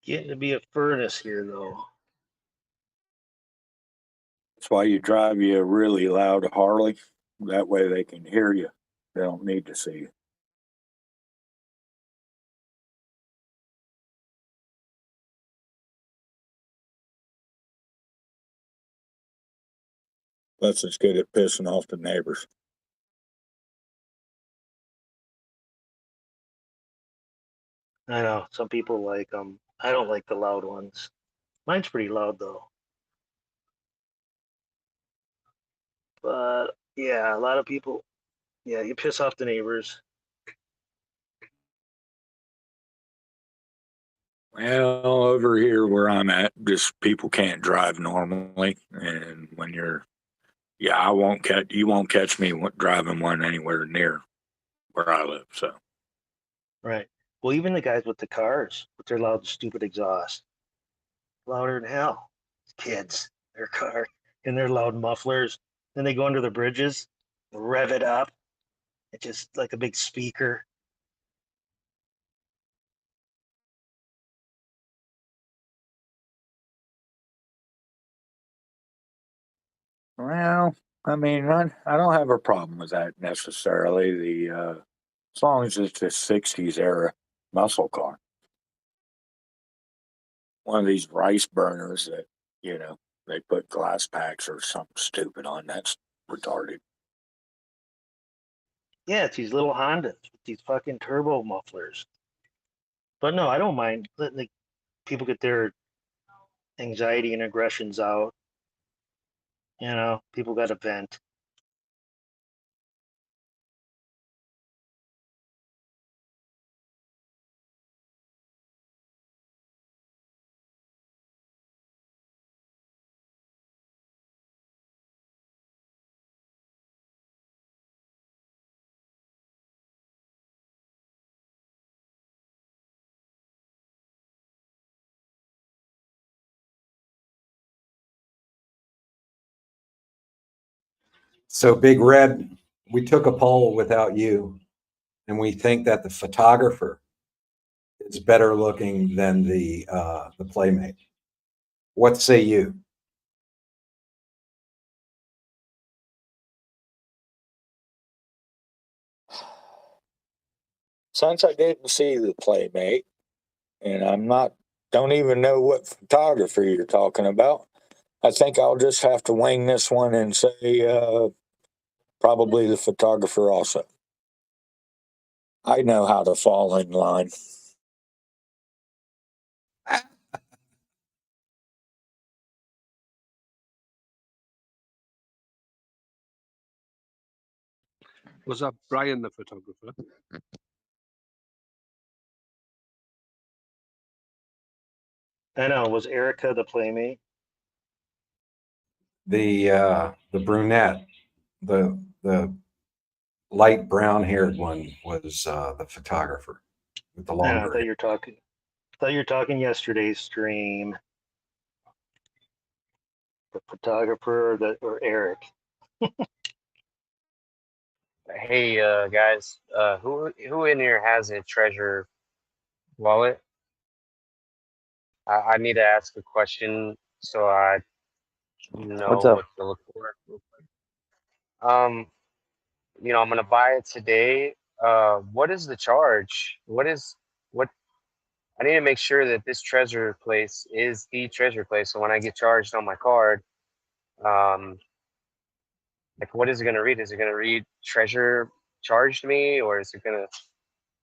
Getting to be a furnace here, though. That's why you drive you a really loud Harley. That way they can hear you. They don't need to see you. That's as good at pissing off the neighbors. I know some people like them. I don't like the loud ones. Mine's pretty loud though. But yeah, a lot of people. Yeah, you piss off the neighbors. Well, over here where I'm at, just people can't drive normally, and when you're, yeah, you won't catch me driving one anywhere near where I live. So, Right. Well, even the guys with the cars with their loud, stupid exhaust, louder than hell. Kids, their car and their loud mufflers. Then they go under the bridges, rev it up. It's just like a big speaker. Well, I mean, I don't have a problem with that necessarily. As long as it's a '60s era muscle car, one of these rice burners that they put glass packs or something stupid on. That's retarded. Yeah, it's these little Hondas with these fucking turbo mufflers. But no, I don't mind letting the people get their anxiety and aggressions out. People got to vent. So, Big Red, we took a poll without you, and we think that the photographer is better looking than the Playmate. What say you? Since I didn't see the Playmate, and don't even know what photography you're talking about, I think I'll just have to wing this one and say probably the photographer also. I know how to fall in line. Was that Brian, the photographer? I know. Was Erica the Playmate? The brunette, the light brown haired one was the photographer with the I know. I longer thought hair. you were talking. I thought you were talking yesterday's stream. The photographer or Eric. Hey, guys, who in here has a treasure wallet? I need to ask a question so I know What's up? what to look for. Um, I'm gonna buy it today. What is the charge? What? I need to make sure that this treasure place is the treasure place. So when I get charged on my card, um, like what is it gonna read? Is it gonna read treasure charged me, or is it gonna?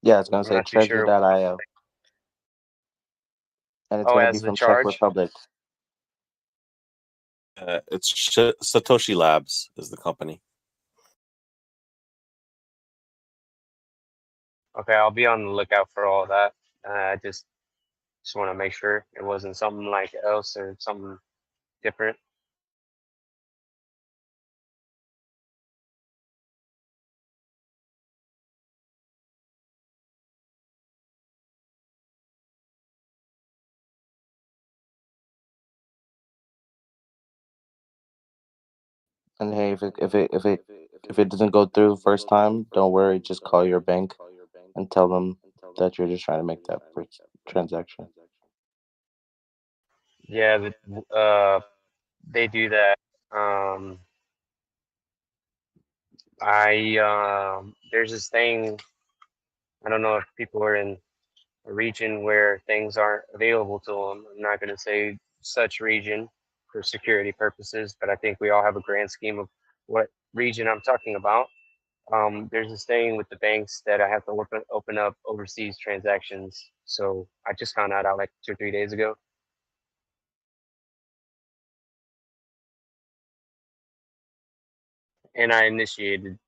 Yeah, it's gonna I'm say not too sure. treasure.io, and it's Oh, gonna be as the from Czech charge. Republic. It's Satoshi Labs is the company. Okay, I'll be on the lookout for all that. I just want to make sure it wasn't something like else or something different. And hey, if it doesn't go through first time, don't worry. Just call your bank and tell them that you're just trying to make that first transaction. Yeah, they do that. Um, there's this thing. I don't know if people are in a region where things aren't available to them. I'm not going to say such region for security purposes, but I think we all have a grand scheme of what region I'm talking about. There's this thing with the banks that I have to open up overseas transactions. So I just found out like 2 or 3 days ago. And I initiated.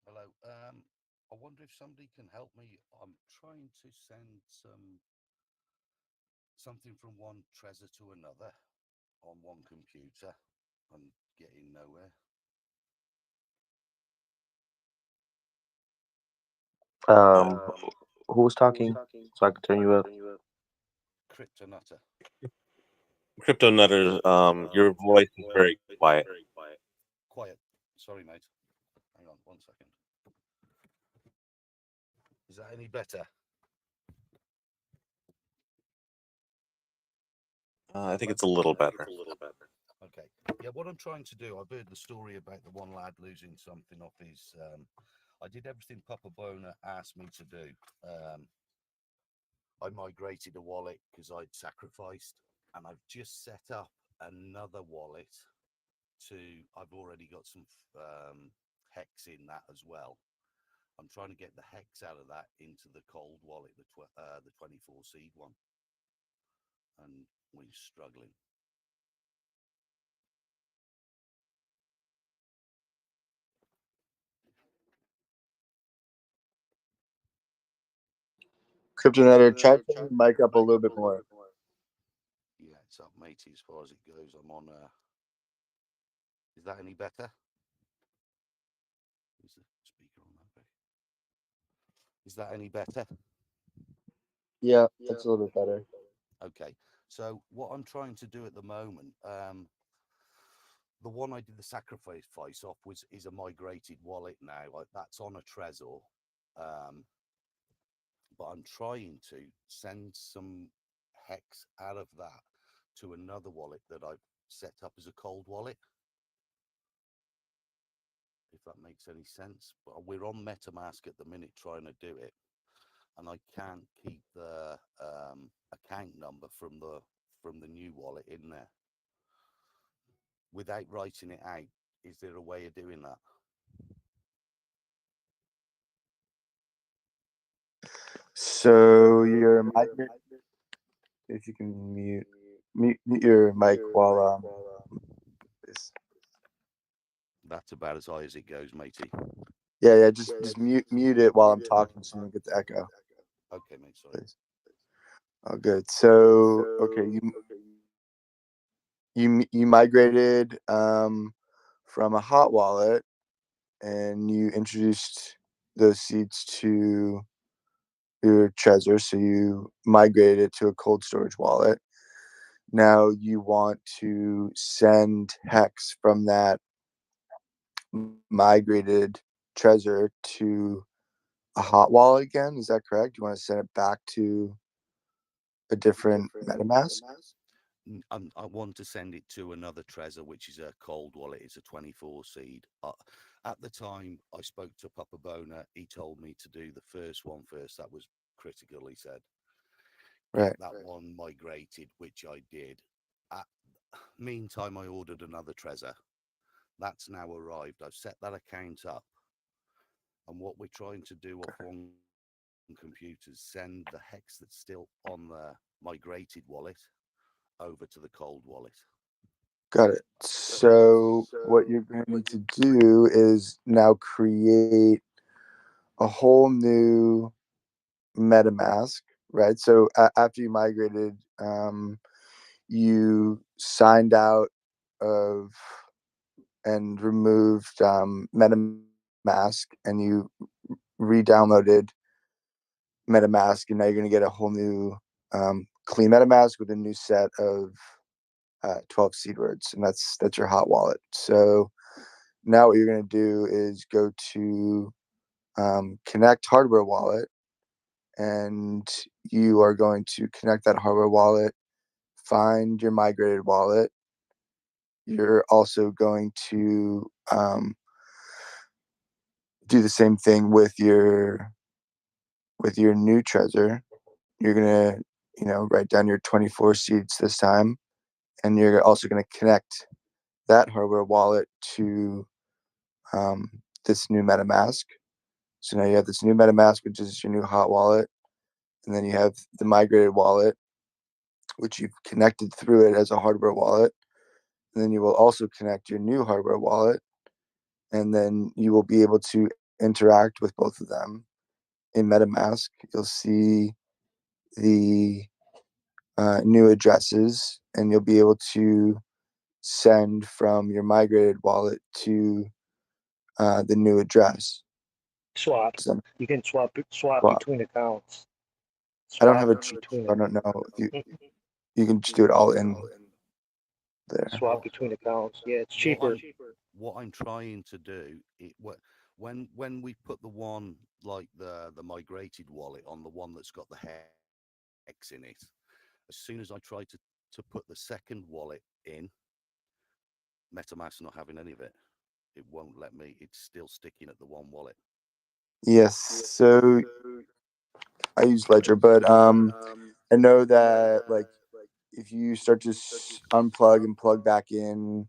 Hello. I wonder if somebody can help me. I'm trying to send something from one treasure to another on one computer and getting nowhere. Um, who's talking? So I can turn you up. Crypto Nutter. Crypto Nutter, your voice is very quiet. Quiet. Sorry, mate. Hang on 1 second. Is that any better? I think it's a little better. Okay. Yeah, what I'm trying to do, I've heard the story about the one lad losing something off his. I did everything Papa Bona asked me to do. I migrated a wallet because I'd sacrificed, and I've just set up another wallet I've already got some hex in that as well. I'm trying to get the hex out of that into the cold wallet, the 24 seed one, and we're struggling. CryptoNetter, try to turn your mic up a little bit more. Yeah, it's up, matey, as far as it goes. I'm on. Is that any better? Is the speaker on that big? Is that any better? Yeah, that's a little bit better. Okay, so what I'm trying to do at the moment, the one I did the sacrifice off is a migrated wallet now. That's on a Trezor, but I'm trying to send some hex out of that to another wallet that I've set up as a cold wallet. If that makes any sense, but we're on MetaMask at the minute trying to do it, and I can't keep the account number from the new wallet in there without writing it out. Is there a way of doing that? So your mic, if you can mute your mic while this. That's about as high as it goes, matey. Yeah, just mute it while I'm talking so you don't get the echo. Okay, mate, sorry. Please. Oh, good. So okay, you migrated from a hot wallet, and you introduced those seeds to your Trezor, so you migrated it to a cold storage wallet. Now you want to send hex from that migrated Trezor to a hot wallet again. Is that correct? You want to send it back to a different MetaMask? I want to send it to another Trezor, which is a cold wallet. It's a 24 seed. At the time I spoke to Papa Bona, he told me to do the first one first. That was critical, he said. Get that one migrated, which I did. Meantime, I ordered another Trezor. That's now arrived. I've set that account up. And what we're trying to do off one computer is send the hex that's still on the migrated wallet over to the cold wallet. Got it. So what you're going to need to do is now create a whole new MetaMask, right? So after you migrated, you signed out of and removed MetaMask, and you re-downloaded MetaMask, and now you're going to get a whole new clean MetaMask with a new set of 12 seed words, and that's your hot wallet. So now what you're going to do is go to connect hardware wallet, and you are going to connect that hardware wallet, find your migrated wallet. You're also going to do the same thing with your new Trezor. You're gonna write down your 24 seeds this time, and you're also going to connect that hardware wallet to this new MetaMask. So now you have this new MetaMask, which is your new hot wallet, and then you have the migrated wallet, which you've connected through it as a hardware wallet. And then you will also connect your new hardware wallet, and then you will be able to interact with both of them in MetaMask. You'll see the new addresses, and you'll be able to send from your migrated wallet to the new address. Swap. You can swap between accounts. I don't have a cheat. I don't know if you can just do it all in there. Swap between accounts. Yeah, it's cheaper. What I'm trying to do, when we put the one like the migrated wallet on the one that's got the hex in it, as soon as I try to put the second wallet in, MetaMask's not having any of it. It won't let me. It's still sticking at the one wallet. Yes. So I use Ledger, but I know that like if you start to unplug and plug back in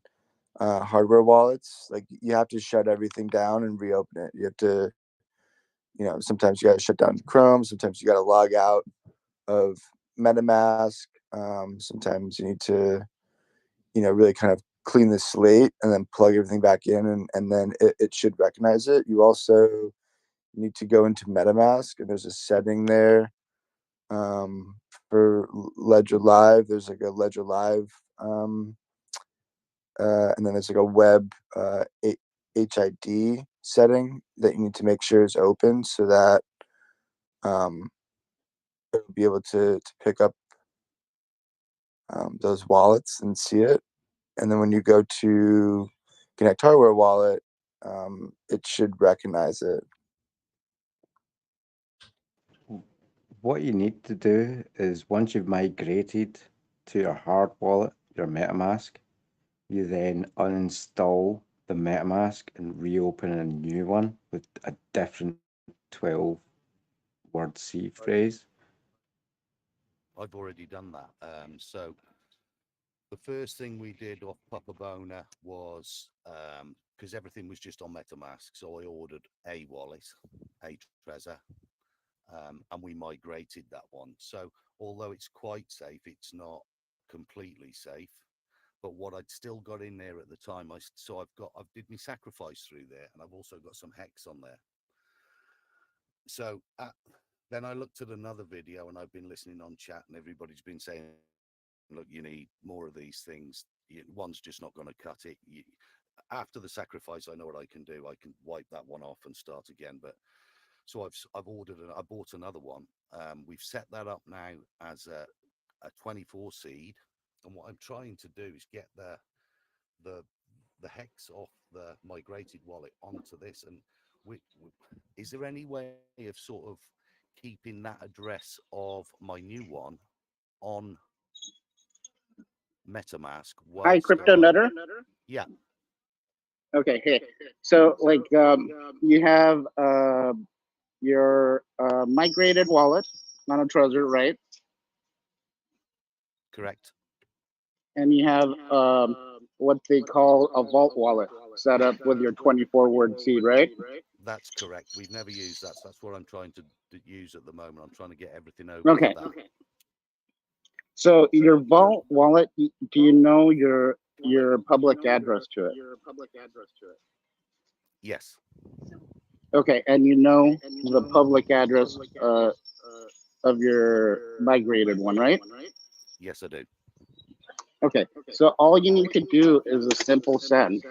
hardware wallets, like you have to shut everything down and reopen it. You have to, sometimes you got to shut down Chrome. Sometimes you got to log out of MetaMask. Sometimes you need to, really kind of clean the slate and then plug everything back in, and then it should recognize it. You also need to go into MetaMask, and there's a setting there for Ledger Live. There's like a Ledger Live, and then there's like a web HID setting that you need to make sure is open so that it'll be able to pick up those wallets and see it. And then when you go to Connect Hardware Wallet, it should recognize it. What you need to do is once you've migrated to your hard wallet, your MetaMask, you then uninstall the MetaMask and reopen a new one with a different 12-word C phrase. I've already done that. So the first thing we did off Papa Bona was because everything was just on MetaMask, so I ordered a wallet, a Trezor, and we migrated that one. So although it's quite safe, it's not completely safe. But what I'd still got in there at the time, I've did my sacrifice through there, and I've also got some hex on there. So then I looked at another video, and I've been listening on chat, and everybody's been saying, look, you need more of these things. One's just not going to cut it. After the sacrifice, I know what I can do. I can wipe that one off and start again. But so I've ordered I bought another one. We've set that up now as a 24 seed, and what I'm trying to do is get the hex off the migrated wallet onto this. And is there any way of sort of keeping that address of my new one on MetaMask? Hi, Crypto Nutter. Yeah. Okay. Hey. So like you have your migrated wallet on a Trezor, right? Correct. And you have what they call a vault wallet set up with your 24-word seed, right? That's correct. We've never used that. So that's what I'm trying to use at the moment. I'm trying to get everything over to that. So your vault wallet, do you know your public address to it? Yes. Okay, and you know the public address of your migrated one, right? Yes, I do. Okay, so all you need to do is a simple send.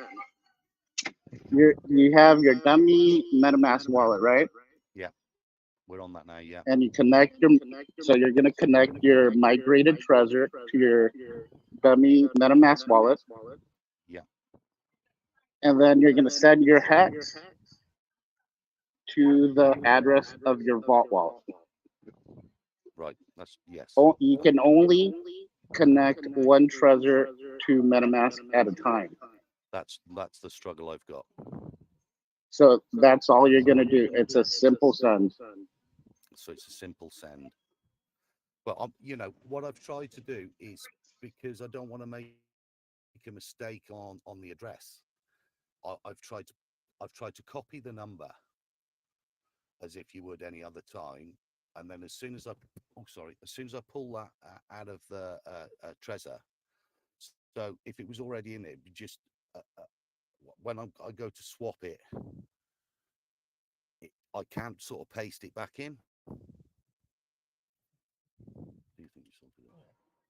You have your dummy MetaMask wallet, right? Yeah, we're on that now. Yeah. And you connect so you're going to connect your migrated Trezor to your dummy MetaMask wallet. Yeah. And then you're going to send your hex to the address of your vault wallet. Right. That's yes. You can only connect one Trezor to MetaMask at a time. That's the struggle I've got. So that's all you're going to do. It's a simple send. So it's a simple send. But what I've tried to do is, because I don't want to make a mistake on the address, I've tried to copy the number as if you would any other time, and then as soon as I pull that out of the Trezor, so if it was already in it, just when I go to swap it, I can't sort of paste it back in.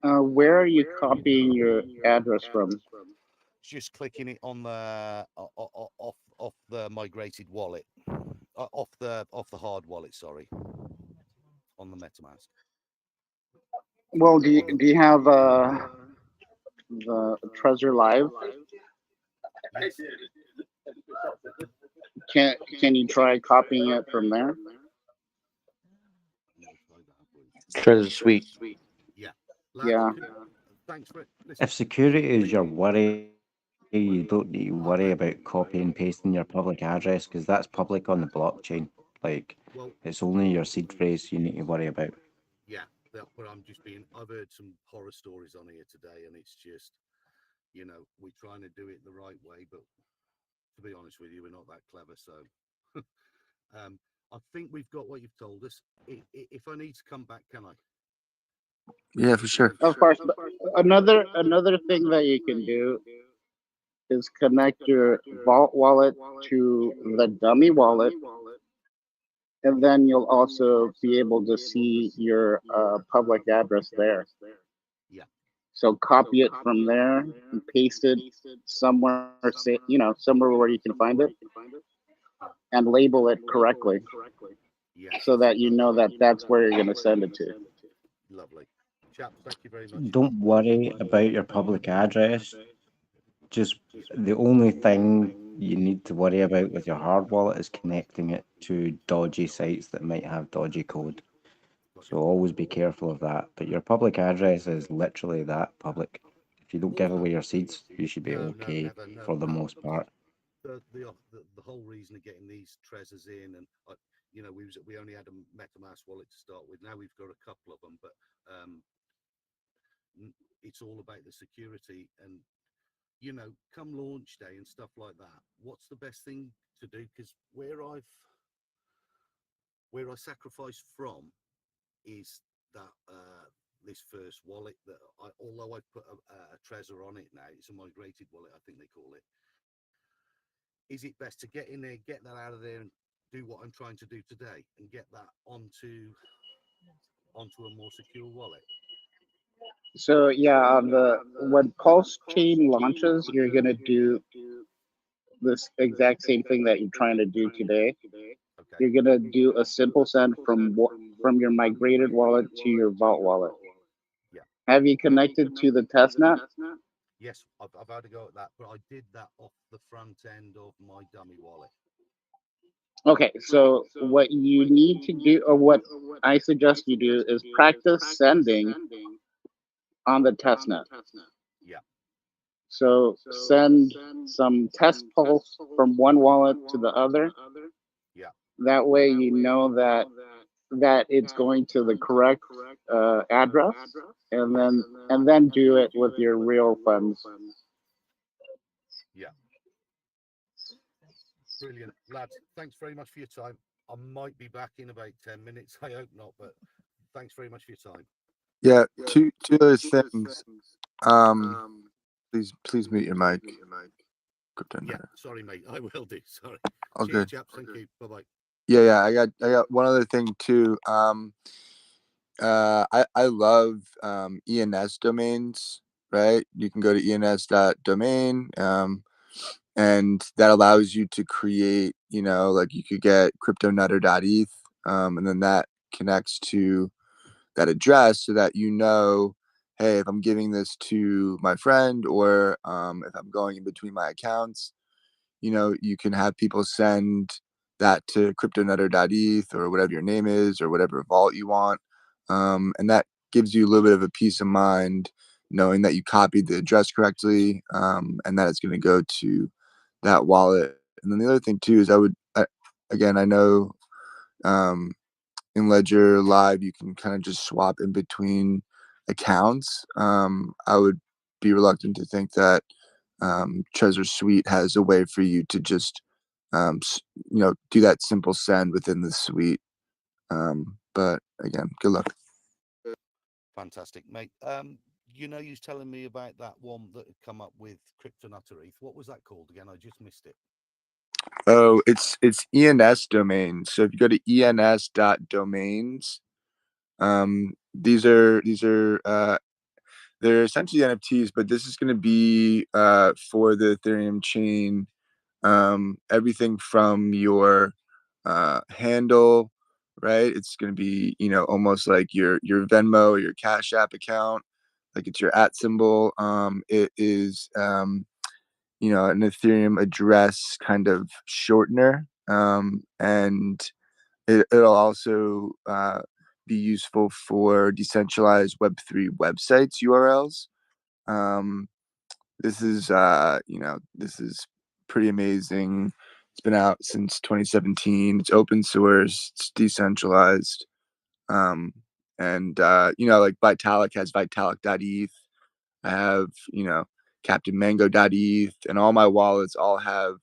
Where are you copying your address from? Just clicking it on the off the migrated wallet, off the hard wallet. Sorry, on the MetaMask. Well, do you have the Trezor Live? Yes. Can you try copying it from there? Treasure Suite. Yeah. Yeah. Thanks for it. If security is your worry, you don't need to worry about copy and pasting your public address because that's public on the blockchain. Like, it's only your seed phrase you need to worry about. Yeah, but I've heard some horror stories on here today, and it's just, we're trying to do it the right way, but to be honest with you, we're not that clever. So I think we've got what you've told us. If I need to come back, can I? Yeah, for sure. Of course. But another thing that you can do is connect your Vault wallet to the dummy wallet, and then you'll also be able to see your public address there. Yeah. So copy it from there and paste it somewhere, somewhere where you can find it, and label it correctly, so that you know that that's where you're going to send it to. Lovely. Chaps, thank you very much. Don't worry about your public address. Just the only thing you need to worry about with your hard wallet is connecting it to dodgy sites that might have dodgy code. So always be careful of that. But your public address is literally that public. If you don't give away your seeds, you should be okay for the most part. The whole reason of getting these treasures in, and we only had a MetaMask wallet to start with. Now we've got a couple of them, but it's all about the security. And come launch day and stuff like that, what's the best thing to do? Because where I sacrifice from is that this first wallet that although I put a treasure on it now, it's a migrated wallet, I think they call it. Is it best to get in there, get that out of there, and do what I'm trying to do today, and get that onto a more secure wallet? So yeah, when Pulsechain launches, you're going to do this exact same thing that you're trying to do today. Okay. You're going to do a simple send from your migrated wallet to your Vault wallet. Yeah. Have you connected to the testnet? Yes, I've had to go at that, but I did that off the front end of my dummy wallet. Okay, so what you need to do, or what I suggest you do, is practice sending on the testnet. Yeah. So send some test pulse from one wallet to the other. Yeah. That way you know that it's going to the correct address, and then do it with your real funds. Yeah. Brilliant, lads. Thanks very much for your time. I might be back in about 10 minutes. I hope not, but thanks very much for your time. Yeah, two other things. Please mute your mic. Yeah, sorry, mate. I will do. Sorry. All Cheers, good. chaps. Thank you. Bye bye. Yeah. I got one other thing too. I love ENS domains. Right, you can go to ens.domain. And that allows you to create, like you could get cryptonutter.eth, and then that connects to that address so that hey, if I'm giving this to my friend, or if I'm going in between my accounts, you can have people send that to cryptonutter.eth or whatever your name is or whatever vault you want. And that gives you a little bit of a peace of mind knowing that you copied the address correctly, and that it's going to go to that wallet. And then the other thing too is I know in Ledger Live you can kind of just swap in between accounts. I would be reluctant to think that Trezor Suite has a way for you to just do that simple send within the suite. But again, good luck. Fantastic, mate. You was telling me about that one that had come up with CryptoNutter.eth. What was that called again? I just missed it. Oh, it's ENS domains. So if you go to ens.domains, these are they're essentially NFTs, but this is going to be for the Ethereum chain. Everything from your handle, right? It's going to be almost like your Venmo or your Cash App account, like it's your @ symbol. It is an Ethereum address kind of shortener. and it'll also be useful for decentralized Web3 websites URLs. This is this is pretty amazing. It's been out since 2017. It's open source. It's decentralized. And like Vitalik has Vitalik.eth. I have Captain Mango.eth, and all my wallets all have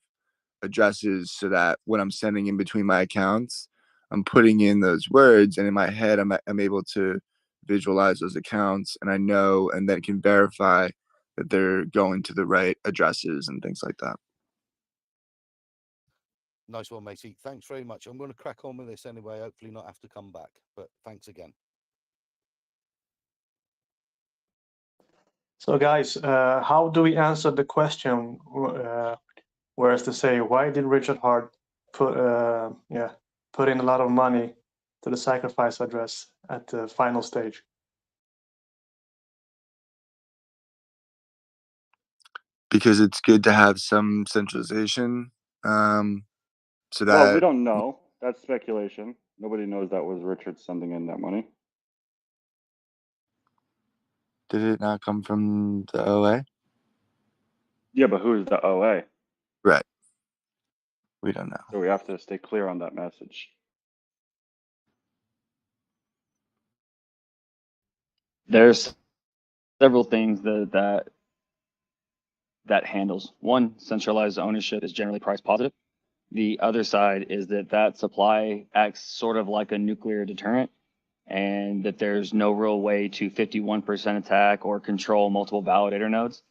addresses so that when I'm sending in between my accounts, I'm putting in those words, and in my head, I'm able to visualize those accounts, and I know, and then can verify that they're going to the right addresses and things like that. Nice one, matey. Thanks very much. I'm going to crack on with this anyway. Hopefully not have to come back, but thanks again. So guys, how do we answer the question? Whereas to say, why did Richard Hart put in a lot of money to the sacrifice address at the final stage? Because it's good to have some centralization. So that, well, we don't know. That's speculation. Nobody knows that was Richard sending in that money. Did it not come from the OA? Yeah, but who is the OA? Right. We don't know. So we have to stay clear on that message. There's several things that handles. One, centralized ownership is generally price positive. The other side is that supply acts sort of like a nuclear deterrent, and that there's no real way to 51% attack or control multiple validator nodes.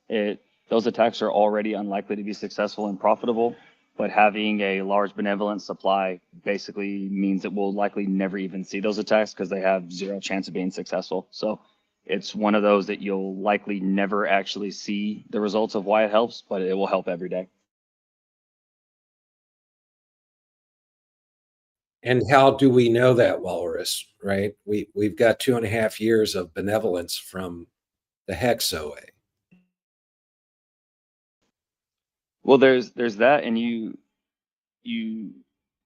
Those attacks are already unlikely to be successful and profitable, but having a large benevolent supply basically means that we'll likely never even see those attacks because they have zero chance of being successful. So it's one of those that you'll likely never actually see the results of why it helps, but it will help every day. And how do we know that, Walrus, right? We've got 2.5 years of benevolence from the HEX OA. Well, there's that, and you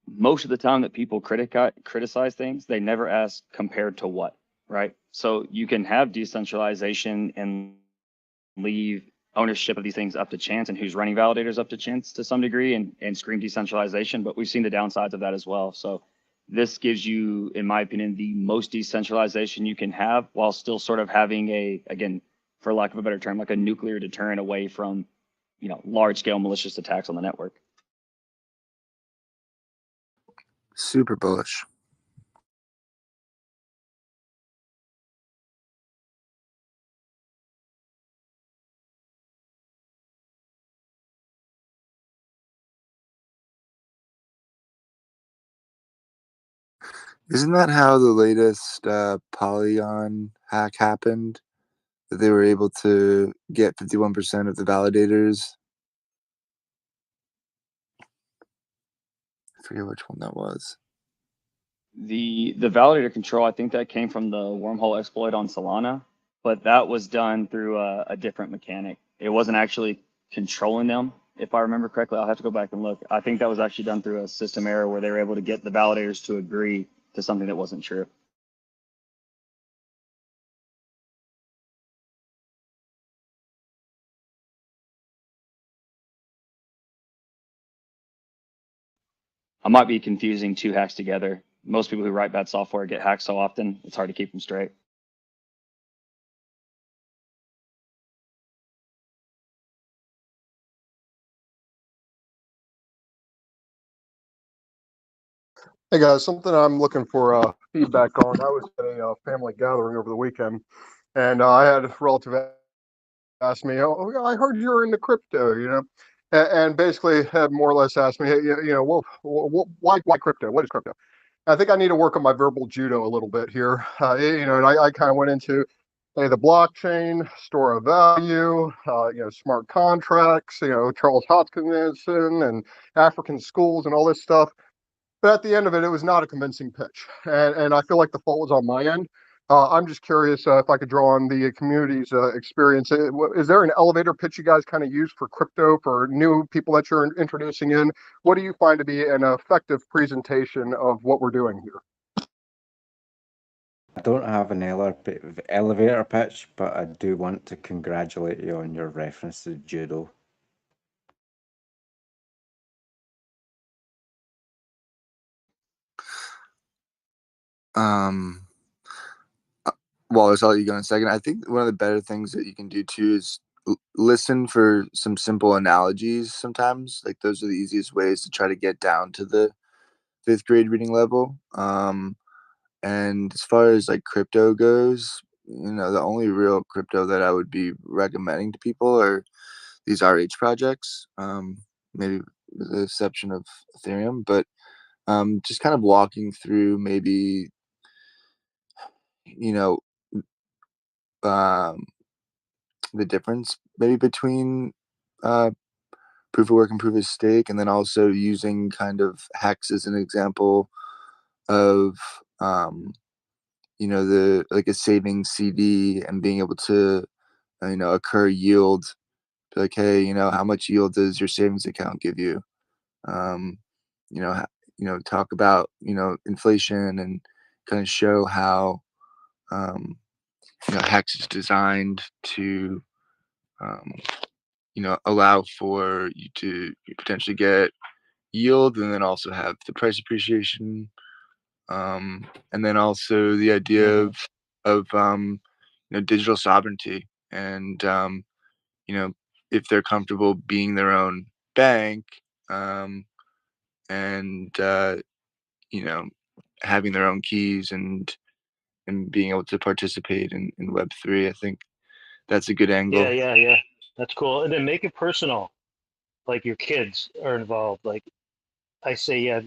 most of the time that people criticize things, they never ask compared to what, right? So you can have decentralization and leave ownership of these things up to chance, and who's running validators up to chance to some degree, and scream decentralization, but we've seen the downsides of that as well. So this gives you, in my opinion, the most decentralization you can have while still sort of having again, for lack of a better term, like a nuclear deterrent away from, large scale malicious attacks on the network. Super bullish. Isn't that how the latest Polygon hack happened? That they were able to get 51% of the validators? I forget which one that was. The validator control, I think that came from the wormhole exploit on Solana, but that was done through a different mechanic. It wasn't actually controlling them, if I remember correctly. I'll have to go back and look. I think that was actually done through a system error where they were able to get the validators to agree to something that wasn't true. I might be confusing two hacks together. Most people who write bad software get hacked so often, it's hard to keep them straight. Hey guys, something I'm looking for feedback on. I was at a family gathering over the weekend, and I had a relative ask me, "Oh, I heard you're into crypto," and basically had more or less asked me, "Hey, well, why crypto? What is crypto?" I think I need to work on my verbal judo a little bit here, and I kind of went into the blockchain, store of value, smart contracts, Charles Hoskinson and African schools and all this stuff. But at the end of it, it was not a convincing pitch. And I feel like the fault was on my end I'm just curious if I could draw on the community's experience. Is there an elevator pitch you guys kind of use for crypto for new people that you're introducing in? What do you find to be an effective presentation of what we're doing here? I don't have an elevator pitch, but I do want to congratulate you on your reference to judo. Wallace, I'll let you go in a second. I think one of the better things that you can do too is listen for some simple analogies sometimes. Like those are the easiest ways to try to get down to the 5th grade reading level. And as far as like crypto goes, the only real crypto that I would be recommending to people are these RH projects. Maybe with the exception of Ethereum, but just kind of walking through maybe, um, the difference maybe between proof of work and proof of stake, and then also using kind of HEX as an example of the like a savings CD and being able to occur yield. Like, hey, how much yield does your savings account give you? um Talk about inflation and kind of show how HEX is designed to um, allow for you to potentially get yield and then also have the price appreciation, and then also the idea of digital sovereignty, and if they're comfortable being their own bank, and having their own keys and being able to participate in Web3. I think that's a good Yeah, angle. yeah. That's cool. And then make it personal. Like your kids are involved. Like I say, yeah,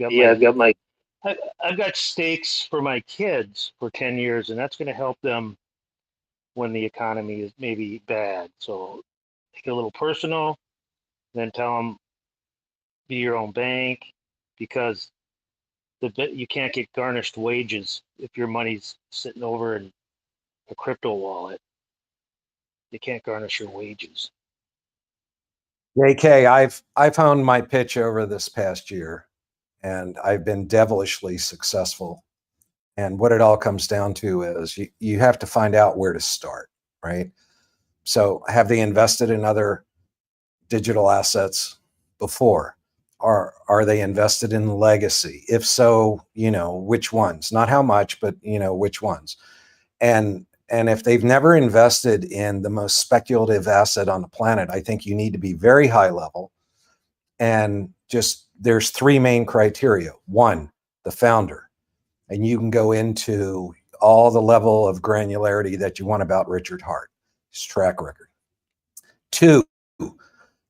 I've got stakes for my kids for 10 years, and that's going to help them when the economy is maybe bad. So make it a little personal, then tell them be your own bank, because you can't get garnished wages if your money's sitting over in a crypto wallet. You can't garnish your wages. JK, I've honed my pitch over this past year, and I've been devilishly successful. And what it all comes down to is you have to find out where to start, right? So have they invested in other digital assets before? Are they invested in legacy? If so, which ones? Not how much, but which ones? And if they've never invested in the most speculative asset on the planet, I think you need to be very high level. And just there's 3 main criteria. 1, the founder. And you can go into all the level of granularity that you want about Richard Hart, his track record. 2,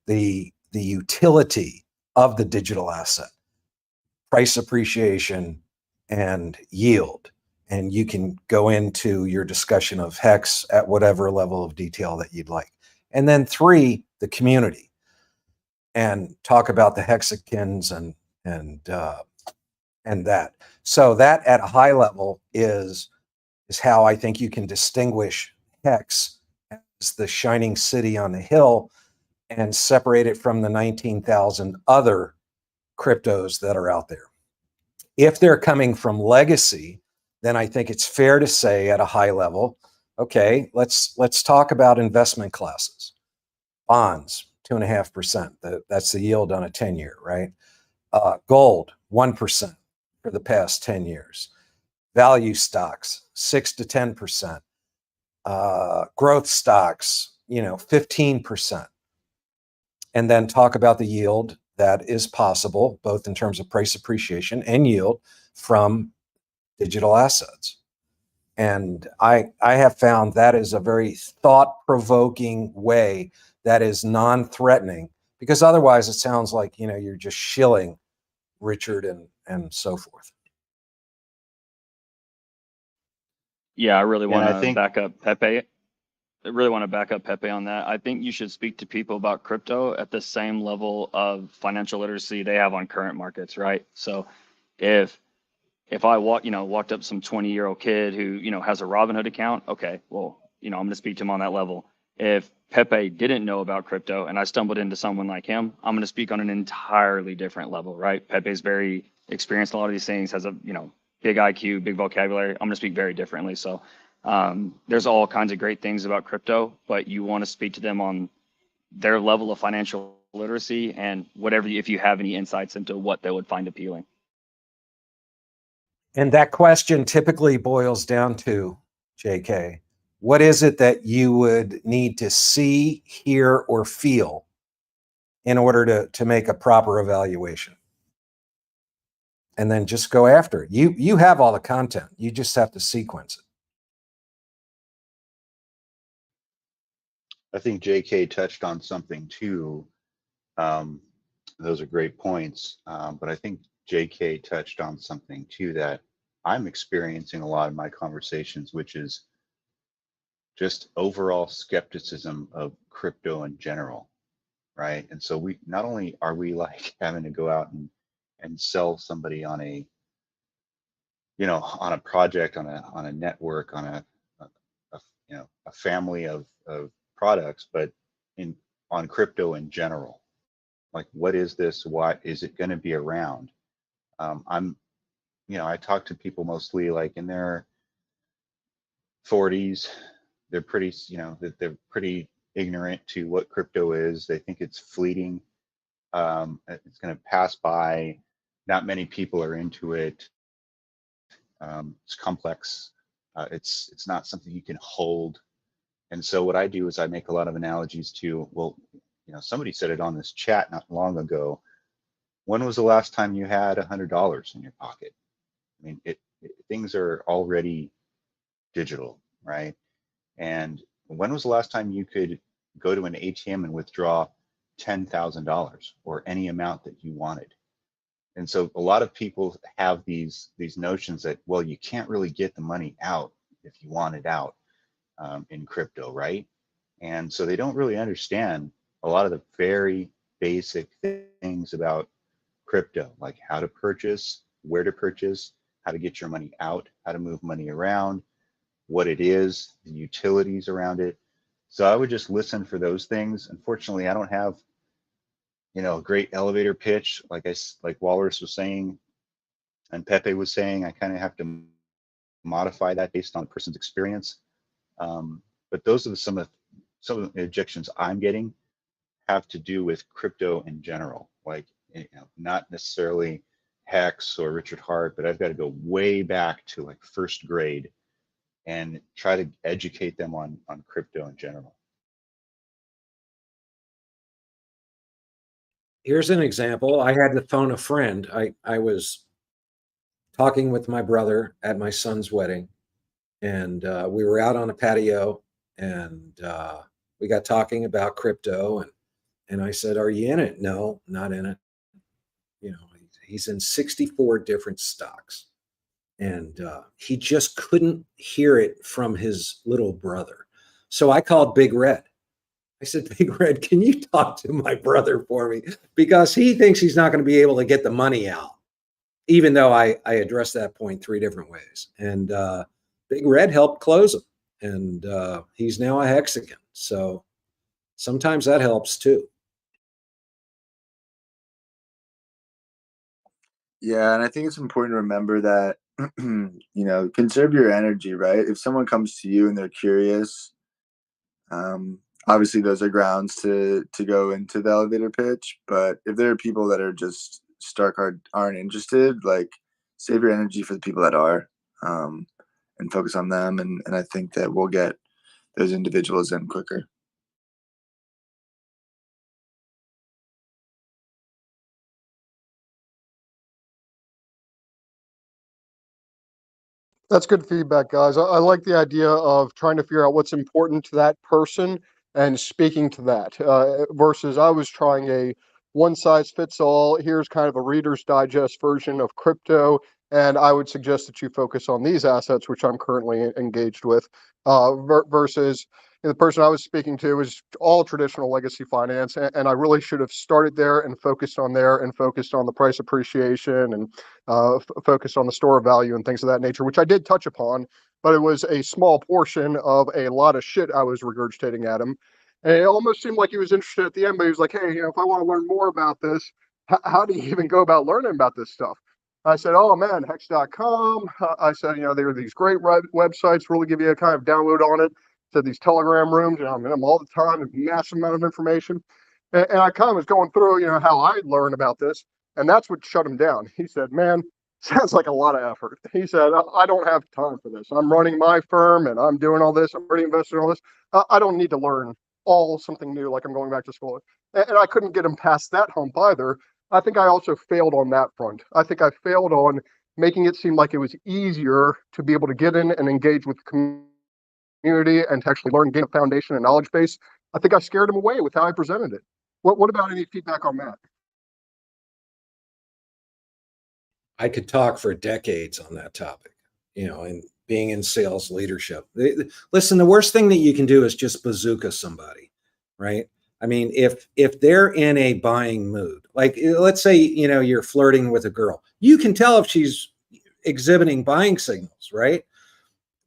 the utility of the digital asset, price appreciation and yield. And you can go into your discussion of HEX at whatever level of detail that you'd like. And then 3, the community, and talk about the hexagons and that. So that at a high level is how I think you can distinguish HEX as the shining city on the hill and separate it from the 19,000 other cryptos that are out there. If they're coming from legacy, then I think it's fair to say at a high level, okay, let's talk about investment classes. Bonds, 2.5%. That's the yield on a 10-year, right? Gold, 1% for the past 10 years. Value stocks, 6 to 10%. Growth stocks, 15%. And then talk about the yield that is possible, both in terms of price appreciation and yield from digital assets. And I have found that is a very thought-provoking way that is non-threatening, because otherwise it sounds like, you're just shilling Richard and so forth. Yeah, I really Yeah, want I to think back up Pepe. I really want to back up Pepe on that. I think you should speak to people about crypto at the same level of financial literacy they have on current markets, right? So if if I walked up some 20-year-old kid who, has a Robinhood account, okay, well, I'm going to speak to him on that level. If Pepe didn't know about crypto and I stumbled into someone like him, I'm going to speak on an entirely different level, right? Pepe's very experienced in a lot of these things, has a, big IQ, big vocabulary. I'm going to speak very differently. So there's all kinds of great things about crypto, but you want to speak to them on their level of financial literacy and whatever, if you have any insights into what they would find appealing. And that question typically boils down to, JK, what is it that you would need to see, hear, or feel in order to make a proper evaluation? And then just go after it. You have all the content. You just have to sequence it. I think JK touched on something too. Those are great points. But I think JK touched on something too that I'm experiencing a lot in my conversations, which is just overall skepticism of crypto in general, right? And so we not only are we like having to go out and sell somebody on a on a project, on a network, on a a family of products, but on crypto in general. Like, what is this? Why is it going to be around? I talk to people mostly like in their 40s. They're pretty, they're pretty ignorant to what crypto is. They think it's fleeting. It's going to pass by. Not many people are into it. It's complex. It's not something you can hold. And so what I do is I make a lot of analogies to, well, somebody said it on this chat not long ago. When was the last time you had $100 in your pocket? I mean, things are already digital, right? And when was the last time you could go to an ATM and withdraw $10,000 or any amount that you wanted? And so a lot of people have these notions that, well, you can't really get the money out if you want it out in crypto, right? And so they don't really understand a lot of the very basic things about crypto, like how to purchase, where to purchase, how to get your money out, how to move money around, what it is, the utilities around it. So I would just listen for those things. Unfortunately, I don't have, a great elevator pitch. Like Walrus was saying, and Pepe was saying, I kind of have to modify that based on the person's experience. But those are some of the objections I'm getting have to do with crypto in general, like, not necessarily Hex or Richard Hart, but I've got to go way back to like first grade and try to educate them on crypto in general. Here's an example. I had to phone a friend. I was talking with my brother at my son's wedding, and we were out on a patio, and we got talking about crypto, and I said, "Are you in it?" "No, not in it." He's in 64 different stocks, and he just couldn't hear it from his little brother. So I called Big Red. I said, "Big Red, can you talk to my brother for me? Because he thinks he's not going to be able to get the money out," even though I addressed that point 3 different ways. And Big Red helped close him. And he's now a Hexagon. So sometimes that helps too. Yeah, and I think it's important to remember that, conserve your energy, right? If someone comes to you and they're curious, obviously those are grounds to go into the elevator pitch. But if there are people that are just aren't interested, like, save your energy for the people that are, and focus on them. And I think that we'll get those individuals in quicker. That's good feedback, guys. I like the idea of trying to figure out what's important to that person and speaking to that versus I was trying a one size fits all. Here's kind of a Reader's Digest version of crypto. And I would suggest that you focus on these assets, which I'm currently engaged with, versus the person I was speaking to was all traditional legacy finance, and I really should have started there and focused on the price appreciation and focused on the store of value and things of that nature, which I did touch upon, but it was a small portion of a lot of shit I was regurgitating at him. And it almost seemed like he was interested at the end, but he was like, hey, if I want to learn more about this, how do you even go about learning about this stuff? I said, oh man, hex.com. I said, there are these great websites, really give you a kind of download on it. Said these Telegram rooms, I'm in them all the time, a massive amount of information. And I kind of was going through, how I learned about this. And that's what shut him down. He said, man, sounds like a lot of effort. He said, I don't have time for this. I'm running my firm and I'm doing all this. I'm already invested in all this. I don't need to learn all something new like I'm going back to school. And I couldn't get him past that hump either. I think I also failed on that front. I think I failed on making it seem like it was easier to be able to get in and engage with the community and to actually learn, gain a foundation and knowledge base. I think I scared him away with how I presented it. What about any feedback on that? I could talk for decades on that topic, and being in sales leadership. Listen, the worst thing that you can do is just bazooka somebody, right? I mean, if they're in a buying mood, like let's say, you're flirting with a girl, you can tell if she's exhibiting buying signals, right?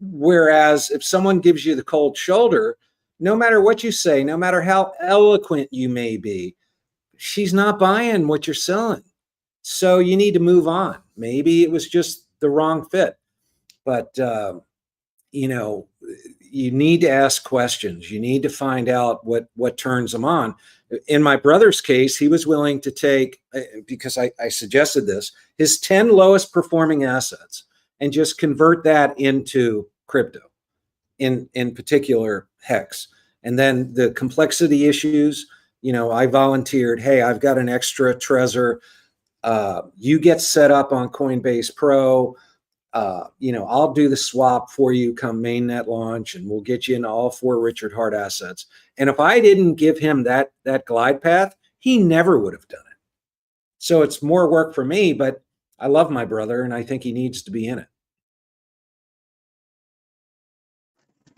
Whereas if someone gives you the cold shoulder, no matter what you say, no matter how eloquent you may be, she's not buying what you're selling. So you need to move on. Maybe it was just the wrong fit, but you need to ask questions. You need to find out what turns them on. In my brother's case, he was willing to take, because I suggested this, his 10 lowest performing assets and just convert that into crypto, in particular HEX. And then the complexity issues, I volunteered, hey, I've got an extra Trezor. You get set up on Coinbase Pro. I'll do the swap for you come mainnet launch, and we'll get you into all 4 Richard Hart assets. And if I didn't give him that glide path, he never would have done it. So it's more work for me, but I love my brother and I think he needs to be in it.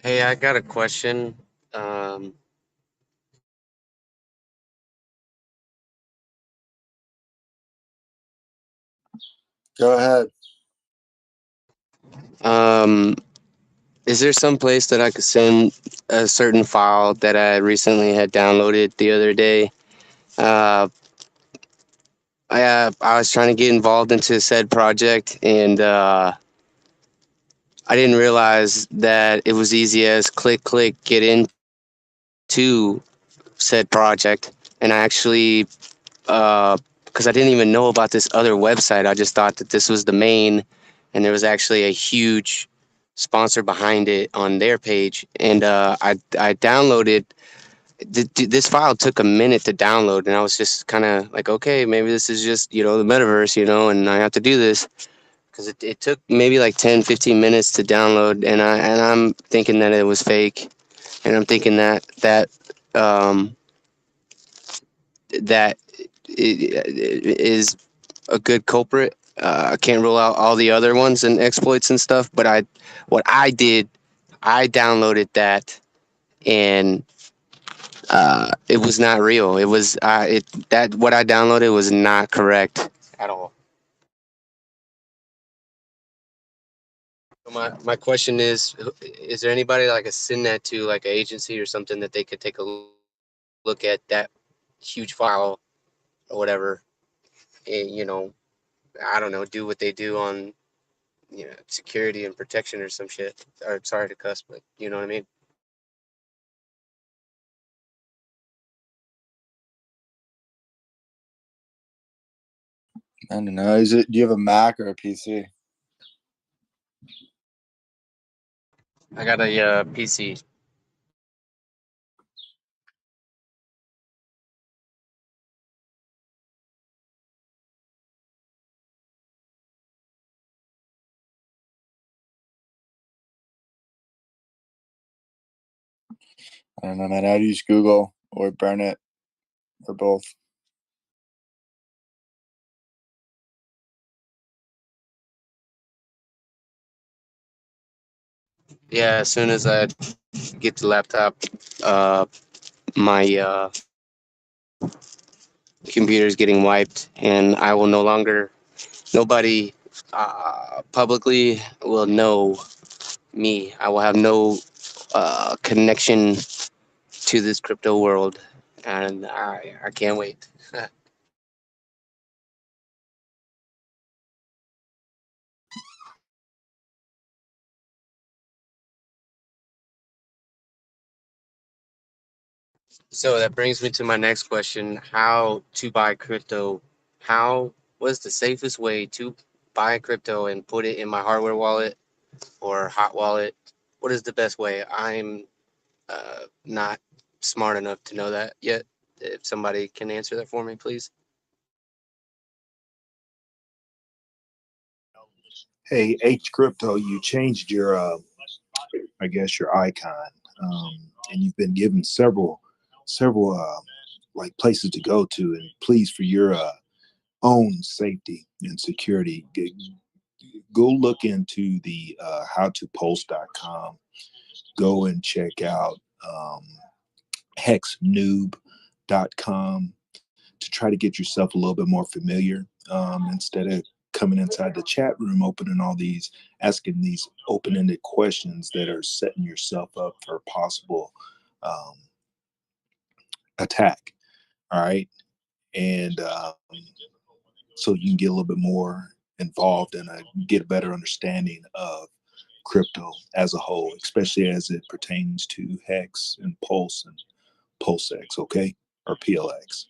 Hey, I got a question. Um, Go ahead. is there some place that I could send a certain file that I recently had downloaded the other day? I was trying to get involved into said project, and I didn't realize that it was easy as click, get into said project. And I actually, because I didn't even know about this other website, I just thought that this was the main, and there was actually a huge sponsor behind it on their page. And I downloaded. This file took a minute to download, and I was just kind of like, okay, maybe this is just, the metaverse, and I have to do this, because it took maybe like 10-15 minutes to download, and I'm thinking that it was fake, and I'm thinking that it is a good culprit. I can't rule out all the other ones and exploits and stuff, but what I did, I downloaded that, and it was not real. It was what I downloaded was not correct at all. My question is there anybody that I could send that to, like an agency or something, that they could take a look at that huge file or whatever, and, I don't know, do what they do on, security and protection or some shit. Or, sorry to cuss, but you know what I mean? I don't know. Do you have a Mac or a PC? I got a PC. I don't know, man. I'd use Google or burn it or both. Yeah, as soon as I get the laptop. My computer is getting wiped, and I will no longer. Nobody publicly will know me. I will have no connection to this crypto world, and I can't wait. So that brings me to my next question: how to buy crypto? How was the safest way to buy crypto and put it in my hardware wallet or hot wallet? What is the best way? I'm not smart enough to know that yet. If somebody can answer that for me, please. Hey, HCrypto, you changed your, I guess, your icon, and you've been given several, like places to go to. And please, for your own safety and security, go look into the howtopulse.com. Go and check out hexnoob.com to try to get yourself a little bit more familiar, instead of coming inside the chat room, asking these open-ended questions that are setting yourself up for a possible attack. All right. And so you can get a little bit more involved and get a better understanding of crypto as a whole, especially as it pertains to Hex and Pulse and PulseX, okay? Or PLX.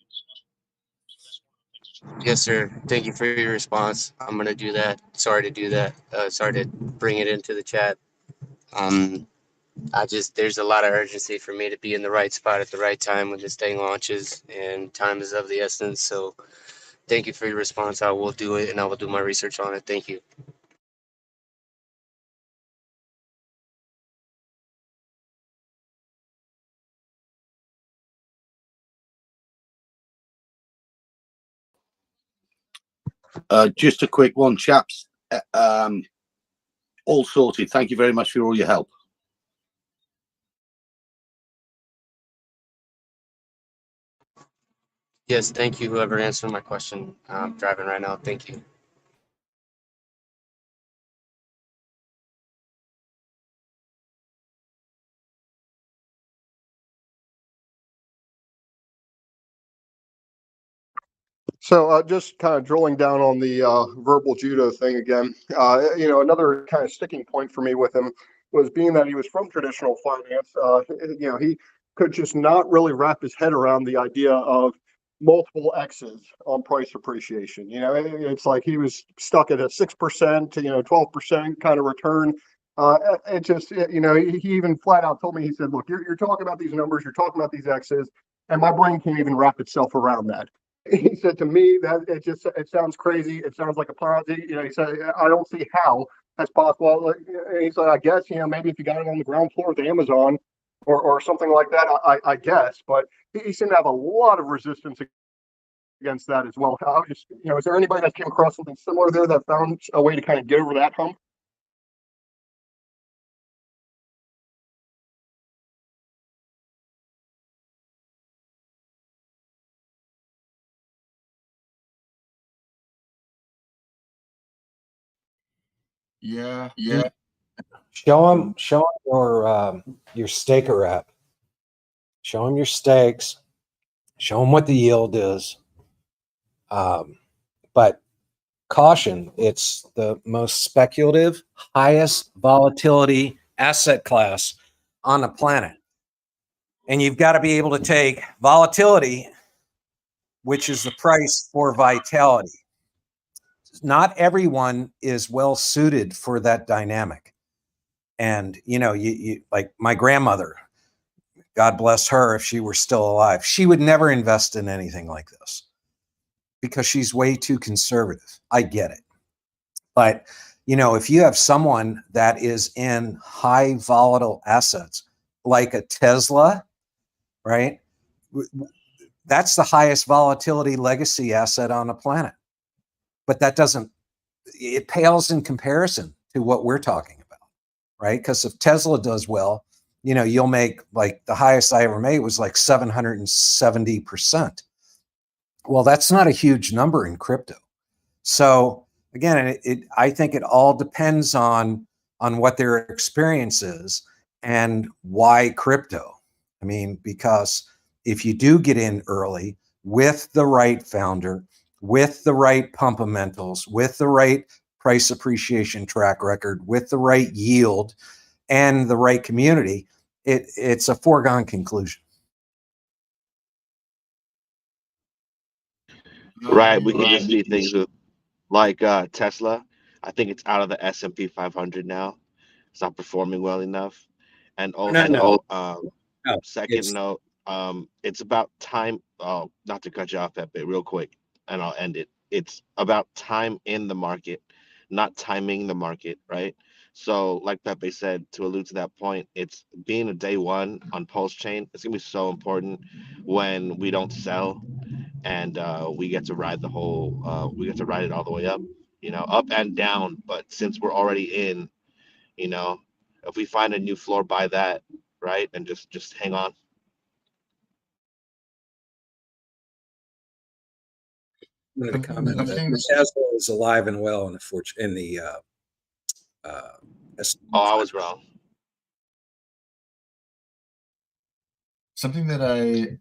Yes, sir. Thank you for your response. I'm gonna do that. Sorry to do that. Sorry to bring it into the chat. There's a lot of urgency for me to be in the right spot at the right time when this thing launches, and time is of the essence. So thank you for your response. I will do it, and I will do my research on it. Thank you. Just a quick one, chaps. All sorted. Thank you very much for all your help. Yes, thank you, whoever answered my question. I'm driving right now. Thank you. So just kind of drilling down on the verbal judo thing again, another kind of sticking point for me with him was being that he was from traditional finance. He could just not really wrap his head around the idea of multiple X's on price appreciation. It's like he was stuck at a 6%, 12% kind of return. He even flat out told me, he said, look, you're talking about these numbers, you're talking about these X's, and my brain can't even wrap itself around that. He said to me that it sounds crazy. It sounds like a Ponzi. He said, I don't see how that's possible. He said, I guess, maybe if you got it on the ground floor with Amazon or something like that, I guess. But he seemed to have a lot of resistance against that as well. How just, is there anybody that came across something similar there that found a way to kind of get over that hump? Yeah. Show them your staker app. Show them your stakes. Show them what the yield is. But caution, it's the most speculative, highest volatility asset class on the planet. And you've got to be able to take volatility, which is the price for vitality. Not everyone is well suited for that dynamic. And, you like my grandmother, God bless her, if she were still alive, she would never invest in anything like this because she's way too conservative. I get it. But, if you have someone that is in high volatile assets, like a Tesla, right? That's the highest volatility legacy asset on the planet. But it pales in comparison to what we're talking about, right? Because if Tesla does well, you'll make, like, the highest I ever made was like 770%. Well, that's not a huge number in crypto. So again, I think it all depends on what their experience is and why crypto. I mean, because if you do get in early with the right founder, with the right fundamentals, with the right price appreciation track record, with the right yield and the right community, it's a foregone conclusion. Right. We can just see things with like Tesla. I think it's out of the S&P 500 now. It's not performing well enough. And also, No, second note, it's about time. Not to cut you off, Pepe, real quick, and I'll end it. It's about time in the market, not timing the market, right? So, like Pepe said, to allude to that point, it's being a day one on Pulsechain. It's gonna be so important when we don't sell and we get to ride we get to ride it all the way up, up and down. But since we're already in, you know, if we find a new floor, buy that, right, and just hang on. The comment that Tesla is alive and well in the Oh, I was wrong. Something that I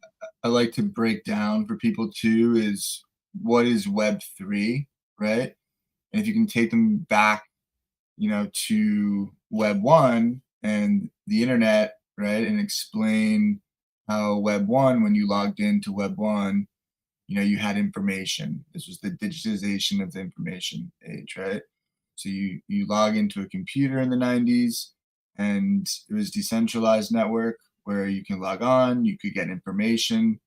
like to break down for people too is what is Web3, right? And if you can take them back, to Web 1 and the internet, right, and explain how Web 1, when you logged into Web 1, you had information. This was the digitization of the information age, right? So you log into a computer in the 90s, and it was decentralized network where you can log on, you could get information.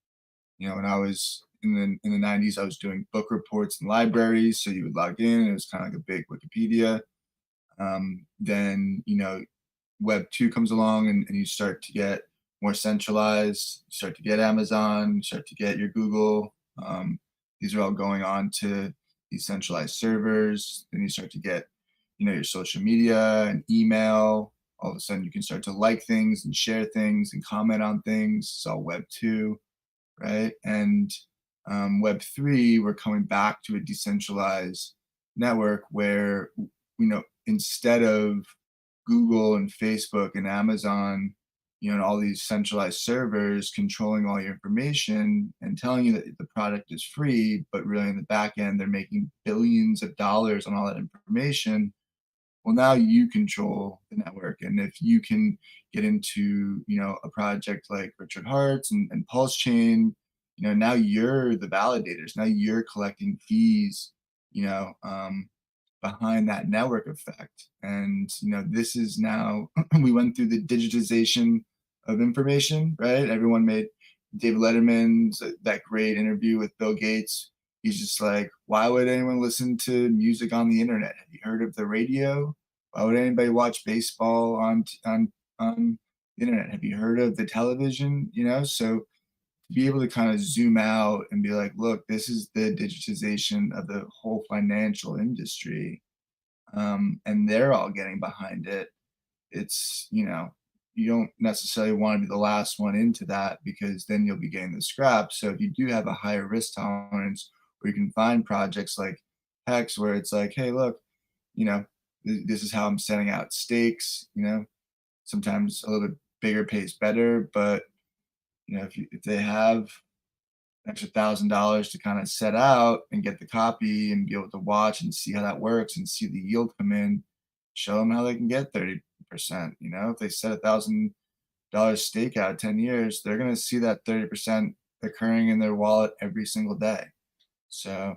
When I was in the 90s, I was doing book reports in libraries, so you would log in. It was kind of like a big Wikipedia. Then Web 2 comes along, and you start to get more centralized. You start to get Amazon, you start to get your Google. These are all going on to these centralized servers. Then you start to get, your social media and email. All of a sudden, you can start to like things and share things and comment on things. It's all Web 2, right? And Web 3, we're coming back to a decentralized network where, instead of Google and Facebook and Amazon, and all these centralized servers controlling all your information and telling you that the product is free, but really in the back end, they're making billions of dollars on all that information. Well, now you control the network. And if you can get into, a project like Richard Hart's and Pulsechain, now you're the validators. Now you're collecting fees, behind that network effect. And, this is now, we went through the digitization of information, right? Everyone made David Letterman's that great interview with Bill Gates. He's just like, why would anyone listen to music on the internet? Have you heard of the radio? Why would anybody watch baseball on the internet? Have you heard of the television? So to be able to kind of zoom out and be like, look, this is the digitization of the whole financial industry. And they're all getting behind it. It's, you don't necessarily want to be the last one into that, because then you'll be getting the scraps. So if you do have a higher risk tolerance, where you can find projects like Hex, where it's like, hey, look, this is how I'm setting out stakes, sometimes a little bit bigger pays better, but if they have an extra $1,000 to kind of set out and get the copy and be able to watch and see how that works and see the yield come in, show them how they can get 30%. If they set $1,000 stake out 10 years, they're going to see that 30% occurring in their wallet every single day. So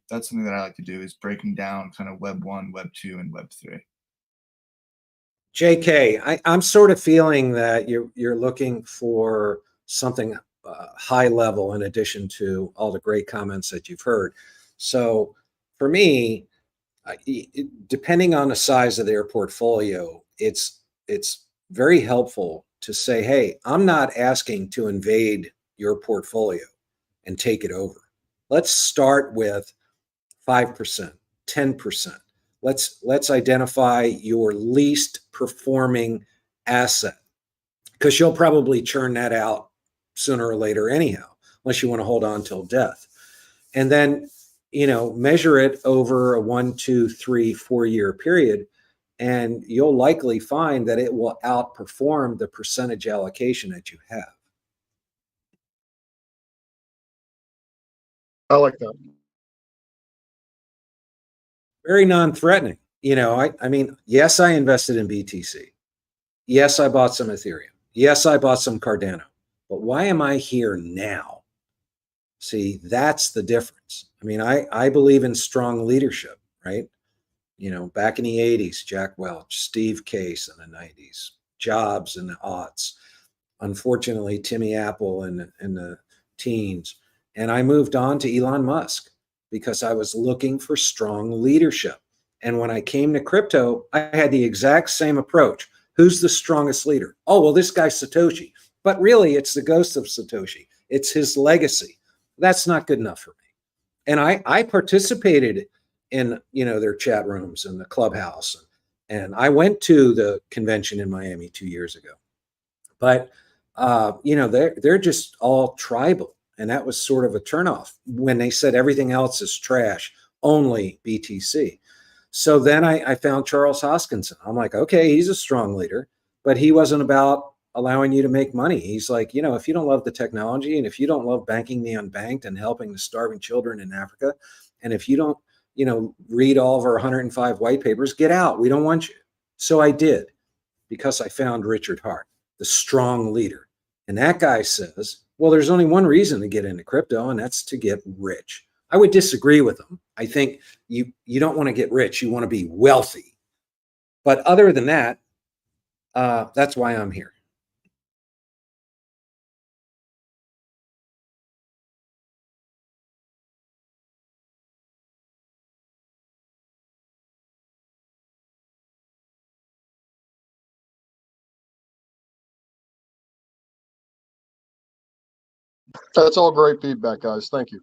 that's something that I like to do, is breaking down kind of Web 1, Web 2, and Web 3. JK, I'm sort of feeling that you're looking for something high level in addition to all the great comments that you've heard. So for me, depending on the size of their portfolio, it's very helpful to say, hey, I'm not asking to invade your portfolio and take it over. Let's start with 5%, 10%. Let's identify your least performing asset because you'll probably churn that out sooner or later anyhow, unless you want to hold on till death. And then, measure it over a 1, 2, 3, 4 year period, and you'll likely find that it will outperform the percentage allocation that you have. I like that. Very non-threatening. I mean, yes, I invested in BTC. Yes, I bought some Ethereum. Yes, I bought some Cardano. But why am I here now? See, that's the difference. I mean, I believe in strong leadership, right? Back in the 80s, Jack Welch, Steve Case in the 90s, Jobs in the aughts, unfortunately, Timmy Apple in the teens. And I moved on to Elon Musk because I was looking for strong leadership. And when I came to crypto, I had the exact same approach. Who's the strongest leader? Oh, well, this guy's Satoshi. But really, it's the ghost of Satoshi. It's his legacy. That's not good enough for me. And I participated in their chat rooms and the clubhouse. And I went to the convention in Miami 2 years ago. But they're just all tribal. And that was sort of a turnoff when they said everything else is trash, only BTC. So then I found Charles Hoskinson. I'm like, okay, he's a strong leader, but he wasn't about allowing you to make money. He's like, if you don't love the technology, and if you don't love banking the unbanked and helping the starving children in Africa, and if you don't, read all of our 105 white papers, get out. We don't want you. So I did, because I found Richard Hart, the strong leader. And that guy says, well, there's only one reason to get into crypto, and that's to get rich. I would disagree with him. I think you don't want to get rich. You want to be wealthy. But other than that, that's why I'm here. That's all great feedback, guys. Thank you.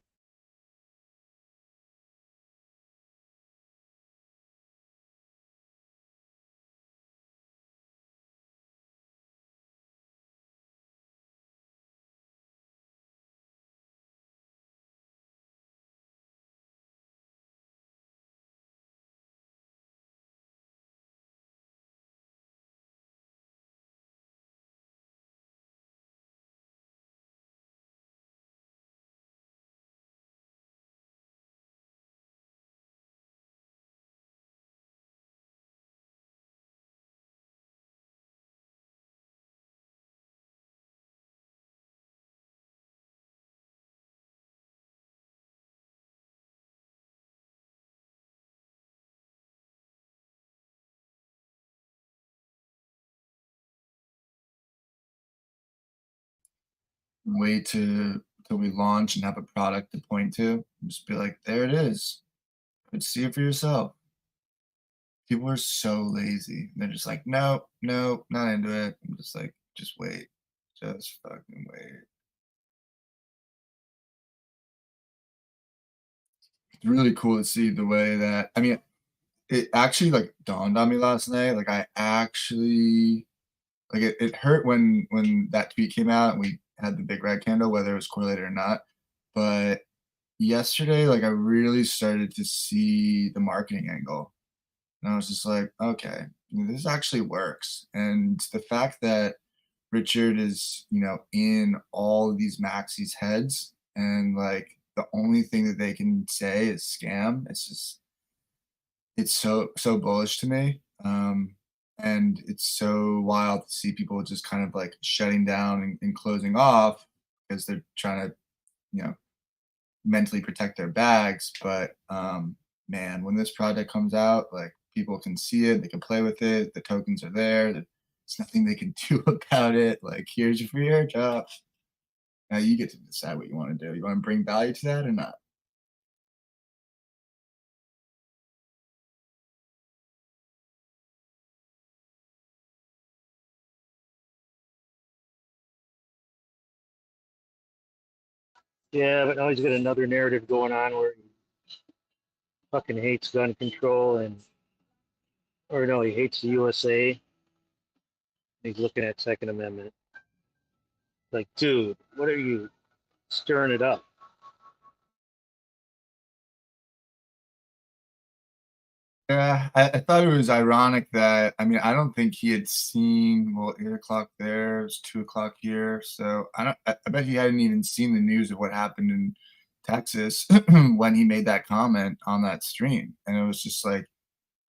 Wait till we launch and have a product to point to. Just be like, there it is. But see it for yourself. People are so lazy. They're just like, nope, not into it. I'm just like, just wait. Just fucking wait. It's really cool to see the way that, I mean, it actually like dawned on me last night. Like I actually, like it hurt when that tweet came out and we had the big red candle, whether it was correlated or not. But yesterday, like I really started to see the marketing angle. And I was just like, okay, this actually works. And the fact that Richard is, in all of these maxis' heads, and like the only thing that they can say is scam. It's so bullish to me. And it's so wild to see people just kind of like shutting down and closing off because they're trying to, mentally protect their bags. But man, when this project comes out, like people can see it, they can play with it, the tokens are there, there's nothing they can do about it. Like, here's your free airdrop. Now you get to decide what you want to do. You want to bring value to that or not? Yeah, but now he's got another narrative going on where he fucking hates gun control or no, he hates the USA. He's looking at Second Amendment. Like, dude, what are you stirring it up? Yeah, I thought it was ironic that, I mean, I don't think he had seen, well, 8 o'clock there, it was 2 o'clock here. So I bet he hadn't even seen the news of what happened in Texas when he made that comment on that stream. And it was just like,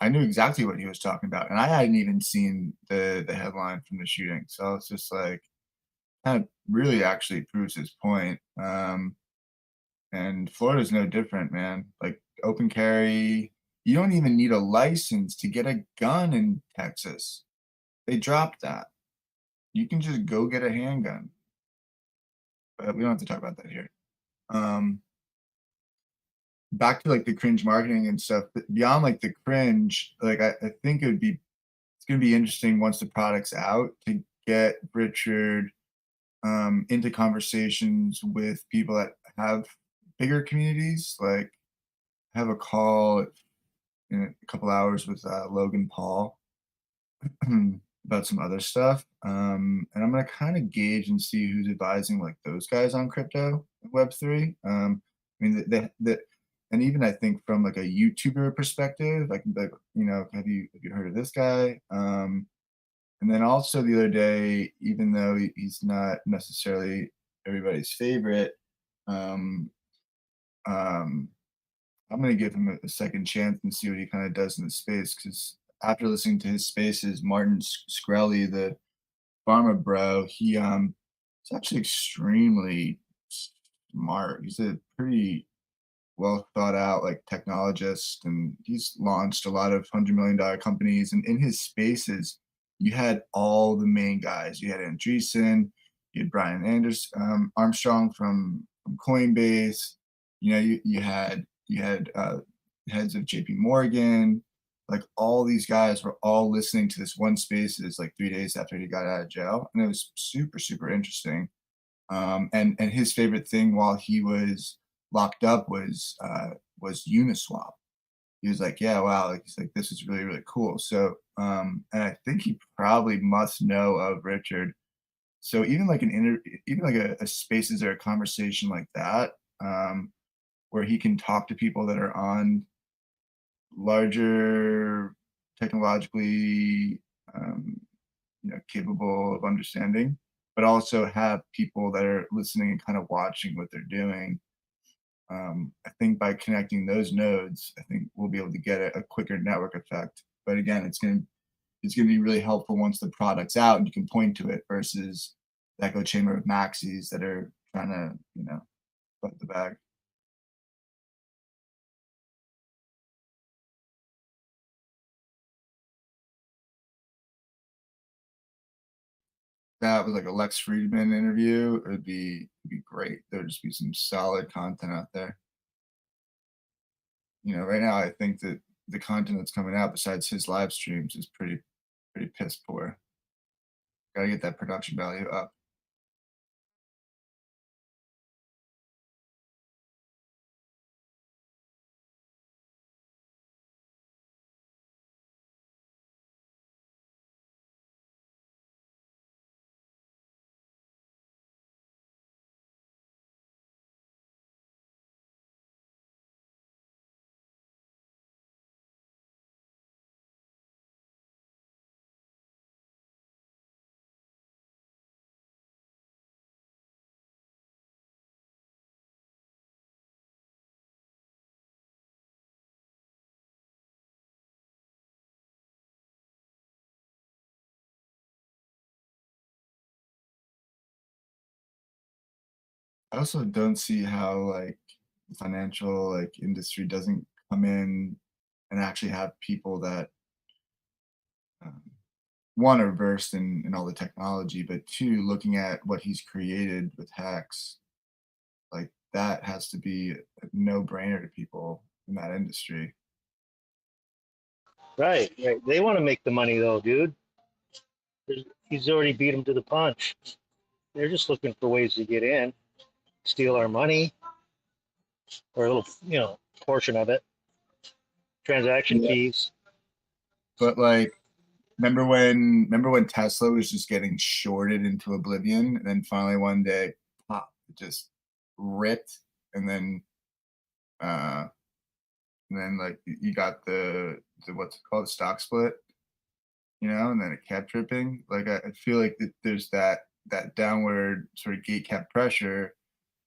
I knew exactly what he was talking about. And I hadn't even seen the headline from the shooting. So it's just like, kind of really actually proves his point. And Florida's no different, man. Like open carry, you don't even need a license to get a gun in Texas. They dropped that. You can just go get a handgun. But we don't have to talk about that here. Back to like the cringe marketing and stuff. Beyond like the cringe, like I think it's gonna be interesting once the product's out to get Richard into conversations with people that have bigger communities. Like I have a call in a couple hours with Logan Paul about some other stuff. And I'm gonna kind of gauge and see who's advising like those guys on crypto Web3. I mean, and even I think from like a YouTuber perspective, like have you heard of this guy? And then also the other day, even though he's not necessarily everybody's favorite, um, um, I'm gonna give him a second chance and see what he kind of does in the space. Because after listening to his spaces, Martin Shkreli, the pharma bro, he's actually extremely smart. He's a pretty well thought out like technologist, and he's launched a lot of $100 million companies. And in his spaces, you had all the main guys. You had Andreessen, you had Brian Armstrong from Coinbase. You had heads of JP Morgan. Like all these guys were all listening to this one spaces like 3 days after he got out of jail, and it was super super interesting. And his favorite thing while he was locked up was Uniswap. He was like, yeah, wow, like, he's like, this is really really cool. So and I think he probably must know of Richard. So even like even like a spaces or a conversation like that, where he can talk to people that are on larger technologically capable of understanding, but also have people that are listening and kind of watching what they're doing. I think by connecting those nodes, I think we'll be able to get a quicker network effect. But again, it's gonna be really helpful once the product's out and you can point to it versus the echo chamber of maxis that are trying to butt the bag. That was like a Lex Friedman interview. It'd be great. There'd just be some solid content out there. Right now I think that the content that's coming out besides his live streams is pretty piss poor. Gotta get that production value up. I also don't see how like the financial like industry doesn't come in and actually have people that um, one are versed in all the technology, but two looking at what he's created with Hex, like that has to be a no-brainer to people in that industry. Right. They want to make the money though, dude. He's already beat them to the punch. They're just looking for ways to get in, steal our money, or a little, portion of it. Transaction Yeah. fees. But like remember when Tesla was just getting shorted into oblivion, and then finally one day, pop, it just ripped, and then like you got the what's it called, the stock split, and then it kept dripping. Like I feel like there's that downward sort of gate cap pressure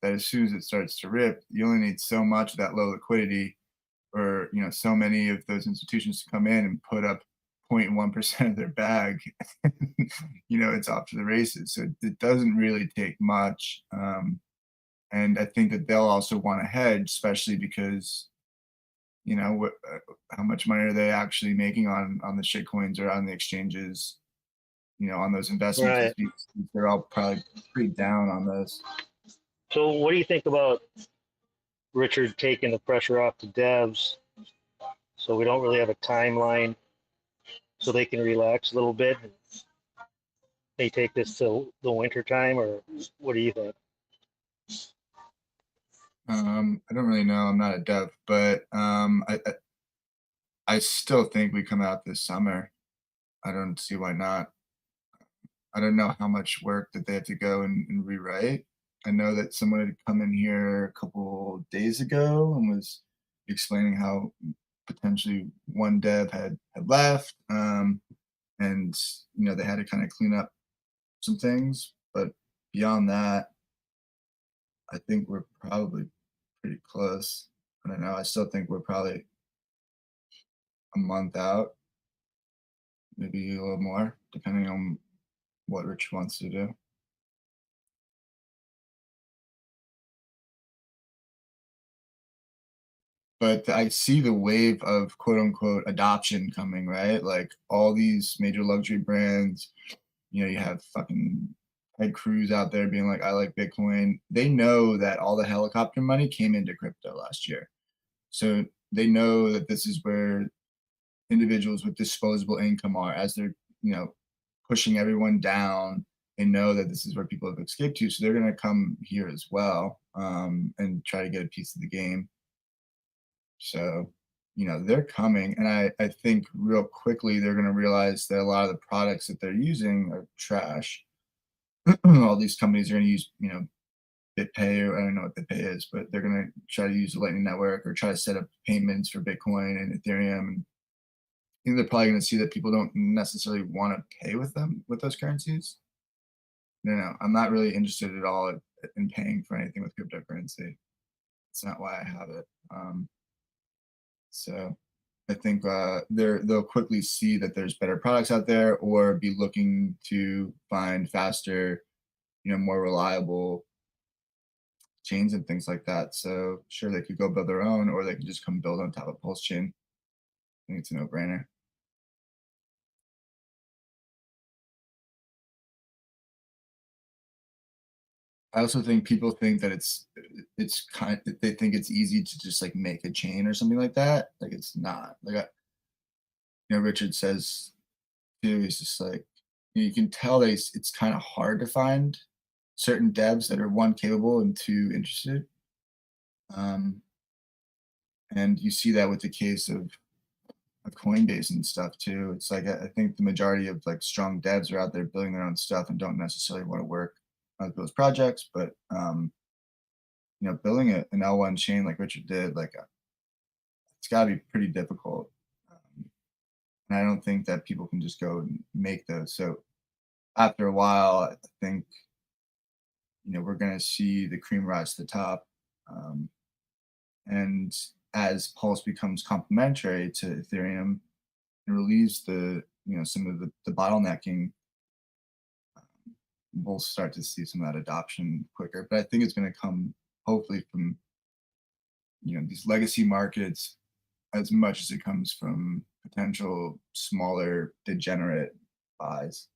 that as soon as it starts to rip, you only need so much of that low liquidity, or so many of those institutions to come in and put up 0.1% of their bag. It's off to the races. So it doesn't really take much. And I think that they'll also want to hedge, especially because how much money are they actually making on the shitcoins or on the exchanges, on those investments? Right. They're all probably pretty down on those. So what do you think about Richard taking the pressure off the devs, so we don't really have a timeline, so they can relax a little bit? They take this till the winter time, or what do you think? I don't really know. I'm not a dev, but I still think we come out this summer. I don't see why not. I don't know how much work that they have to go and rewrite. I know that someone had come in here a couple days ago and was explaining how potentially one dev had left, and they had to kind of clean up some things. But beyond that, I think we're probably pretty close. I don't know. I still think we're probably a month out, maybe a little more, depending on what Rich wants to do. But I see the wave of quote unquote adoption coming, right? Like all these major luxury brands, you have fucking Ted Cruz out there being like, I like Bitcoin. They know that all the helicopter money came into crypto last year. So they know that this is where individuals with disposable income are, as they're, pushing everyone down. They know that this is where people have escaped to. So they're going to come here as well, and try to get a piece of the game. So, they're coming. And I think real quickly, they're going to realize that a lot of the products that they're using are trash. All these companies are going to use, BitPay, or I don't know what BitPay is, but they're going to try to use the Lightning Network or try to set up payments for Bitcoin and Ethereum. And I think they're probably going to see that people don't necessarily want to pay with them, with those currencies. No, I'm not really interested at all in paying for anything with cryptocurrency. It's not why I have it. So I think they'll quickly see that there's better products out there, or be looking to find faster, more reliable chains and things like that. So sure, they could go build their own, or they could just come build on top of Pulsechain. I think it's a no-brainer. I also think people think that they think it's easy to just like make a chain or something like that. Like it's not. Like Richard says too, he's just like, you can tell that it's kind of hard to find certain devs that are, one, capable, and two, interested. And you see that with the case of Coinbase and stuff too. It's like I think the majority of like strong devs are out there building their own stuff and don't necessarily want to work on those projects. But building an L1 chain like Richard did, like it's got to be pretty difficult. And I don't think that people can just go and make those. So after a while, I think we're going to see the cream rise to the top. And as Pulse becomes complementary to Ethereum and relieves the some of the bottlenecking, we'll start to see some of that adoption quicker. But I think it's going to come hopefully from these legacy markets as much as it comes from potential smaller degenerate buys.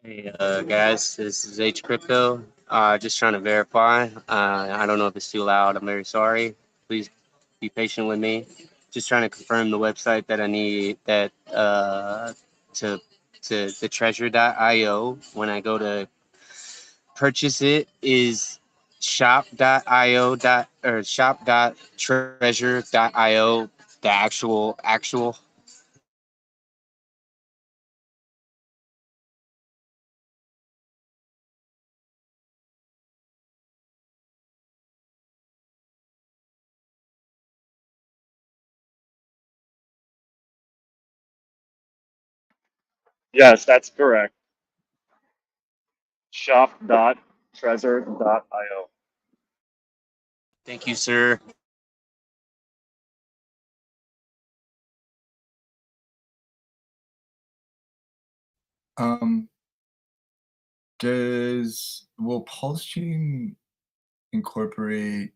Hey guys, this is HEXradio. Just trying to verify. I don't know if it's too loud. I'm very sorry. Please be patient with me. Just trying to confirm the website that I need that to the treasure.io. When I go to purchase it, is shop.io or shop.treasure.io, the actual. Yes, that's correct. Shop.treasure.io. Thank you, sir. Um, will Pulsechain incorporate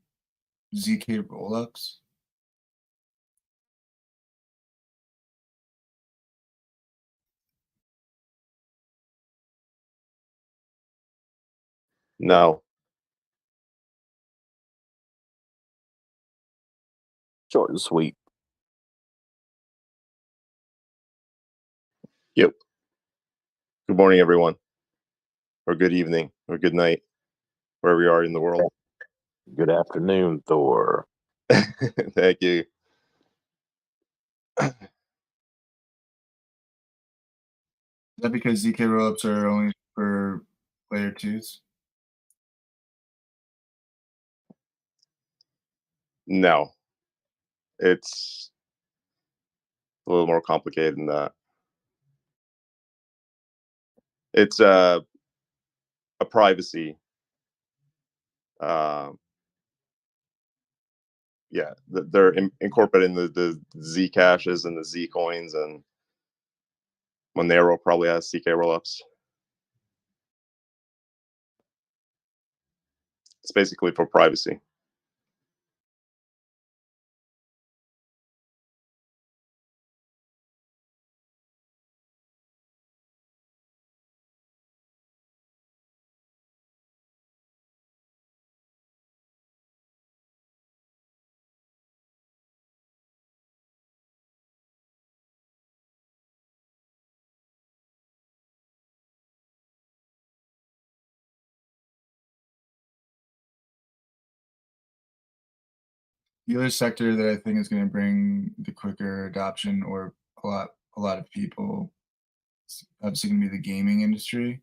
ZK rollups? No. Short and sweet. Yep. Good morning, everyone. Or good evening, or good night, wherever you are in the world. Good afternoon, Thor. Thank you. Is that because ZK rollups are only for layer 2s? No. It's a little more complicated than that. It's a privacy. Yeah, they're incorporating the Z caches and the Z coins, and Monero probably has CK rollups. It's basically for privacy. The other sector that I think is going to bring the quicker adoption, or a lot of people, is obviously going to be the gaming industry.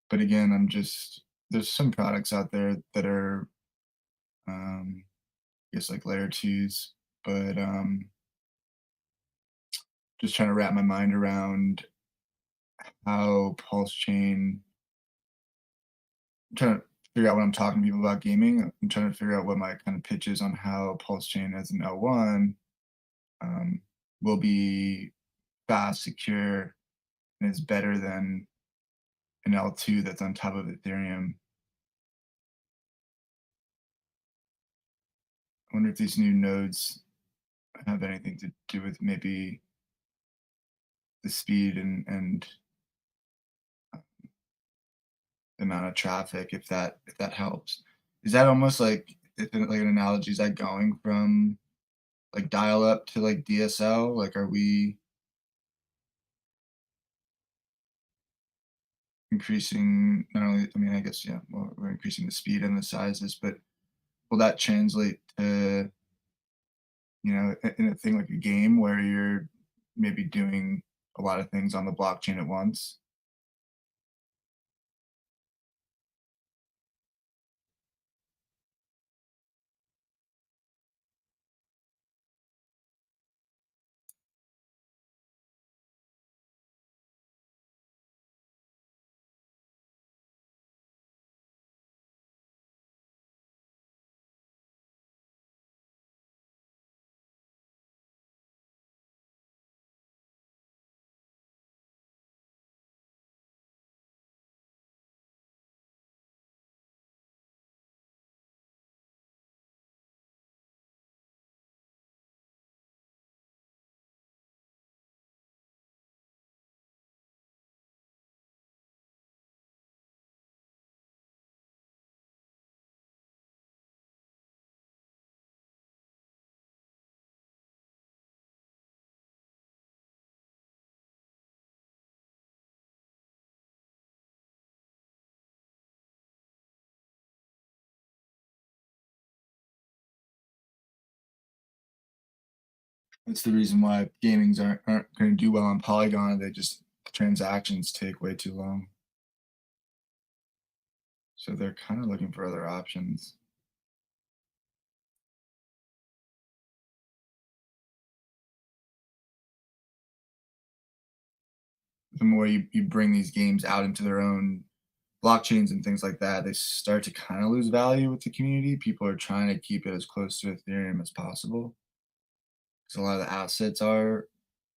But again, there's some products out there that are, I guess, like layer 2s, but just trying to wrap my mind around how Pulsechain. I'm trying to figure out when I'm talking to people about gaming. I'm trying to figure out what my kind of pitch is on how Pulsechain as an L1 will be fast, secure, and is better than an L2 that's on top of Ethereum. I wonder if these new nodes have anything to do with maybe the speed and the amount of traffic, if that helps. Is that almost like an analogy? Is that going from like dial up to like DSL? Like, are we increasing not only, I mean, I guess, yeah, well, we're increasing the speed and the sizes, but will that translate to, in a thing like a game where you're maybe doing a lot of things on the blockchain at once? That's the reason why gamings aren't going to do well on Polygon. They just transactions take way too long. So they're kind of looking for other options. The more you bring these games out into their own blockchains and things like that, they start to kind of lose value with the community. People are trying to keep it as close to Ethereum as possible, because a lot of the assets are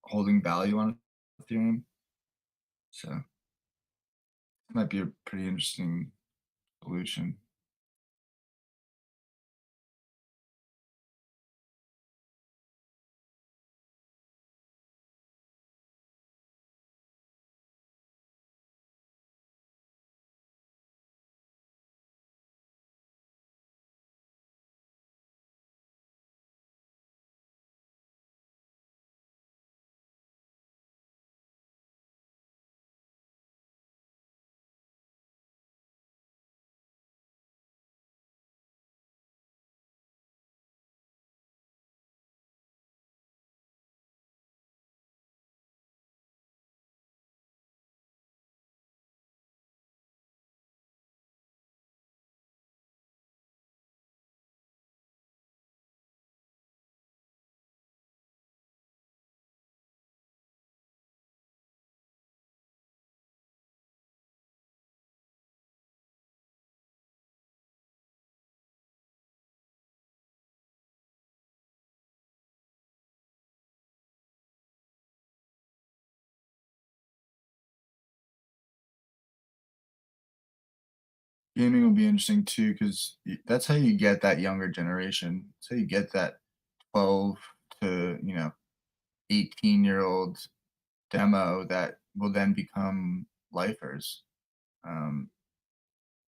holding value on Ethereum. So it might be a pretty interesting solution. Gaming will be interesting too, because that's how you get that younger generation. That's how you get that 12 to 18-year-old demo that will then become lifers.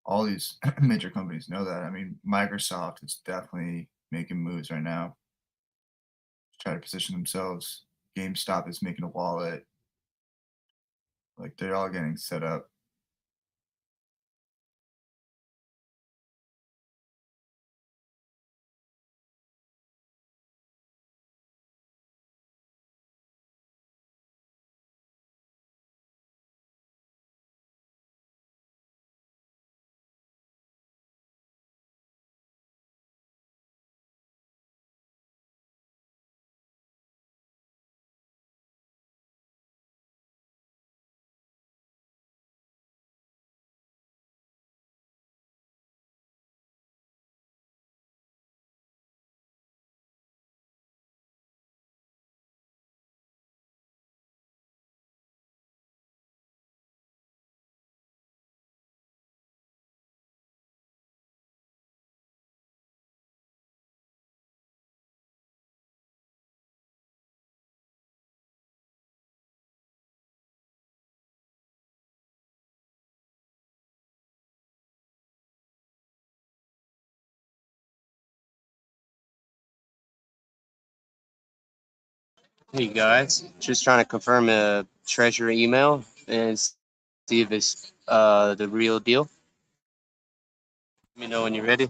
All these major companies know that. I mean, Microsoft is definitely making moves right now to try to position themselves. GameStop is making a wallet. Like, they're all getting set up. Hey guys, just trying to confirm a treasury email and see if it's the real deal. Let me know when you're ready.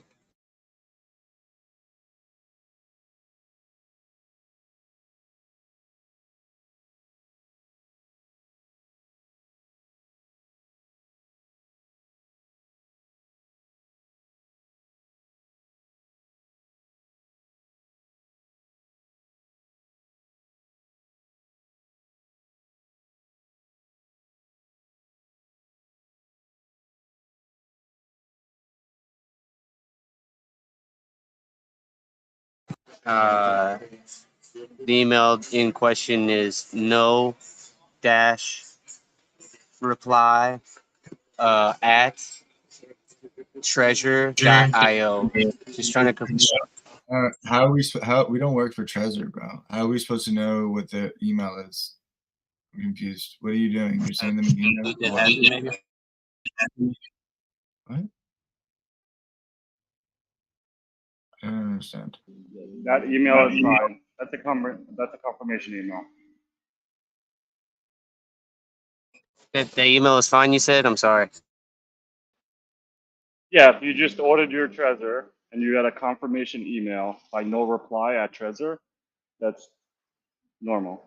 Uh, the email in question is no dash reply at treasure.io. Just trying to confirm. How are we? How we don't work for Trezor, bro? How are we supposed to know what the email is? I'm confused. What are you doing? You're sending them an email? What? I don't understand. That email is fine. That's a confirmation email. The email is fine, you said? I'm sorry. Yeah, if you just ordered your Trezor and you got a confirmation email by no reply at Trezor, that's normal.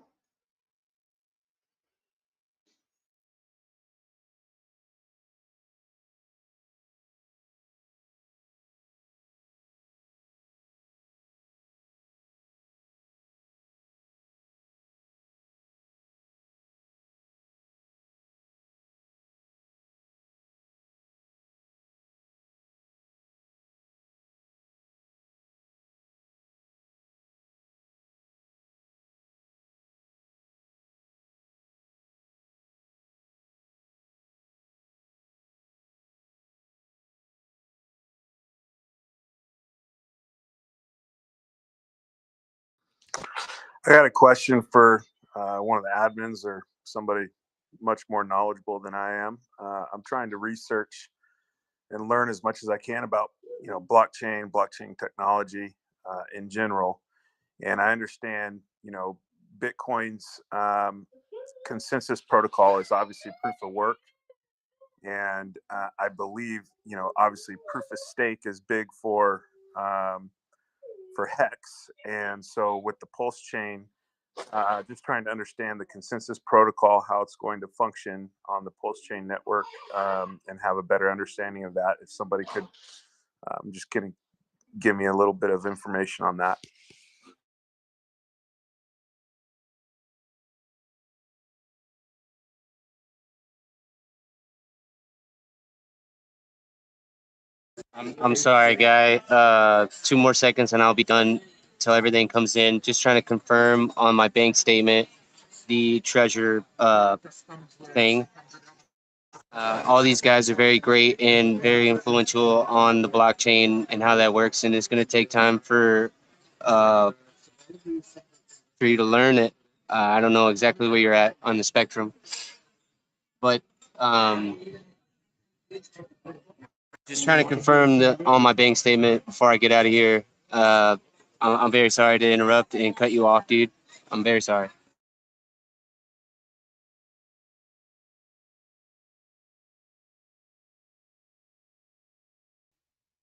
I got a question for one of the admins or somebody much more knowledgeable than I am. I'm trying to research and learn as much as I can about blockchain technology in general, and I understand Bitcoin's consensus protocol is obviously proof of work, and I believe obviously proof of stake is big for Hex, and so with the Pulse chain. Just trying to understand the consensus protocol, how it's going to function on the Pulsechain network, and have a better understanding of that. If somebody could just give me a little bit of information on that. I'm sorry, guy. 2 more seconds and I'll be done till everything comes in. Just trying to confirm on my bank statement the treasure thing. All these guys are very great and very influential on the blockchain and how that works, and it's going to take time for you to learn it. I don't know exactly where you're at on the spectrum, but just trying to confirm on my bank statement before I get out of here. I'm very sorry to interrupt and cut you off, dude. I'm very sorry.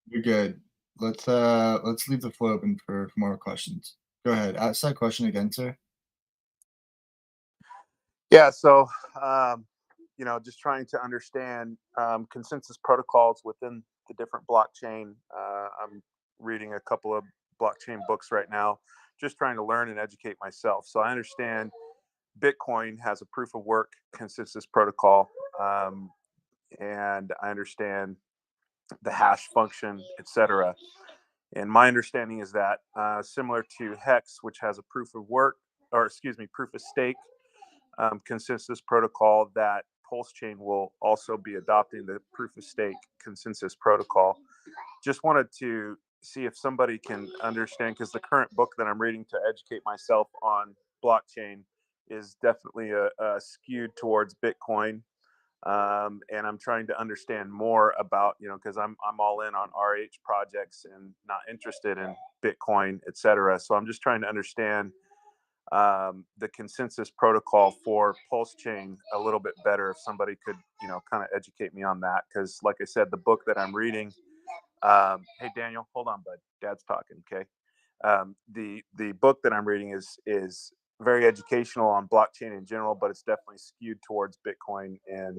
You're good. Let's leave the floor open for more questions. Go ahead. Ask that question again, sir. Yeah. So, just trying to understand consensus protocols within the different blockchain. I'm reading a couple of blockchain books right now, just trying to learn and educate myself. So I understand Bitcoin has a proof of work consensus protocol, and I understand the hash function, etc. And my understanding is that similar to Hex, which has a proof of work, or excuse me, proof of stake consensus protocol, that Pulsechain will also be adopting the proof of stake consensus protocol. Just wanted to see if somebody can understand, because the current book that I'm reading to educate myself on blockchain is definitely skewed towards Bitcoin. And I'm trying to understand more about, because I'm all in on RH projects and not interested in Bitcoin, etc. So I'm just trying to understand the consensus protocol for Pulsechain a little bit better. If somebody could, kind of educate me on that, because like I said, the book that I'm reading. Hey Daniel, hold on, bud. Dad's talking. Okay. The book that I'm reading is very educational on blockchain in general, but it's definitely skewed towards Bitcoin and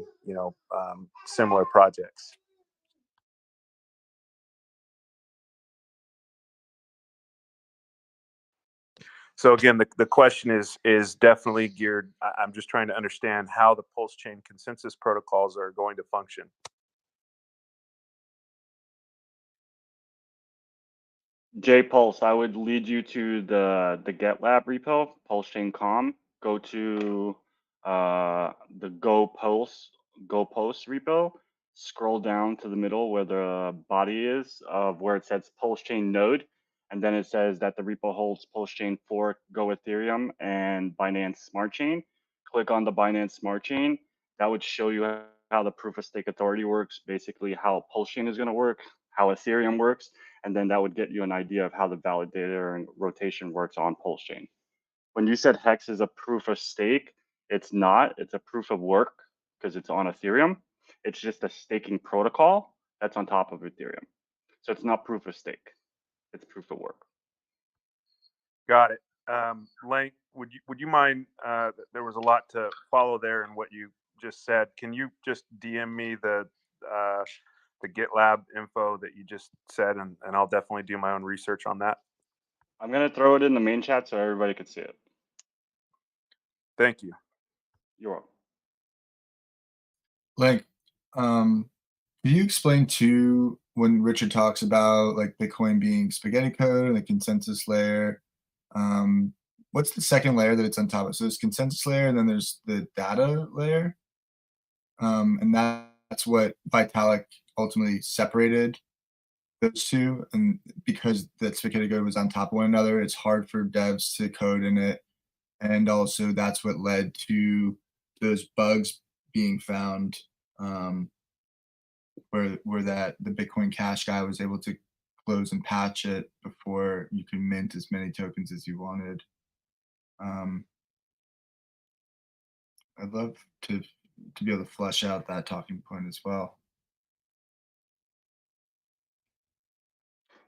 similar projects. So again, the question is definitely geared. I'm just trying to understand how the Pulsechain consensus protocols are going to function. JPulse, I would lead you to the GitLab repo, Pulsechain.com. Go to the GoPulse repo. Scroll down to the middle where the body is of where it says Pulsechain node, and then it says that the repo holds Pulsechain for Go Ethereum and Binance Smart Chain. Click on the Binance Smart Chain. That would show you how the proof of stake authority works, basically how Pulsechain is going to work, how Ethereum works, and then that would get you an idea of how the validator and rotation works on Pulsechain. When you said Hex is a proof of stake, it's not. It's a proof of work because it's on Ethereum. It's just a staking protocol that's on top of Ethereum. So it's not proof of stake. It's proof of work. Got it. Link, would you mind? There was a lot to follow there in what you just said. Can you just DM me the GitLab info that you just said, and I'll definitely do my own research on that. I'm gonna throw it in the main chat so everybody can see it. Thank you. You're welcome. Like, can you explain too when Richard talks about like Bitcoin being spaghetti code and the consensus layer? What's the second layer that it's on top of? So there's consensus layer, and then there's the data layer, and that's what Vitalik ultimately separated those two. And because that spaghetti code was on top of one another, it's hard for devs to code in it, and also that's what led to those bugs being found, where that the Bitcoin Cash guy was able to close and patch it before you could mint as many tokens as you wanted. I'd love to be able to flesh out that talking point as well.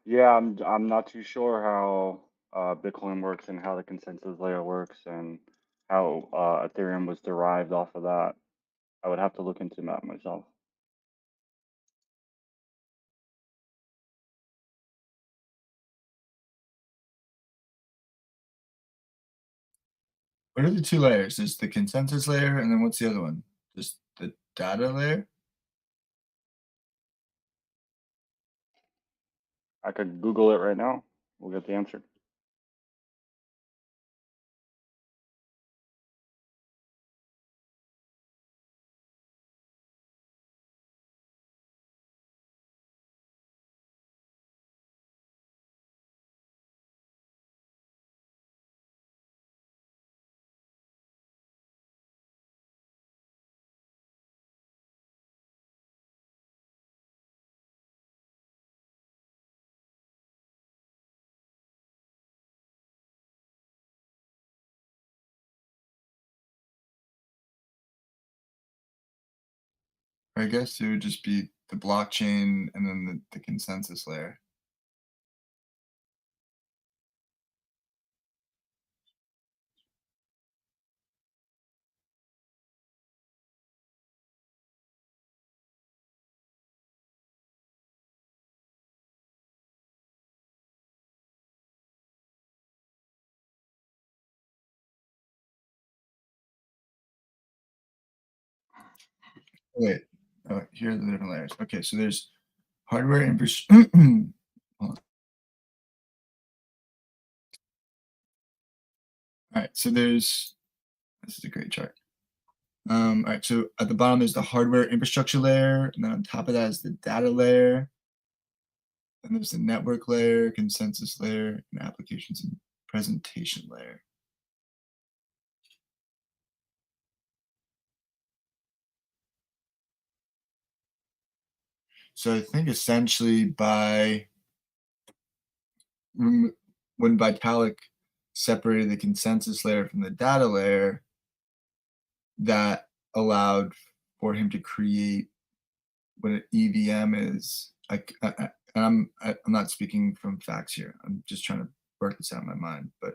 Yeah, I'm not too sure how Bitcoin works and how the consensus layer works and how Ethereum was derived off of that. I would have to look into that myself. What are the two layers? There's the consensus layer, and then what's the other one? Just the data layer? I could Google it right now. We'll get the answer. I guess it would just be the blockchain and then the consensus layer. Wait, oh, here are the different layers. Okay, so there's hardware infrastructure. All right, so this is a great chart. All right, so at the bottom there's the hardware infrastructure layer, and then on top of that is the data layer. And there's the network layer, consensus layer, and applications and presentation layer. So I think essentially when Vitalik separated the consensus layer from the data layer, that allowed for him to create what an EVM is. I'm not speaking from facts here. I'm just trying to work this out in my mind. But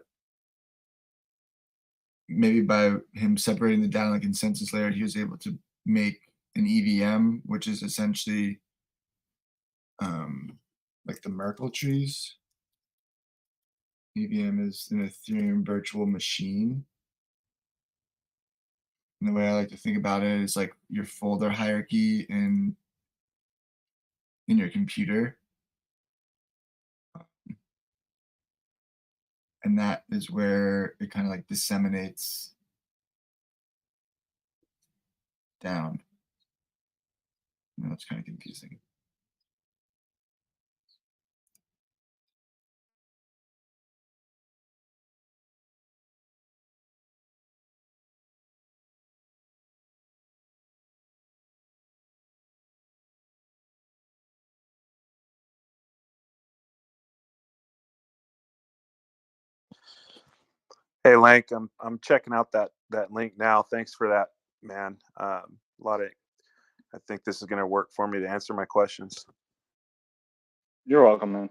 maybe by him separating the data and the consensus layer, he was able to make an EVM, which is essentially like the Merkle trees. EVM is an Ethereum virtual machine. And the way I like to think about it is like your folder hierarchy in your computer. And that is where it kind of like disseminates down. You know, it's kind of confusing. Hey, Lank, I'm checking out that link now. Thanks for that, man. A lot of, I think this is going to work for me to answer my questions. You're welcome, man.